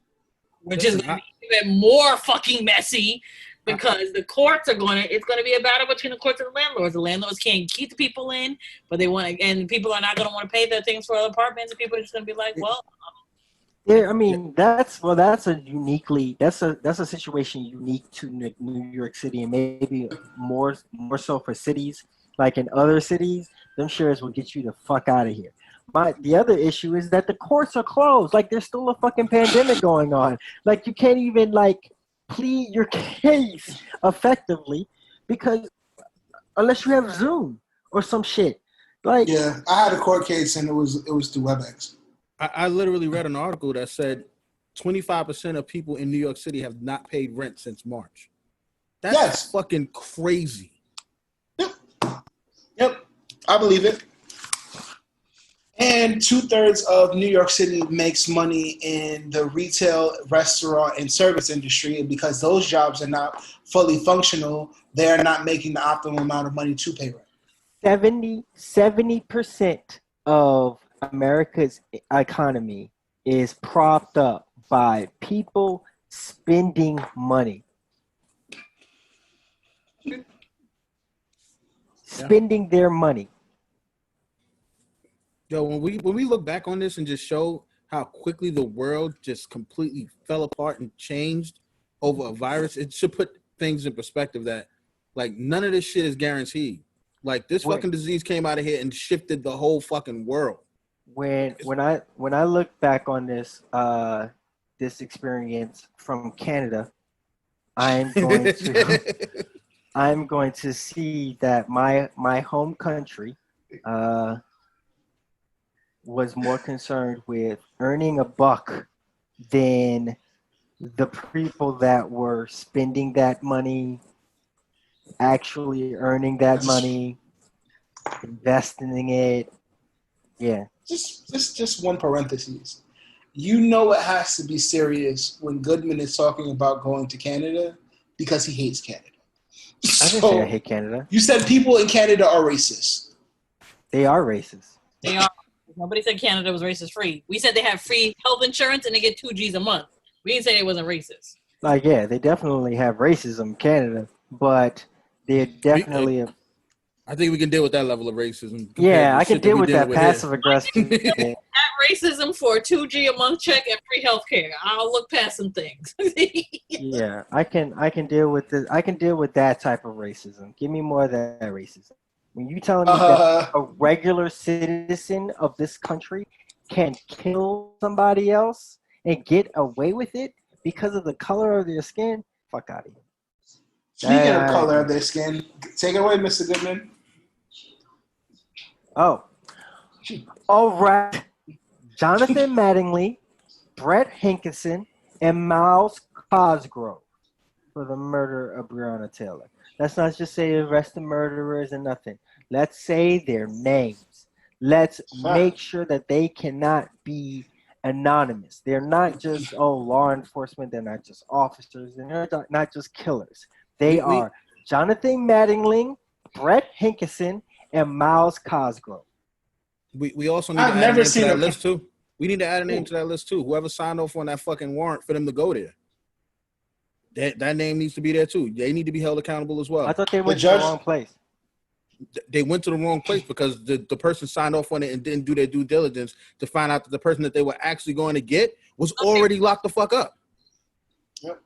which is going to be even more fucking messy, because the courts it's going to be a battle between the courts and the landlords. The landlords can't keep the people in, but and people are not going to want to pay their things for apartments, and people are just going to be like, well.
Yeah, I mean that's a situation unique to New York City, and maybe more so for cities. Like in other cities, them shares will get you the fuck out of here. But the other issue is that the courts are closed. Like, there's still a fucking pandemic going on. Like, you can't even plead your case effectively, because unless you have Zoom or some shit. Like,
yeah, I had a court case and it was through WebEx.
I literally read an article that said 25% of people in New York City have not paid rent since March. That's fucking crazy.
Yep, I believe it. And 2/3 of New York City makes money in the retail, restaurant, and service industry. And because those jobs are not fully functional, they're not making the optimal amount of money to pay rent.
70% of America's economy is propped up by people spending money. Spending their money.
Yo, when we look back on this and just show how quickly the world just completely fell apart and changed over a virus, it should put things in perspective that like none of this shit is guaranteed. Like this fucking disease came out of here and shifted the whole fucking world.
When I look back on this this experience from Canada, I'm going to see that my home country was more concerned with earning a buck than the people that were spending that money, actually earning that money, investing it. Yeah.
Just one parenthesis. You know it has to be serious when Goodman is talking about going to Canada because he hates Canada.
I didn't say I hate Canada.
You said people in Canada are racist.
They are racist.
They are. Nobody said Canada was racist free. We said they have free health insurance and they get 2 G's a month. We didn't say they wasn't racist.
Like, yeah, they definitely have racism in Canada, but they're definitely
I think we can deal with that level of racism.
Yeah, I can deal with that passive aggressive.
That racism for a 2 G a month check and free health care. I'll look past some things.
Yeah, I can deal with this. I can deal with that type of racism. Give me more of that racism. When you telling me that a regular citizen of this country can kill somebody else and get away with it because of the color of their skin, fuck out of here.
Speaking of color of their skin, take it away, Mr. Goodman.
Oh. All right. Jonathan Mattingly, Brett Hankison, and MYLES COSGROVE for the murder of Breonna Taylor. Let's not just say arrest the murderers and nothing. Let's say their names. Let's make sure that they cannot be anonymous. They're not just, law enforcement. They're not just officers. They're not just killers. They are Jonathan Mattingly, Brett Hankison, and MYLES COSGROVE.
We also need to add a name to that list too. We need to add a name to that list too. Whoever signed off on that fucking warrant for them to go there. That name needs to be there too. They need to be held accountable as well.
I thought they went to the wrong place.
They went to the wrong place because the person signed off on it and didn't do their due diligence to find out that the person that they were actually going to get was already locked the fuck up.
Yep.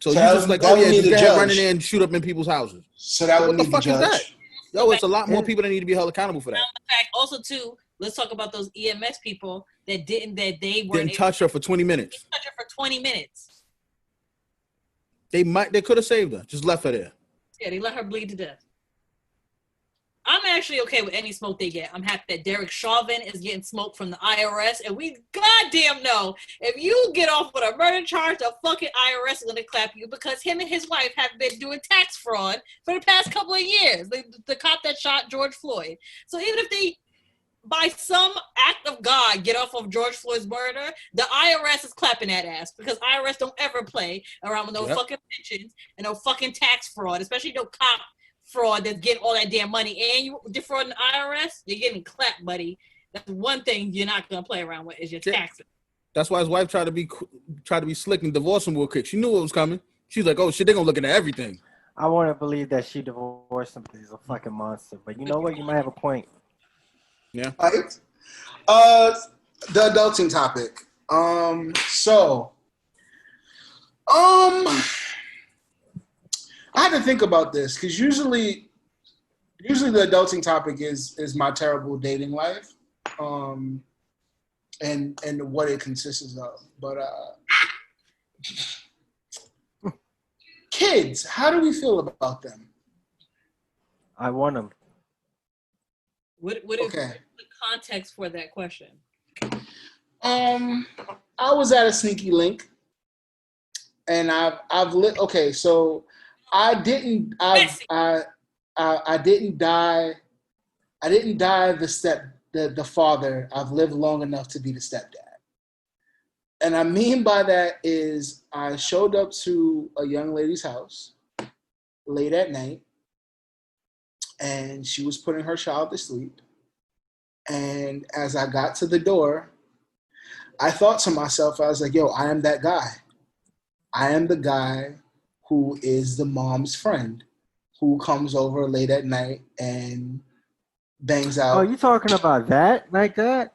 So you're just like, just get running in and shoot up in people's houses.
So that would
what the
need
fuck
the
is
judge.
that? Yo, it's a lot more people that need to be held accountable for that.
In fact, also too, let's talk about those EMS people that didn't
touch her for 20 minutes.
Didn't touch her for 20 minutes.
They could have saved her, just left her there.
Yeah, they let her bleed to death. I'm actually okay with any smoke they get. I'm happy that Derek Chauvin is getting smoke from the IRS, and we goddamn know if you get off with a murder charge, the fucking IRS is gonna clap you because him and his wife have been doing tax fraud for the past couple of years. The cop that shot George Floyd. So even if they, by some act of God, get off of George Floyd's murder, the IRS is clapping that ass because IRS don't ever play around with no fucking pensions and no fucking tax fraud, especially no cop fraud that's getting all that damn money and you defrauding the IRS, you're getting clapped, buddy. That's one thing you're not gonna play around with is your taxes.
That's why his wife tried to be slick and divorce him real quick. She knew what was coming. She's like, oh shit, they're gonna look into everything.
I want to believe that she divorced him because he's a fucking monster. But you know what? You might have a point.
Yeah.
Right. The adulting topic. I had to think about this because usually the adulting topic is my terrible dating life, and what it consists of. But kids, how do we feel about them?
I want them.
What is the context for that question?
I was at a sneaky link, and I've lit. Okay, so I didn't die the step. the father. I've lived long enough to be the stepdad. And I mean by that is I showed up to a young lady's house late at night, and she was putting her child to sleep. And as I got to the door, I thought to myself, I was like, yo, I am that guy. I am the guy who is the mom's friend who comes over late at night and bangs out.
Oh, you talking about that? Like that?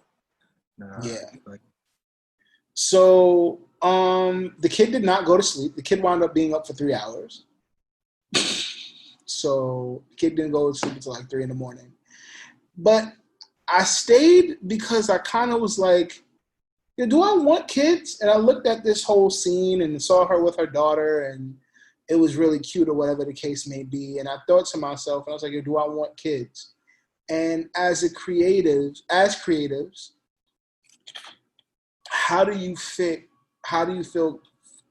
Nah,
Yeah.
like,
So the kid did not go to sleep. The kid wound up being up for 3 hours. So the kid didn't go to sleep until like 3 in the morning. But I stayed because I kind of was like, yeah, do I want kids? And I looked at this whole scene and saw her with her daughter, and it was really cute or whatever the case may be. And I thought to myself, and I was like, do I want kids? And as creatives, how do you feel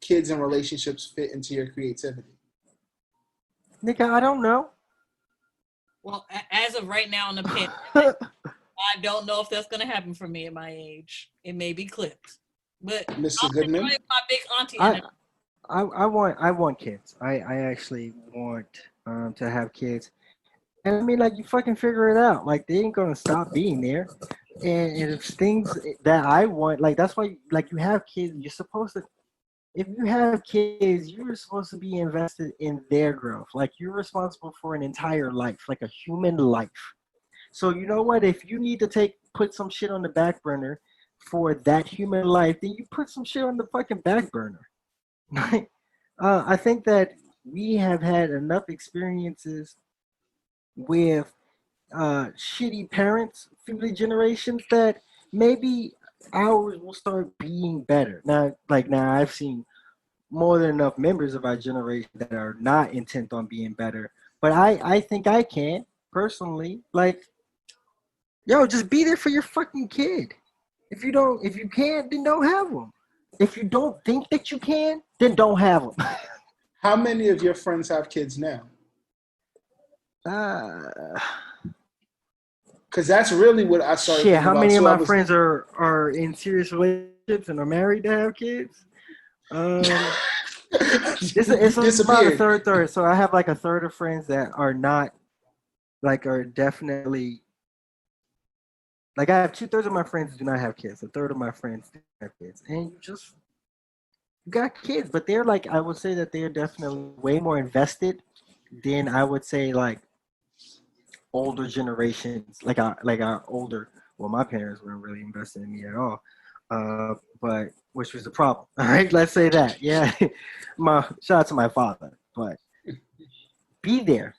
kids and relationships fit into your creativity?
nigga, I don't know.
Well, as of right now in the pandemic, I don't know if that's gonna happen for me at my age. It may be clipped, but
Mr. Goodman?
my big auntie.
I want kids. I actually want to have kids. And I mean, like, you fucking figure it out. Like, they ain't gonna stop being there. And if things that I want, like, that's why, like, you have kids. You're supposed to. If you have kids, you're supposed to be invested in their growth. Like, you're responsible for an entire life, like a human life. So you know what? If you need to put some shit on the back burner for that human life, then you put some shit on the fucking back burner. I think that we have had enough experiences with shitty parents through the generations that maybe ours will start being better. Now I've seen more than enough members of our generation that are not intent on being better. But I think I can personally, like, yo, just be there for your fucking kid. If you can't, then don't have them. If you don't think that you can, then don't have them.
How many of your friends have kids now? Because that's really what I started
Shit,
thinking
how
about.
many of
So
my friends are in serious relationships and are married to have kids? It's about a third. So I have like a third of friends that are not, like, are definitely, like, I have 2/3 of my friends do not have kids. A third of my friends do have kids, and you got kids, but they're, like, I would say that they're definitely way more invested than, I would say, like, older generations, like our older. Well, my parents weren't really invested in me at all, but which was the problem. All right, let's say that. Yeah, shout out to my father, but be there.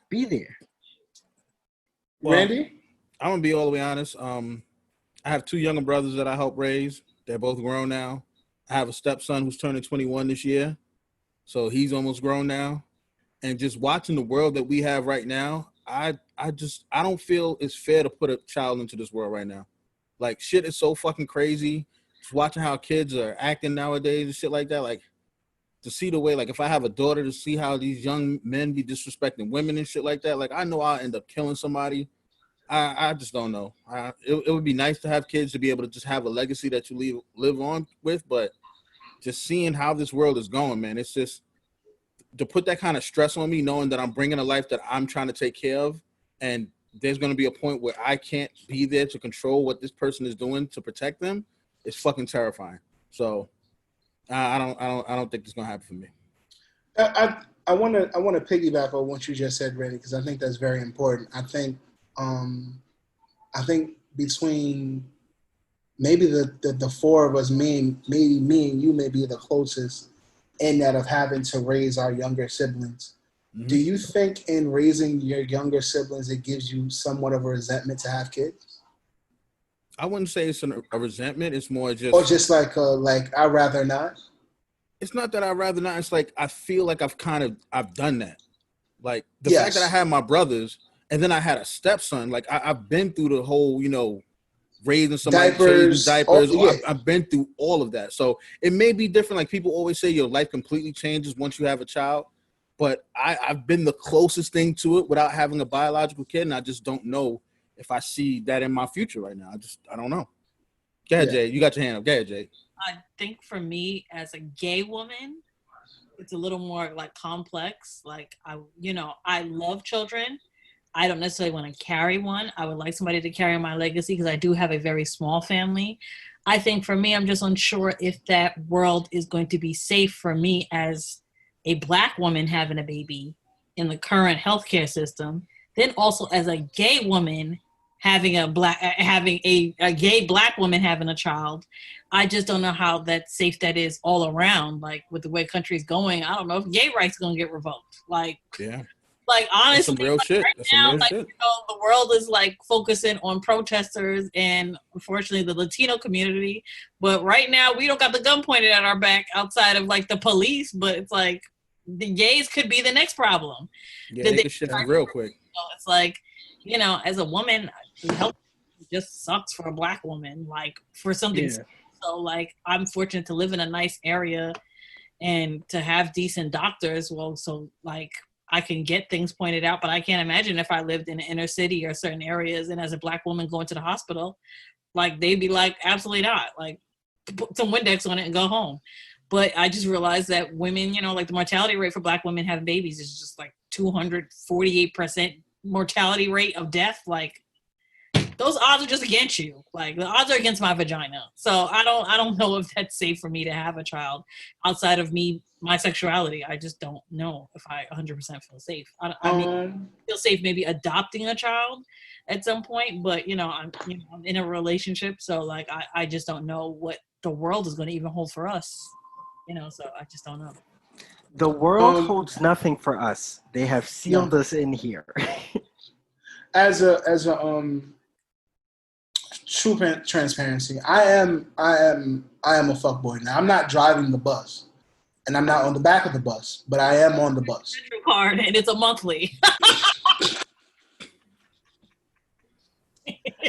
Well,
Randy?
I'm gonna be all the way honest. I have 2 younger brothers that I help raise. They're both grown now. I have a stepson who's turning 21 this year, so he's almost grown now. And just watching the world that we have right now, I don't feel it's fair to put a child into this world right now. Like, shit is so fucking crazy. Just watching how kids are acting nowadays and shit like that. Like, to see the way, like, if I have a daughter, to see how these young men be disrespecting women and shit like that. Like, I know I'll end up killing somebody. I just don't know. It would be nice to have kids to be able to just have a legacy that you live on with, but just seeing how this world is going, man, it's just to put that kind of stress on me, knowing that I'm bringing a life that I'm trying to take care of, and there's going to be a point where I can't be there to control what this person is doing to protect them. It's fucking terrifying. So I don't think it's going to happen for me.
I want to piggyback on what you just said, Randy, because I think that's very important. I think between maybe the 4 of us, maybe me and you may be the closest in that of having to raise our younger siblings. Mm-hmm. Do you think in raising your younger siblings, it gives you somewhat of a resentment to have kids?
I wouldn't say it's a resentment. It's more just...
Or just like I'd rather not?
It's not that I'd rather not. It's like I feel like I've done that. Like, the fact that I had my brothers and then I had a stepson, like I've been through the whole, raising somebody, changing diapers. I've been through all of that. So it may be different. Like, people always say your life completely changes once you have a child. But I've been the closest thing to it without having a biological kid, and I just don't know if I see that in my future right now. I don't know. Go ahead,
Yeah.
Jay. You got your hand up. Go ahead, Jay.
I think for me as a gay woman, it's a little more like complex. Like I love children. I don't necessarily want to carry one. I would like somebody to carry my legacy because I do have a very small family. I think for me, I'm just unsure if that world is going to be safe for me as a Black woman having a baby in the current healthcare system. Then also as a gay woman having a gay Black woman having a child. I just don't know how that safe that is all around. Like with the way country's going, I don't know if gay rights gonna get revoked. Like honestly,
that's some real shit.
Right
That's some
now,
real shit.
The world is like focusing on protesters and unfortunately the Latino community. But right now, we don't got the gun pointed at our back outside of like the police. But it's like the gays could be the next problem.
Yeah, they could shift real quick.
It's like, as a woman, health just sucks for a Black woman. Like for something.
Yeah.
So like, I'm fortunate to live in a nice area and to have decent doctors. Well, so like. I can get things pointed out, but I can't imagine if I lived in an inner city or certain areas and as a Black woman going to the hospital, like they'd be like, absolutely not. Like put some Windex on it and go home. But I just realized that women, like the mortality rate for Black women having babies is just like 248% mortality rate of death. Like those odds are just against you. Like the odds are against my vagina. So I don't know if that's safe for me to have a child outside of my sexuality. I just don't know if I 100% feel safe. I mean, feel safe maybe adopting a child at some point, but I'm in a relationship, so like I just don't know what the world is going to even hold for us. So I just don't know.
The world holds nothing for us. They have sealed us in here.
As a true transparency, I am a fuckboy now. I'm not driving the bus, and I'm not on the back of the bus, but I am on the bus.
Card, and it's a monthly.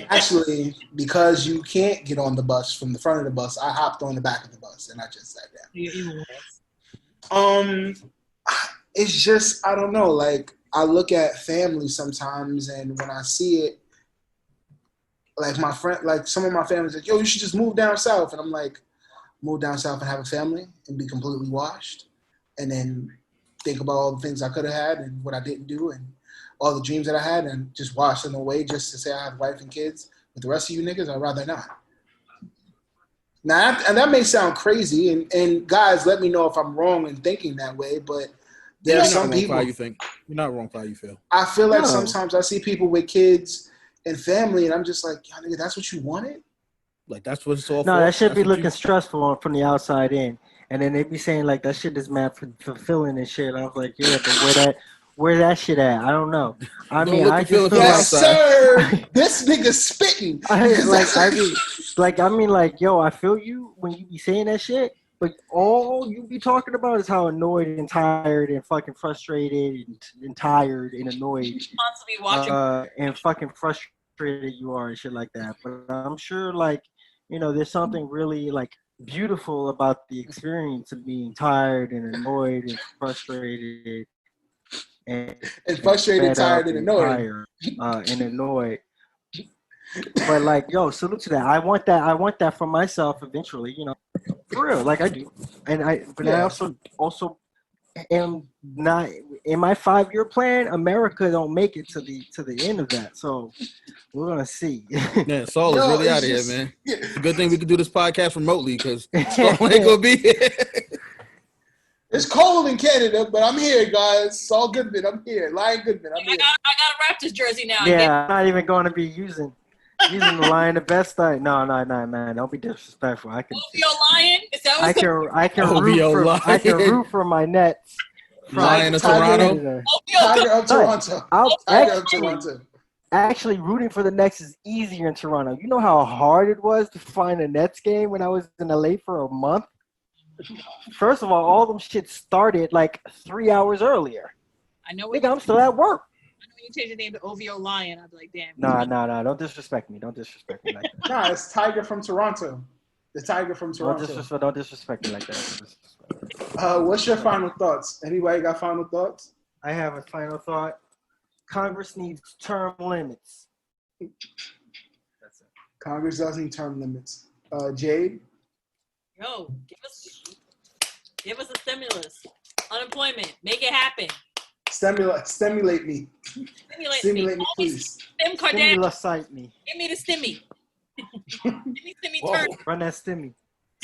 Actually, because you can't get on the bus from the front of the bus, I hopped on the back of the bus and I just sat down.
Even worse.
It's just, I don't know. Like I look at family sometimes, and when I see it. Like my friend, like some of my family's like, yo, you should just move down south. And I'm like, move down south and have a family and be completely washed. And then think about all the things I could have had and what I didn't do and all the dreams that I had and just wash them away just to say I have a wife and kids. But the rest of you niggas, I'd rather not. Now, and that may sound crazy. And guys, let me know if I'm wrong in thinking that way. But there are some people.
You're not wrong for how you feel.
I feel like sometimes I see people with kids and family, and I'm just like, yo, nigga, that's what you wanted?
Like, that's what it's all for?
No, that should be looking stressful from the outside in. And then they be saying, like, that shit is mad fulfilling and shit. I was like, yeah, but where that shit at? I don't know. I mean, I just feel
yes, sir. This nigga's spitting.
Yo, I feel you when you be saying that shit, but all you be talking about is how annoyed and tired and fucking frustrated and tired and annoyed and fucking frustrated you are and shit like that. But I'm sure, like, there's something really, like, beautiful about the experience of being tired and annoyed and frustrated and
frustrated, tired, and annoyed.
And annoyed. But like, yo, salute to that. I want that for myself eventually, for real, like I do. And I also am not in my 5-year plan. America don't make it to the end of that, so we're gonna see.
Yeah, Saul is really out of here, man. It's a good thing we can do this podcast remotely because Saul ain't gonna be here.
It's cold in Canada, but I'm here, guys. Saul Goodman, I'm here. Lion Goodman, I'm here.
I got a Raptors jersey now.
Yeah, I'm not even going to be using the Lion the best side. No, don't be disrespectful. I can.
OVO Lion? Is that what
I can root for my Nets.
Lion of Toronto.
Tiger of Toronto.
Actually, rooting for the Nets is easier in Toronto. You know how hard it was to find a Nets game when I was in LA for a month? First of all them shit started like 3 hours earlier.
I know.
I'm still at work.
I know when you change your name to OVO Lion, I'd be like, damn.
Nah. Don't disrespect me. Don't disrespect me like that.
Nah, it's Tiger from Toronto. The Tiger from Toronto.
Don't disrespect me like that.
What's your final thoughts? Anybody got final thoughts?
I have a final thought. Congress needs term limits. That's it.
Congress doesn't need term limits. Jade?
Yo, give us a stimulus. Unemployment. Make it happen.
Stimulate me. Stimulate me, please.
Stim Kardashian.
Stimulus me.
Give me the stimmy. Stimmy turn.
Run that stimmy.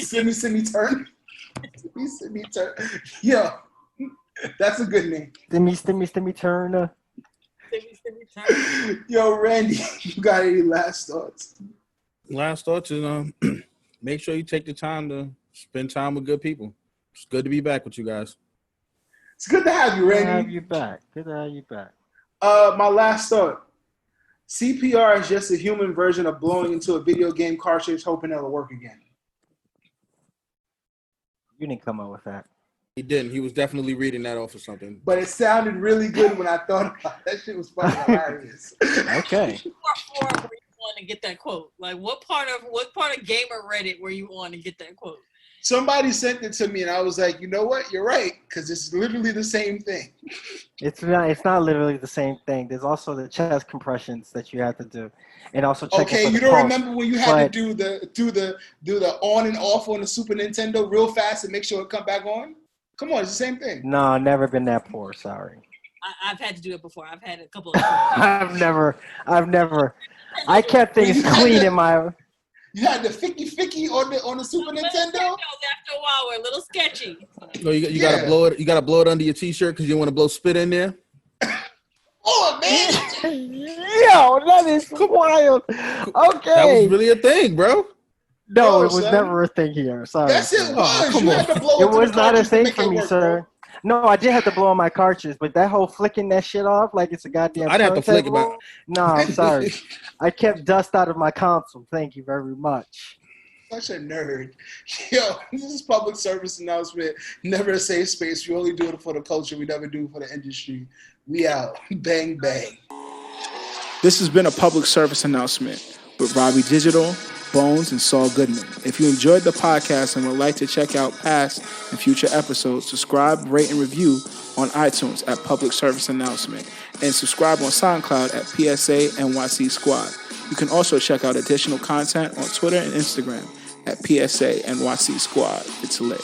Stimmy turn. Stimmy turn. Yo, that's a good name.
Stimmy turn.
Stimmy turn.
Yo, Randy, you got any last thoughts?
Last thoughts is make sure you take the time to spend time with good people. It's good to be back with you guys.
It's good to have you,
Good
Randy.
to have you back. Good to have you back.
My last thought. CPR is just a human version of blowing into a video game cartridge hoping it'll work again.
You didn't come up with that.
He didn't. He was definitely reading that off of something.
But it sounded really good when I thought about it. That shit was fucking hilarious.
Okay.
What part were you on to get that quote? Like, what part of Gamer Reddit were you on to get that quote?
Somebody sent it to me, and I was like, you know what? You're right, because it's literally the same thing.
It's not literally the same thing. There's also the chest compressions that you have to do, and also check.
Okay, you don't remember when you had to do the on and off on the Super Nintendo real fast and make sure it come back on? Come on, it's the same thing.
No, I've never been that poor. Sorry.
I've had to do it before. I've had a couple of.
I've never. I kept things clean in my.
You had the ficky on the Super Nintendo.
After a while, we're a little sketchy.
No, you gotta blow it. You gotta blow it under your t-shirt because you want to blow spit in there.
Oh man!
Yo, that is wild. Okay.
That was really a thing, bro.
No,
Yo,
it was
son.
never a thing here. Sorry.
Yes, it was.
come
You
on.
had to blow
It
into
was
the
not a
cartridge to
thing
make
for
it
me,
work,
sir.
bro.
No, I did have to blow on my cartridge, but that whole flicking that shit off like it's a goddamn.
I'd have to flick it back.
No, I'm sorry. I kept dust out of my console. Thank you very much.
Such a nerd. Yo, this is public service announcement. Never a safe space. We only do it for the culture. We never do it for the industry. We out. Bang, bang. This has been a public service announcement with Robbie Digital, Bones, and Saul Goodman. If you enjoyed the podcast and would like to check out past and future episodes, subscribe, rate, and review on iTunes at Public Service Announcement and subscribe on SoundCloud at PSA NYC Squad. You can also check out additional content on Twitter and Instagram at PSA NYC Squad. It's lit.